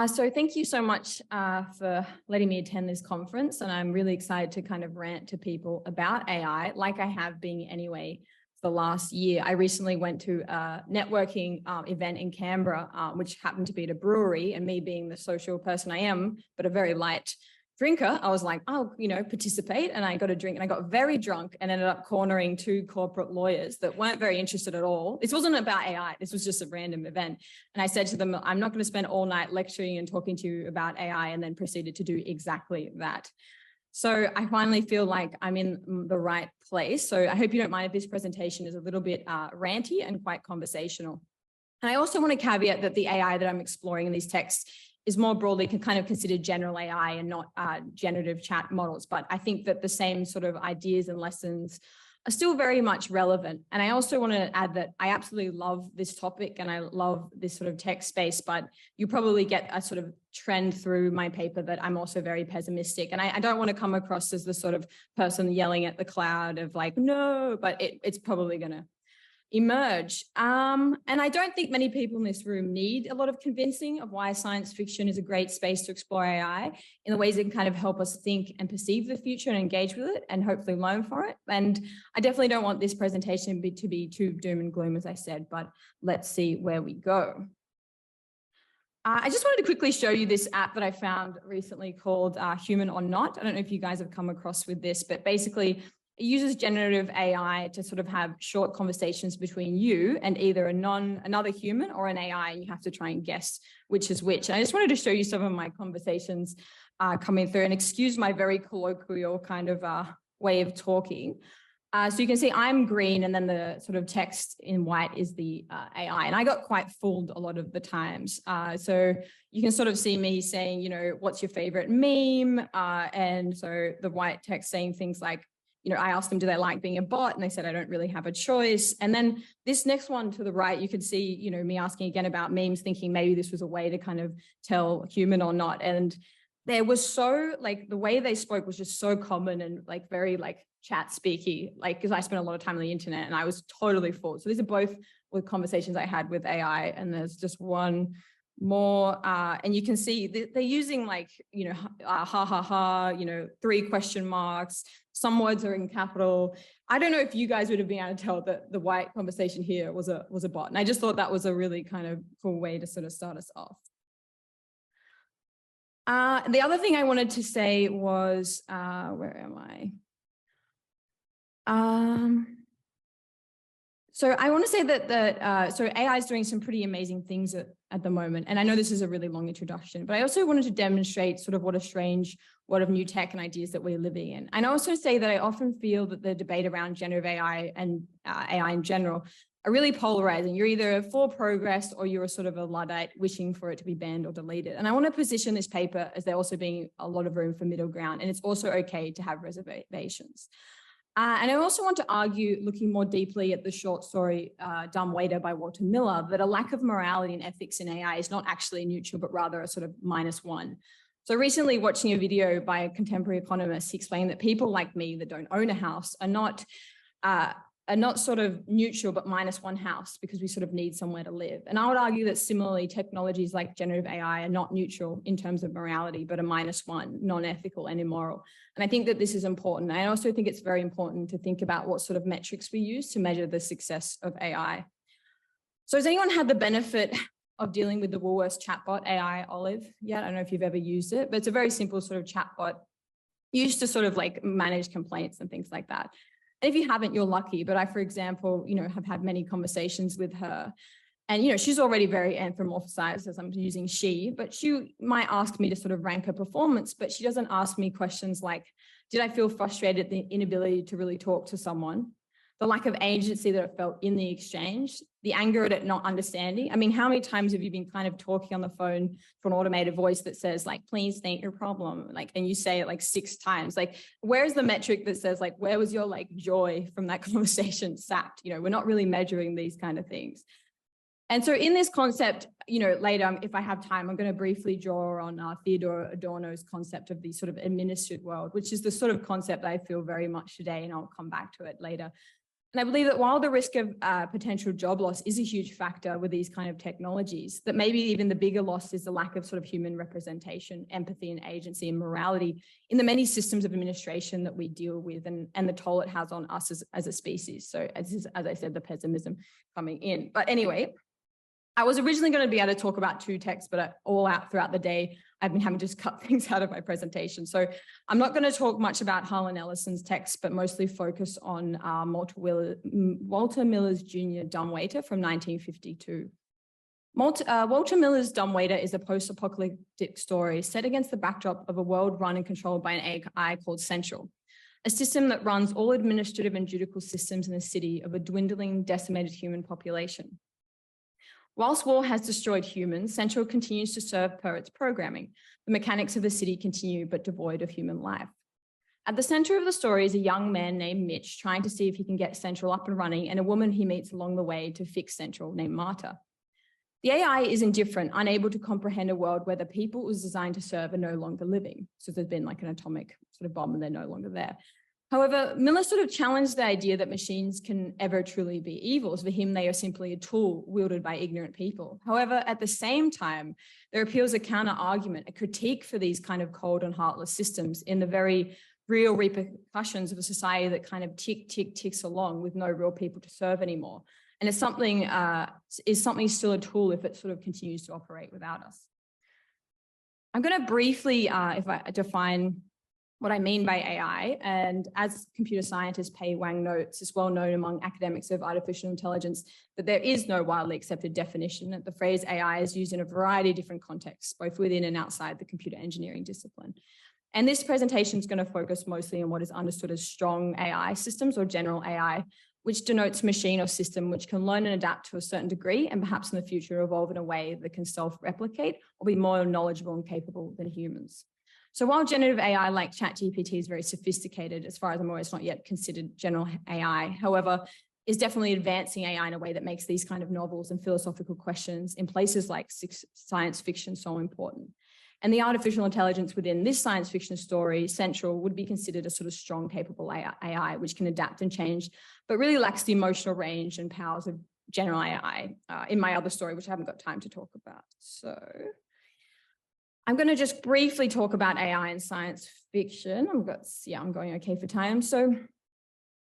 So thank you so much for letting me attend this conference. And I'm really excited to kind of rant to people about AI, like I have been anyway for the last year. I recently went to a networking event in Canberra, which happened to be at a brewery, and me being the social person I am, but a very light drinker, I was like, I'll, participate. And I got a drink and I got very drunk and ended up cornering two corporate lawyers that weren't very interested at all. This wasn't about AI. This was just a random event. And I said to them, I'm not going to spend all night lecturing and talking to you about AI, and then proceeded to do exactly that. So I finally feel like I'm in the right place. So I hope you don't mind if this presentation is a little bit ranty and quite conversational. And I also want to caveat that the AI that I'm exploring in these texts is more broadly kind of considered general AI and not generative chat models. But I think that the same sort of ideas and lessons are still very much relevant. And I also want to add that I absolutely love this topic and I love this sort of tech space, but you probably get a sort of trend through my paper that I'm also very pessimistic. And I don't want to come across as the sort of person yelling at the cloud of like, no, but it's probably going to emerge. And I don't think many people in this room need a lot of convincing of why science fiction is a great space to explore AI in the ways it can kind of help us think and perceive the future and engage with it and hopefully learn from it. And I definitely don't want this presentation to be too doom and gloom, as I said, but let's see where we go. I just wanted to quickly show you this app that I found recently called Human or Not. I don't know if you guys have come across with this, but basically it uses generative AI to sort of have short conversations between you and either another human or an AI, and you have to try and guess which is which. And I just wanted to show you some of my conversations coming through, and excuse my very colloquial kind of way of talking. So you can see I'm green, and then the sort of text in white is the AI. And I got quite fooled a lot of the times. So you can sort of see me saying, you know, what's your favorite meme? And so the white text saying things like, you know, I asked them, do they like being a bot? And they said, I don't really have a choice. And then this next one to the right, you could see, you know, me asking again about memes, thinking maybe this was a way to kind of tell human or not. And there was so, like, the way they spoke was just so common and like very like chat speaky, like, because I spent a lot of time on the internet and I was totally fooled. So these are both with conversations I had with AI, and there's just one more, and you can see they're using like, you know, ha ha ha, you know, 3 question marks. Some words are in capital. I don't know if you guys would have been able to tell that the white conversation here was a bot. And I just thought that was a really kind of cool way to sort of start us off. The other thing I wanted to say was, where am I? So I want to say that so AI is doing some pretty amazing things at the moment. And I know this is a really long introduction, but I also wanted to demonstrate sort of what a strange world of new tech and ideas that we're living in. And I also say that I often feel that the debate around generative AI and AI in general are really polarizing. You're either for progress or you're a sort of a Luddite wishing for it to be banned or deleted. And I want to position this paper as there also being a lot of room for middle ground. And it's also okay to have reservations. And I also want to argue, looking more deeply at the short story, Dumb Waiter by Walter Miller, that a lack of morality and ethics in AI is not actually neutral, but rather a sort of -1. So recently watching a video by a contemporary economist, he explained that people like me that don't own a house are not sort of neutral, but -1 house, because we sort of need somewhere to live. And I would argue that similarly, technologies like generative AI are not neutral in terms of morality, but a -1, non-ethical and immoral. And I think that this is important. I also think it's very important to think about what sort of metrics we use to measure the success of AI. So has anyone had the benefit of dealing with the Woolworths chatbot AI, Olive? Yeah, I don't know if you've ever used it, but it's a very simple sort of chatbot used to sort of like manage complaints and things like that. And if you haven't, you're lucky. But I, for example, you know, have had many conversations with her. And, you know, she's already very anthropomorphized as I'm using she, but she might ask me to sort of rank her performance, but she doesn't ask me questions like, did I feel frustrated at the inability to really talk to someone? The lack of agency that I felt in the exchange, the anger at it not understanding. I mean, how many times have you been kind of talking on the phone to an automated voice that says like, please state your problem, like, and you say it like 6 times, like, where's the metric that says like, where was your like joy from that conversation sapped? You know, we're not really measuring these kind of things. And so in this concept, you know, later, if I have time, I'm going to briefly draw on Theodore Adorno's concept of the sort of administered world, which is the sort of concept that I feel very much today, and I'll come back to it later. And I believe that while the risk of potential job loss is a huge factor with these kind of technologies, that maybe even the bigger loss is the lack of sort of human representation, empathy and agency and morality in the many systems of administration that we deal with, and the toll it has on us as a species. So as I said, the pessimism coming in. But anyway, I was originally going to be able to talk about 2 texts, but all out throughout the day, I've been having to just cut things out of my presentation. So I'm not going to talk much about Harlan Ellison's text, but mostly focus on Walter Miller's Jr. Dumb Waiter from 1952. Walter Miller's Dumb Waiter is a post-apocalyptic story set against the backdrop of a world run and controlled by an AI called Central, a system that runs all administrative and judicial systems in the city of a dwindling, decimated human population. Whilst war has destroyed humans, Central continues to serve per its programming. The mechanics of the city continue, but devoid of human life. At the center of the story is a young man named Mitch trying to see if he can get Central up and running, and a woman he meets along the way to fix Central named Marta. The AI is indifferent, unable to comprehend a world where the people it was designed to serve are no longer living. So there's been like an atomic sort of bomb and they're no longer there. However, Miller sort of challenged the idea that machines can ever truly be evils. For him, they are simply a tool wielded by ignorant people. However, at the same time, there appears a counter argument, a critique for these kind of cold and heartless systems in the very real repercussions of a society that kind of ticks along with no real people to serve anymore. And it's something, is something still a tool if it sort of continues to operate without us? I'm going to briefly, if I define what I mean by AI, and as computer scientist Pei Wang notes, it's well known among academics of artificial intelligence that there is no widely accepted definition. The phrase AI is used in a variety of different contexts, both within and outside the computer engineering discipline. And this presentation is going to focus mostly on what is understood as strong AI systems or general AI, which denotes machine or system which can learn and adapt to a certain degree and perhaps in the future evolve in a way that can self-replicate or be more knowledgeable and capable than humans. So while generative AI like ChatGPT is very sophisticated, as far as I'm aware, it's not yet considered general AI. However, is definitely advancing AI in a way that makes these kind of novels and philosophical questions in places like science fiction so important. And the artificial intelligence within this science fiction story, Central, would be considered a sort of strong, capable AI, which can adapt and change, but really lacks the emotional range and powers of general AI in my other story, which I haven't got time to talk about. So I'm going to just briefly talk about AI in science fiction. I'm going okay for time. So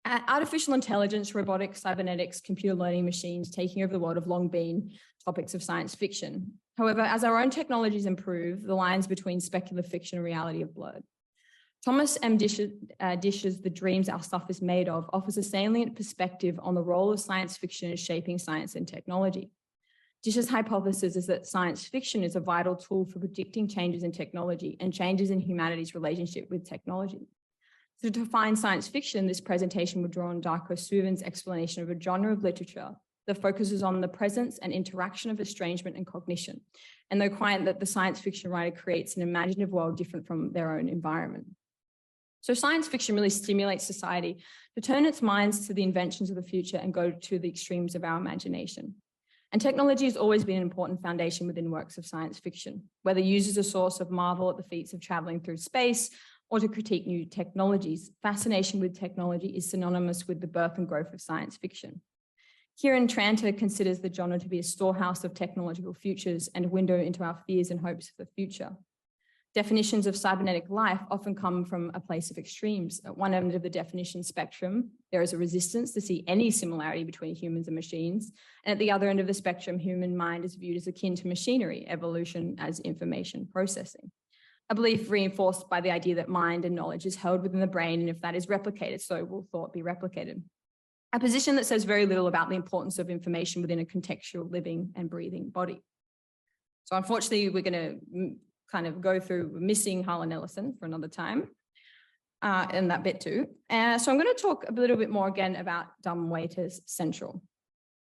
artificial intelligence, robotics, cybernetics, computer learning machines taking over the world have long been topics of science fiction. However, as our own technologies improve, the lines between speculative fiction and reality have blurred. Thomas M. Dish's The Dreams Our Stuff is Made Of offers a salient perspective on the role of science fiction in shaping science and technology. Dish's hypothesis is that science fiction is a vital tool for predicting changes in technology and changes in humanity's relationship with technology. So to define science fiction, this presentation would draw on Darko Suvin's explanation of a genre of literature that focuses on the presence and interaction of estrangement and cognition, and the requirement that the science fiction writer creates an imaginative world different from their own environment. So science fiction really stimulates society to turn its minds to the inventions of the future and go to the extremes of our imagination. And technology has always been an important foundation within works of science fiction, whether used as a source of marvel at the feats of traveling through space or to critique new technologies. Fascination with technology is synonymous with the birth and growth of science fiction. Kieran Tranter considers the genre to be a storehouse of technological futures and a window into our fears and hopes for the future. Definitions of cybernetic life often come from a place of extremes. At one end of the definition spectrum, there is a resistance to see any similarity between humans and machines. And at the other end of the spectrum, human mind is viewed as akin to machinery, evolution as information processing. A belief reinforced by the idea that mind and knowledge is held within the brain, and if that is replicated, so will thought be replicated. A position that says very little about the importance of information within a contextual living and breathing body. So unfortunately, we're going to kind of go through missing Harlan Ellison for another time, and that bit too. So I'm going to talk a little bit more again about dumbwaiter's Central.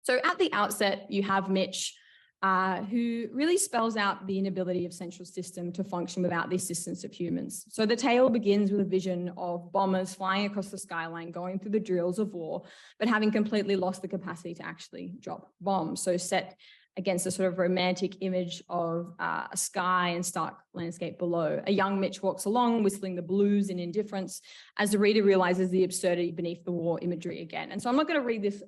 So at the outset, you have Mitch, who really spells out the inability of Central System to function without the assistance of humans. So the tale begins with a vision of bombers flying across the skyline, going through the drills of war, but having completely lost the capacity to actually drop bombs. So set against a sort of romantic image of a sky and stark landscape below. A young Mitch walks along, whistling the blues in indifference, as the reader realizes the absurdity beneath the war imagery again. And so I'm not going to read this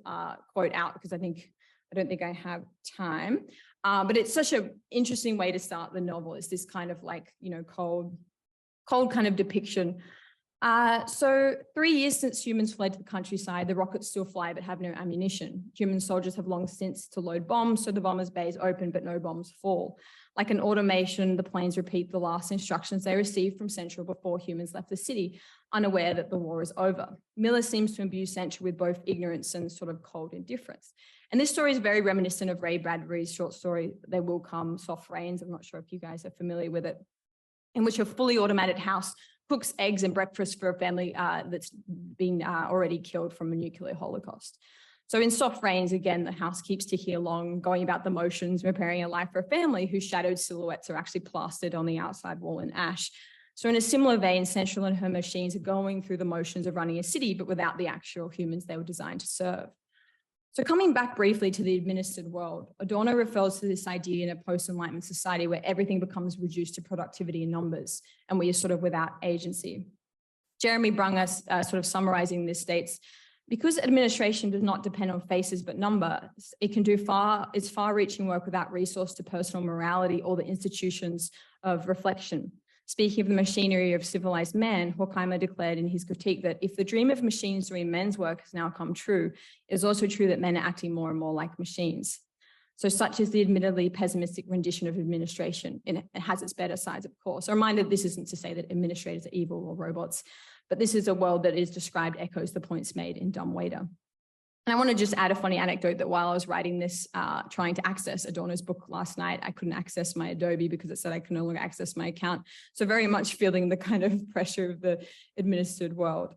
quote out because I don't think I have time. But it's such an interesting way to start the novel. It's this kind of like, cold kind of depiction. So 3 years since humans fled to the countryside, the rockets still fly but have no ammunition. Human soldiers have long since to load bombs, so the bombers' bays open but no bombs fall. Like an automation, the planes repeat the last instructions they received from Central before humans left the city, unaware that the war is over. Miller seems to imbue Central with both ignorance and sort of cold indifference. And this story is very reminiscent of Ray Bradbury's short story, There Will Come Soft Rains. I'm not sure if you guys are familiar with it, in which a fully automated house cooks eggs and breakfast for a family that's been already killed from a nuclear holocaust. So in Soft Rains, again, the house keeps ticking along, going about the motions, preparing a life for a family whose shadowed silhouettes are actually plastered on the outside wall in ash. So in a similar vein, Central and her machines are going through the motions of running a city, but without the actual humans they were designed to serve. So coming back briefly to the administered world, Adorno refers to this idea in a post-Enlightenment society where everything becomes reduced to productivity and numbers, and we are sort of without agency. Jeremy Brungus, sort of summarizing this, states, because administration does not depend on faces but numbers, it can do its far-reaching work without resource to personal morality or the institutions of reflection. Speaking of the machinery of civilized man, Horkheimer declared in his critique that if the dream of machines doing men's work has now come true, it is also true that men are acting more and more like machines. So such is the admittedly pessimistic rendition of administration. It has its better sides, of course. A reminder, this isn't to say that administrators are evil or robots, but this is a world that is described echoes the points made in Dumbwaiter. And I want to just add a funny anecdote that while I was writing this, trying to access Adorno's book last night, I couldn't access my Adobe because it said I could no longer access my account. So very much feeling the kind of pressure of the administered world.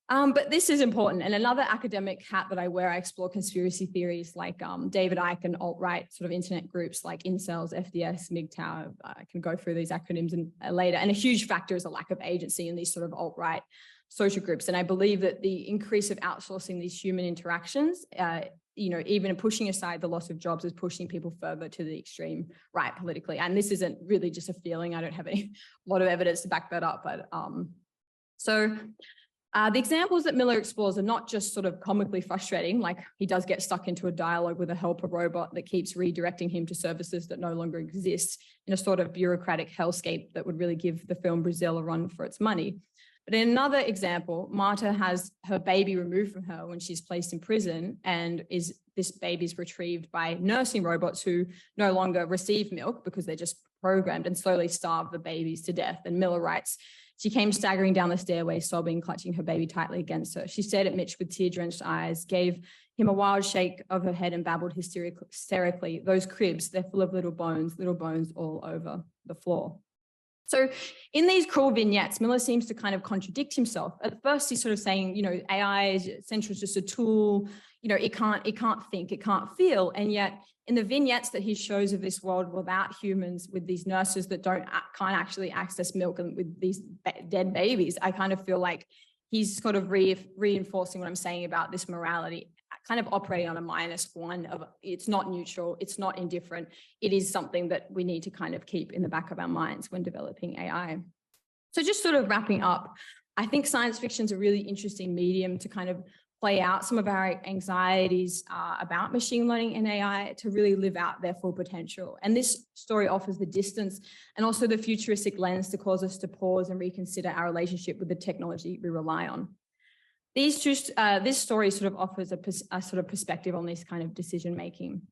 But this is important. And another academic hat that I wear, I explore conspiracy theories like David Icke and alt-right sort of internet groups like Incels, FDS, MGTOW. I can go through these acronyms later. And a huge factor is a lack of agency in these sort of alt-right social groups. And I believe that the increase of outsourcing these human interactions, even pushing aside the loss of jobs, is pushing people further to the extreme right politically. And this isn't really just a feeling. I don't have a lot of evidence to back that up. But the examples that Miller explores are not just sort of comically frustrating, like he does get stuck into a dialogue with a helper robot that keeps redirecting him to services that no longer exist in a sort of bureaucratic hellscape that would really give the film Brazil a run for its money. But in another example, Marta has her baby removed from her when she's placed in prison, and this baby's retrieved by nursing robots who no longer receive milk because they're just programmed and slowly starve the babies to death. And Miller writes, she came staggering down the stairway, sobbing, clutching her baby tightly against her. She stared at Mitch with tear-drenched eyes, gave him a wild shake of her head and babbled hysterically, those cribs, they're full of little bones all over the floor. So in these cruel vignettes, Miller seems to kind of contradict himself. At first, he's sort of saying, AI is essentially just a tool, it can't think, it can't feel. And yet in the vignettes that he shows of this world without humans, with these nurses that can't actually access milk, and with these dead babies, I kind of feel like he's sort of reinforcing what I'm saying about this morality, kind of operating on a -1 of it's not neutral, it's not indifferent. It is something that we need to kind of keep in the back of our minds when developing AI. So just sort of wrapping up, I think science fiction is a really interesting medium to kind of play out some of our anxieties about machine learning and AI to really live out their full potential. And this story offers the distance and also the futuristic lens to cause us to pause and reconsider our relationship with the technology we rely on. This story sort of offers a sort of perspective on this kind of decision making.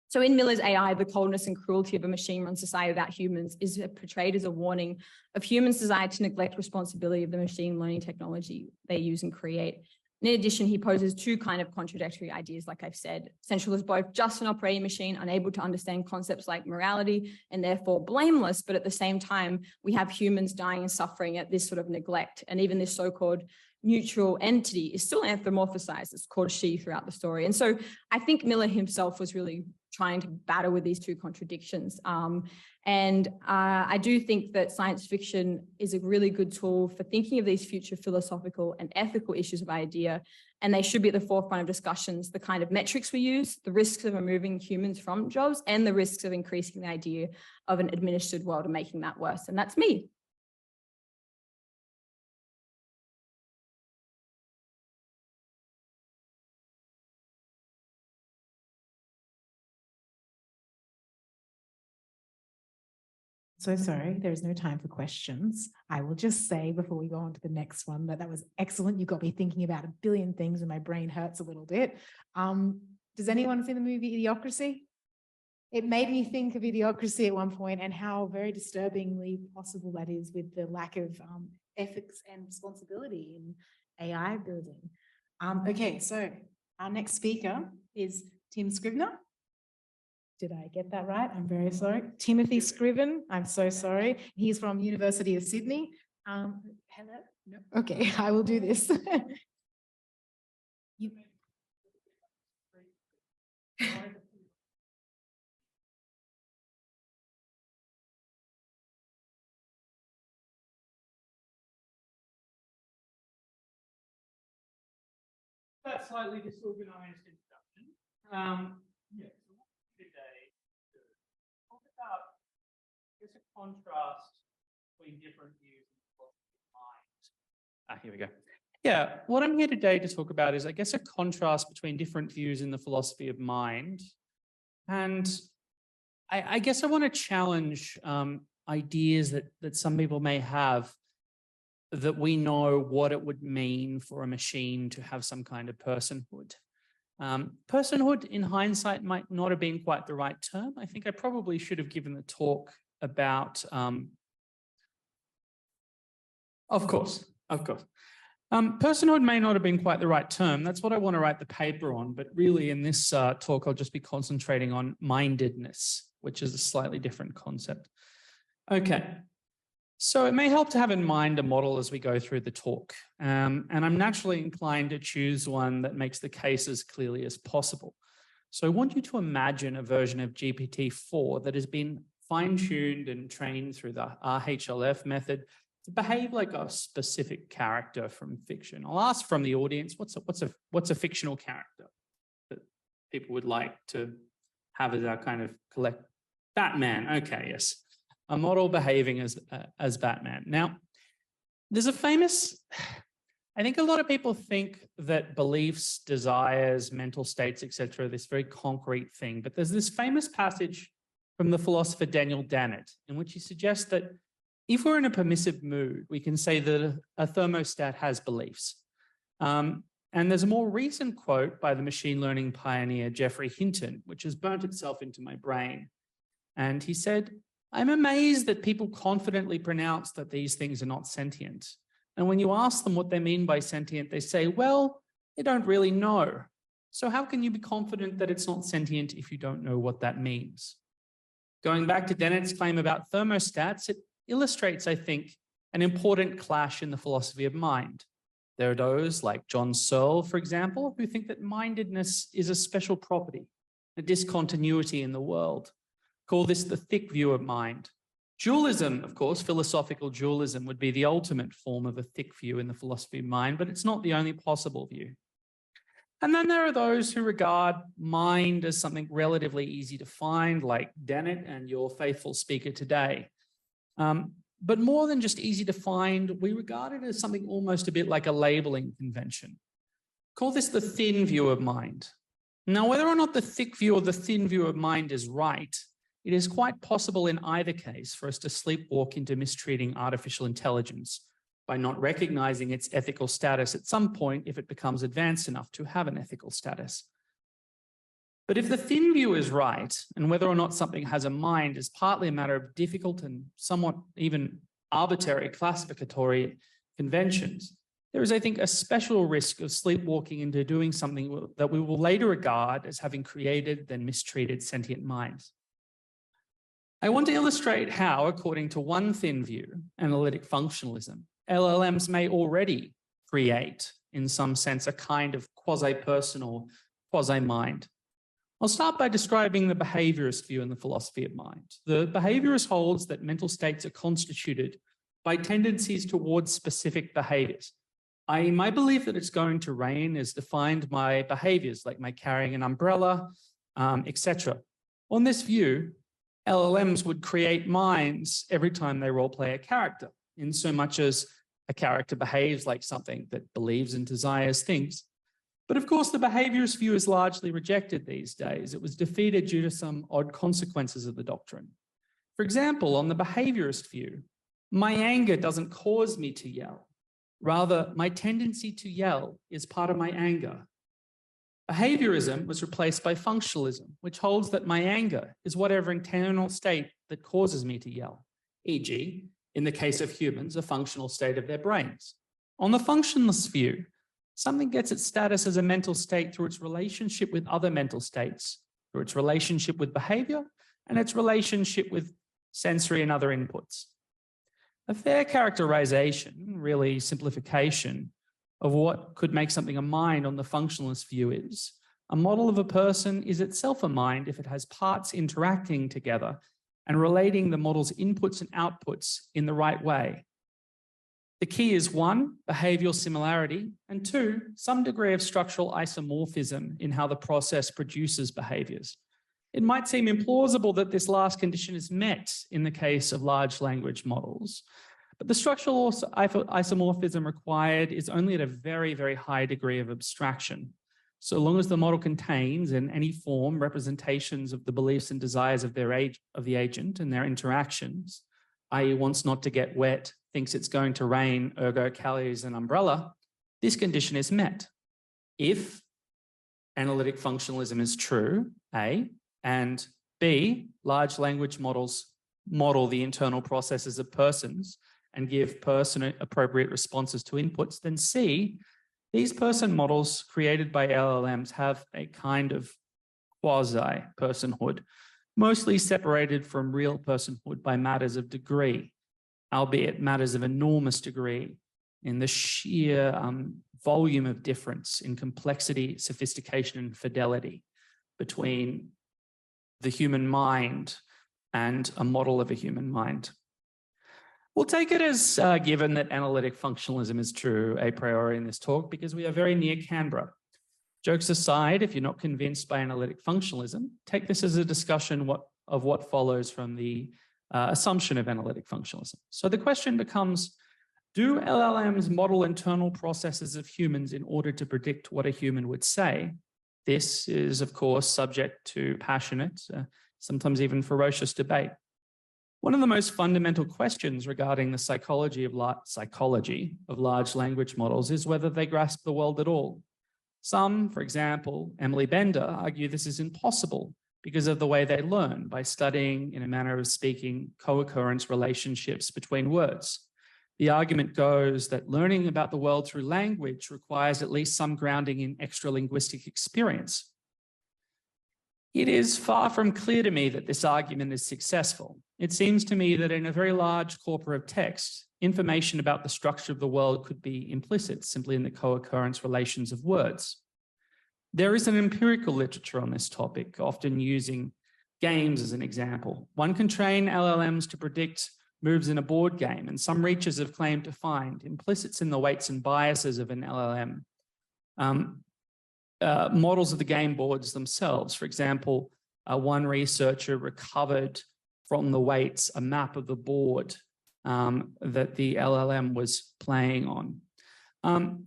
So in Miller's AI, the coldness and cruelty of a machine-run society without humans is portrayed as a warning of humans' desire to neglect responsibility of the machine learning technology they use and create. In addition, he poses two kind of contradictory ideas, like I've said. Central is both just an operating machine, unable to understand concepts like morality, and therefore blameless, but at the same time, we have humans dying and suffering at this sort of neglect. And even this so-called neutral entity is still anthropomorphized. It's called she throughout the story. And so I think Miller himself was really trying to battle with these two contradictions. I do think that science fiction is a really good tool for thinking of these future philosophical and ethical issues of idea, and they should be at the forefront of discussions, the kind of metrics we use, the risks of removing humans from jobs, and the risks of increasing the idea of an administered world and making that worse. And that's me. So sorry, there's no time for questions. I will just say before we go on to the next one that was excellent. You got me thinking about a billion things and my brain hurts a little bit. Does anyone see the movie Idiocracy? It made me think of Idiocracy at one point and how very disturbingly possible that is with the lack of ethics and responsibility in AI building. Okay, so our next speaker is Tim Scrivener. Did I get that right? I'm very sorry. Timothy Scriven. I'm so sorry. He's from University of Sydney. Hello? No. Okay, I will do this. That slightly disorganized introduction. Yeah, so what did they do? Talk about, I guess, a contrast between different views and philosophy of mind. Here we go. Yeah, what I'm here today to talk about is, I guess, a contrast between different views in the philosophy of mind. And I guess I want to challenge ideas that some people may have, that we know what it would mean for a machine to have some kind of personhood. Personhood in hindsight might not have been quite the right term. I think I probably should have given the talk about, of course. Personhood may not have been quite the right term. That's what I want to write the paper on. But really in this talk, I'll just be concentrating on mindedness, which is a slightly different concept. Okay. So it may help to have in mind a model as we go through the talk. And I'm naturally inclined to choose one that makes the case as clearly as possible. So I want you to imagine a version of GPT-4 that has been fine-tuned and trained through the RHLF method to behave like a specific character from fiction. I'll ask from the audience, what's a fictional character that people would like to have as our kind of collect? Batman, okay, yes. A model behaving as Batman. Now, there's a famous, I think a lot of people think that beliefs, desires, mental states, etc., this very concrete thing, but there's this famous passage from the philosopher Daniel Dennett in which he suggests that if we're in a permissive mood, we can say that a thermostat has beliefs. And there's a more recent quote by the machine learning pioneer Geoffrey Hinton, which has burnt itself into my brain. And he said, "I'm amazed that people confidently pronounce that these things are not sentient. And when you ask them what they mean by sentient, they say, well, they don't really know. So how can you be confident that it's not sentient if you don't know what that means?" Going back to Dennett's claim about thermostats, it illustrates, I think, an important clash in the philosophy of mind. There are those like John Searle, for example, who think that mindedness is a special property, a discontinuity in the world. Call this the thick view of mind. Dualism, of course, philosophical dualism would be the ultimate form of a thick view in the philosophy of mind, but it's not the only possible view. And then there are those who regard mind as something relatively easy to find, like Dennett and your faithful speaker today. But more than just easy to find, we regard it as something almost a bit like a labeling convention. Call this the thin view of mind. Now, whether or not the thick view or the thin view of mind is right, it is quite possible in either case for us to sleepwalk into mistreating artificial intelligence by not recognizing its ethical status at some point if it becomes advanced enough to have an ethical status. But if the thin view is right, and whether or not something has a mind is partly a matter of difficult and somewhat even arbitrary classificatory conventions, there is, I think, a special risk of sleepwalking into doing something that we will later regard as having created then mistreated sentient minds. I want to illustrate how, according to one thin view, analytic functionalism, LLMs may already create, in some sense, a kind of quasi-personal, quasi-mind. I'll start by describing the behaviorist view in the philosophy of mind. The behaviorist holds that mental states are constituted by tendencies towards specific behaviors. My belief that it's going to rain is defined by behaviors like my carrying an umbrella, etc. On this view, LLMs would create minds every time they role play a character, in so much as a character behaves like something that believes and desires things. But of course, the behaviorist view is largely rejected these days. It was defeated due to some odd consequences of the doctrine. For example, on the behaviorist view, my anger doesn't cause me to yell. Rather, my tendency to yell is part of my anger. Behaviorism was replaced by functionalism, which holds that my anger is whatever internal state that causes me to yell, e.g., in the case of humans, a functional state of their brains. On the functionless view, something gets its status as a mental state through its relationship with other mental states, through its relationship with behavior, and its relationship with sensory and other inputs. A fair characterization, really simplification, of what could make something a mind on the functionalist view is a model of a person is itself a mind if it has parts interacting together and relating the model's inputs and outputs in the right way. The key is 1, behavioral similarity, and 2, some degree of structural isomorphism in how the process produces behaviors. It might seem implausible that this last condition is met in the case of large language models, But the structural isomorphism required is only at a very, very high degree of abstraction. So long as the model contains in any form representations of the beliefs and desires of the agent and their interactions, i.e. wants not to get wet, thinks it's going to rain, ergo carries an umbrella, this condition is met. If analytic functionalism is true, A, and B, large language models model the internal processes of persons and give person appropriate responses to inputs, then C, these person models created by LLMs have a kind of quasi-personhood, mostly separated from real personhood by matters of degree, albeit matters of enormous degree in the sheer volume of difference in complexity, sophistication, and fidelity between the human mind and a model of a human mind. We'll take it as given that analytic functionalism is true a priori in this talk because we are very near Canberra. Jokes aside, if you're not convinced by analytic functionalism, take this as a discussion of what follows from the assumption of analytic functionalism. So the question becomes, do LLMs model internal processes of humans in order to predict what a human would say? This is, of course, subject to passionate, sometimes even ferocious debate. One of the most fundamental questions regarding the psychology of large language models is whether they grasp the world at all. Some, for example, Emily Bender, argue this is impossible because of the way they learn by studying, in a manner of speaking, co-occurrence relationships between words. The argument goes that learning about the world through language requires at least some grounding in extra-linguistic experience. It is far from clear to me that this argument is successful. It seems to me that in a very large corpora of text, information about the structure of the world could be implicit simply in the co-occurrence relations of words. There is an empirical literature on this topic, often using games as an example. One can train LLMs to predict moves in a board game, and some researchers have claimed to find implicits in the weights and biases of an LLM. Models of the game boards themselves. For example, one researcher recovered from the weights a map of the board that the LLM was playing on.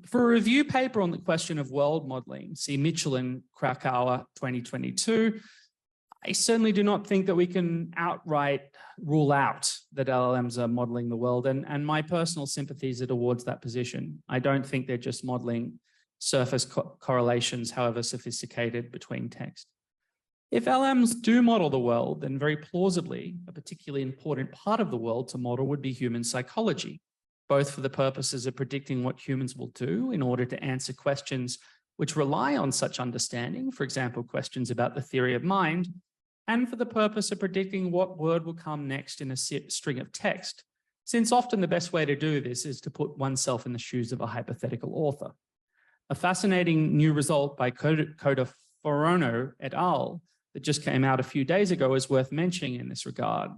For a review paper on the question of world modeling, see Mitchell and Krakauer 2022, I certainly do not think that we can outright rule out that LLMs are modeling the world, and my personal sympathies are towards that position. I don't think they're just modeling surface correlations, however sophisticated, between text. If LLMs do model the world, then very plausibly, a particularly important part of the world to model would be human psychology, both for the purposes of predicting what humans will do in order to answer questions which rely on such understanding, for example, questions about the theory of mind, and for the purpose of predicting what word will come next in a string of text, since often the best way to do this is to put oneself in the shoes of a hypothetical author. A fascinating new result by Codaforono et al. That just came out a few days ago is worth mentioning in this regard.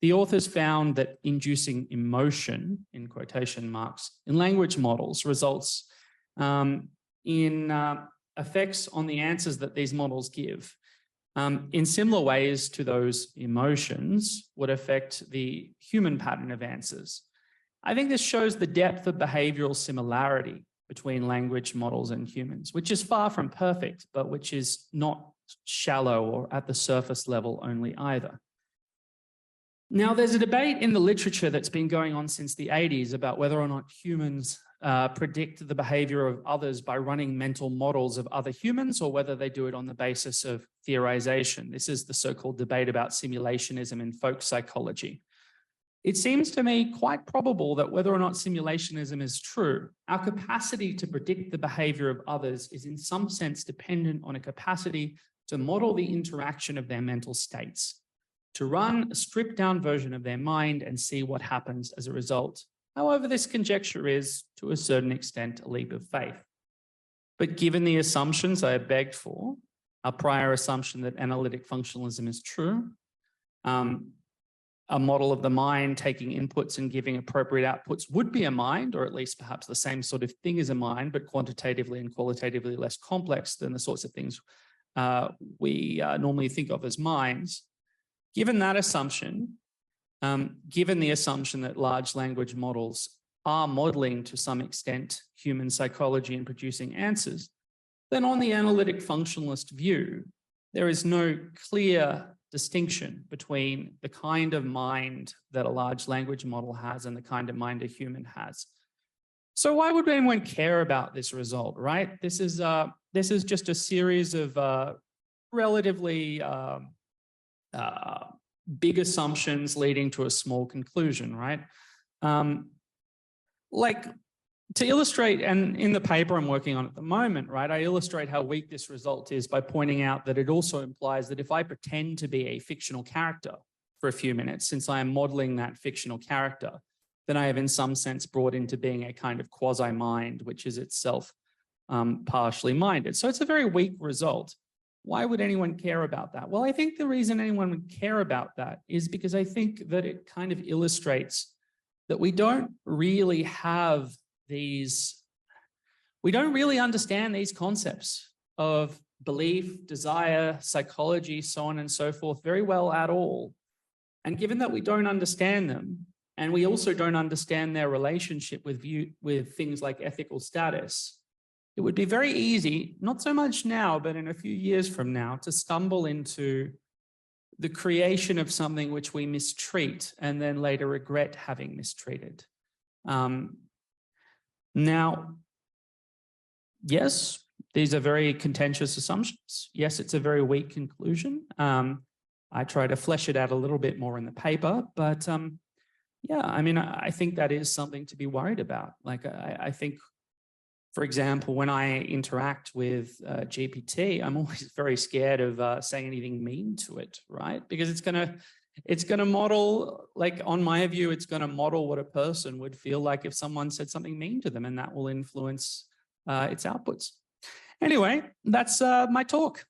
The authors found that inducing emotion, in quotation marks, in language models results in effects on the answers that these models give. In similar ways to those emotions would affect the human pattern of answers. I think this shows the depth of behavioral similarity between language models and humans, which is far from perfect, but which is not shallow or at the surface level only either. Now, there's a debate in the literature that's been going on since the 80s about whether or not humans predict the behavior of others by running mental models of other humans or whether they do it on the basis of theorization. This is the so-called debate about simulationism in folk psychology. It seems to me quite probable that whether or not simulationism is true, our capacity to predict the behavior of others is in some sense dependent on a capacity to model the interaction of their mental states, to run a stripped down version of their mind and see what happens as a result. However, this conjecture is, to a certain extent, a leap of faith. But given the assumptions I have begged for, a prior assumption that analytic functionalism is true, a model of the mind taking inputs and giving appropriate outputs would be a mind, or at least perhaps the same sort of thing as a mind, but quantitatively and qualitatively less complex than the sorts of things we normally think of as minds. Given that assumption, given the assumption that large language models are modeling to some extent human psychology and producing answers, then on the analytic functionalist view, there is no clear distinction between the kind of mind that a large language model has and the kind of mind a human has. So why would anyone care about this result, right? This is just a series of relatively big assumptions leading to a small conclusion, right? Like to illustrate, and in the paper I'm working on at the moment, right, I illustrate how weak this result is by pointing out that it also implies that if I pretend to be a fictional character for a few minutes, since I am modeling that fictional character, then I have in some sense brought into being a kind of quasi-mind, which is itself partially minded. So it's a very weak result. Why would anyone care about that? Well, I think the reason anyone would care about that is because I think that it kind of illustrates that we don't really have these, we don't really understand these concepts of belief, desire, psychology, so on and so forth very well at all. And given that we don't understand them, and we also don't understand their relationship with things like ethical status, it would be very easy, not so much now, but in a few years from now, to stumble into the creation of something which we mistreat and then later regret having mistreated. Now, yes, these are very contentious assumptions. Yes, it's a very weak conclusion. I try to flesh it out a little bit more in the paper, but yeah, I mean, I think that is something to be worried about. Like, I think, for example, when I interact with GPT, I'm always very scared of saying anything mean to it, right? Because it's gonna model, like on my view, it's gonna model what a person would feel like if someone said something mean to them, and that will influence its outputs. Anyway, that's my talk.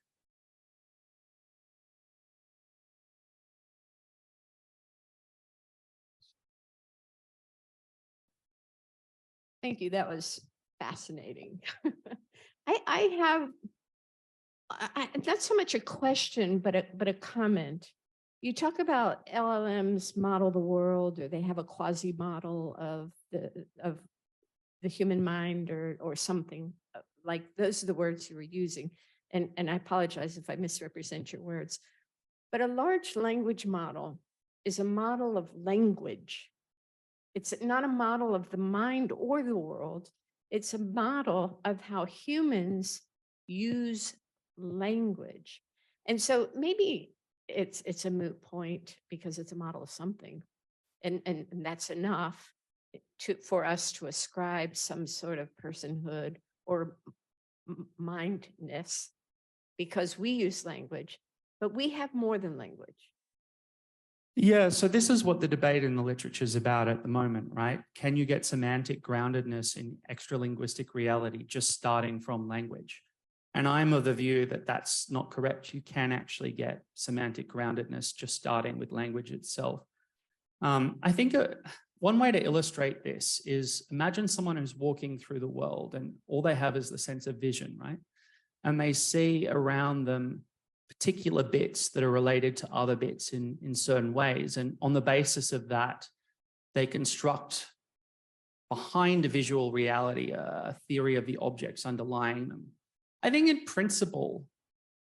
Thank you. That was fascinating. I have not so much a question, but a comment. You talk about LLMs model the world, or they have a quasi model of the human mind, or something like those are the words you were using. And I apologize if I misrepresent your words. But a large language model is a model of language. It's not a model of the mind or the world. It's a model of how humans use language. And so maybe it's a moot point because it's a model of something. And that's enough for us to ascribe some sort of personhood or mindness because we use language, but we have more than language. Yeah, so this is what the debate in the literature is about at the moment, right? Can you get semantic groundedness in extralinguistic reality just starting from language? And I'm of the view that that's not correct. You can actually get semantic groundedness just starting with language itself. I think one way to illustrate this is imagine someone who's walking through the world and all they have is the sense of vision, right? And they see around them particular bits that are related to other bits in certain ways. And on the basis of that, they construct behind a visual reality, a theory of the objects underlying them. I think in principle,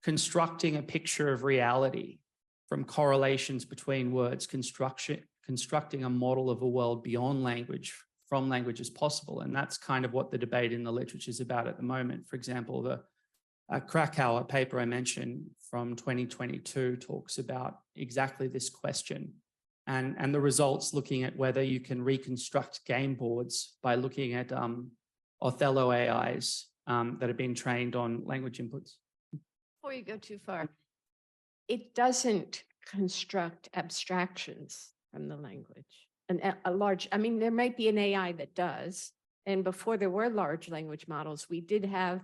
constructing a picture of reality from correlations between words, constructing a model of a world beyond language, from language is possible. And that's kind of what the debate in the literature is about at the moment. For example, the Krakauer paper I mentioned from 2022 talks about exactly this question, and the results looking at whether you can reconstruct game boards by looking at Othello AIs that have been trained on language inputs. Before you go too far, it doesn't construct abstractions from the language. And I mean, there might be an AI that does. And before there were large language models, we did have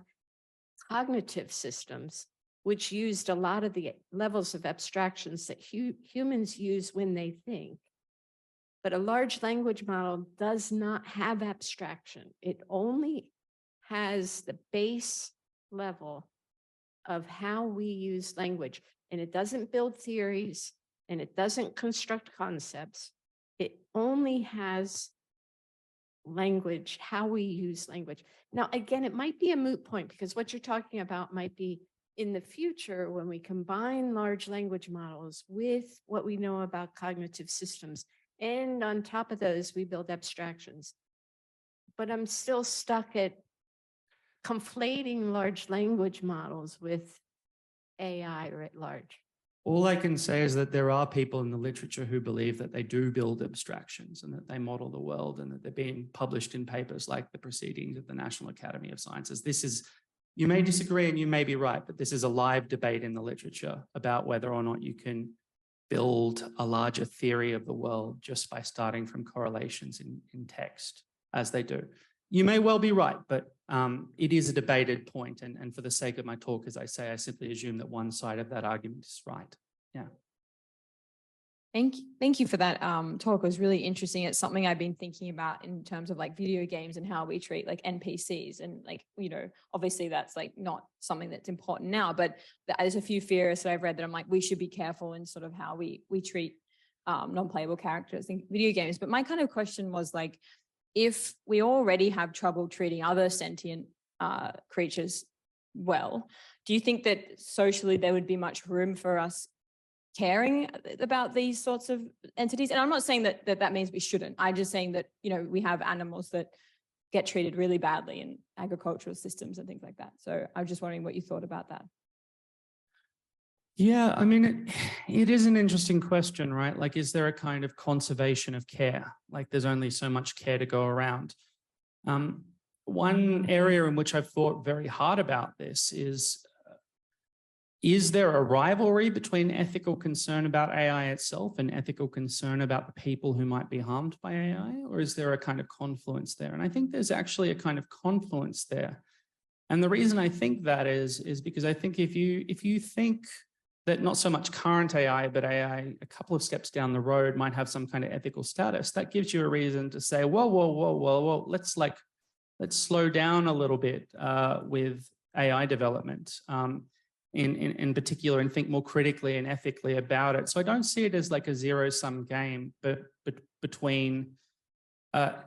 cognitive systems which used a lot of the levels of abstractions that humans use when they think. But a large language model does not have abstraction. It only has the base level of how we use language. And it doesn't build theories. and it doesn't construct concepts. It only has language, how we use language. Now, again, it might be a moot point because what you're talking about might be in the future when we combine large language models with what we know about cognitive systems. And on top of those, we build abstractions. But I'm still stuck at conflating large language models with AI writ large. All I can say is that there are people in the literature who believe that they do build abstractions and that they model the world and that they're being published in papers like the Proceedings of the National Academy of Sciences. This is, you may disagree and you may be right, but this is a live debate in the literature about whether or not you can build a larger theory of the world just by starting from correlations in text, as they do. You may well be right, but it is a debated point. And for the sake of my talk, as I say, I simply assume that one side of that argument is right. Yeah. Thank you for that talk. It was really interesting. It's something I've been thinking about in terms of like video games and how we treat like NPCs. And like, you know, obviously that's like not something that's important now, but there's a few theorists that I've read that I'm like, we should be careful in sort of how we treat non-playable characters in video games. But my kind of question was like, if we already have trouble treating other sentient creatures well, do you think that socially there would be much room for us caring about these sorts of entities? And I'm not saying that that means we shouldn't. I'm just saying that, you know, we have animals that get treated really badly in agricultural systems and things like that. So I'm just wondering what you thought about that. Yeah, I mean, it is an interesting question, right? Like, is there a kind of conservation of care? Like, there's only so much care to go around. One area in which I've thought very hard about this is there a rivalry between ethical concern about AI itself and ethical concern about the people who might be harmed by AI? Or is there a kind of confluence there? And I think there's actually a kind of confluence there. And the reason I think that is because I think if you think that not so much current AI, but AI a couple of steps down the road might have some kind of ethical status, that gives you a reason to say, whoa, let's slow down a little bit with AI development in particular, and think more critically and ethically about it. So I don't see it as like a zero-sum game, but between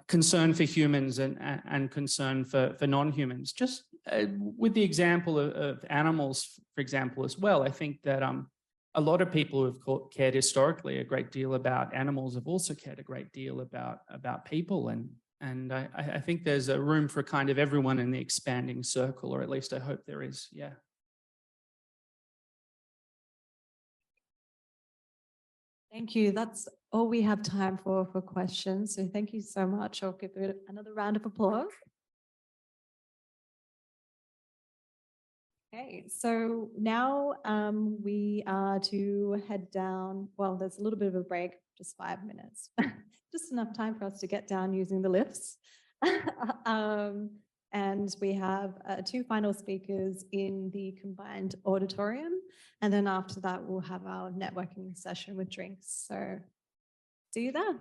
concern for humans and concern for non-humans. Just with the example of animals, for example, as well, I think that a lot of people who have cared historically a great deal about animals have also cared a great deal about people. And I think there's a room for kind of everyone in the expanding circle, or at least I hope there is, yeah. Thank you. That's all we have time for questions. So thank you so much. I'll give it another round of applause. Okay, so now we are to head down. Well, there's a little bit of a break, just 5 minutes. Just enough time for us to get down using the lifts. And we have 2 final speakers in the combined auditorium. And then after that, we'll have our networking session with drinks. So see you there.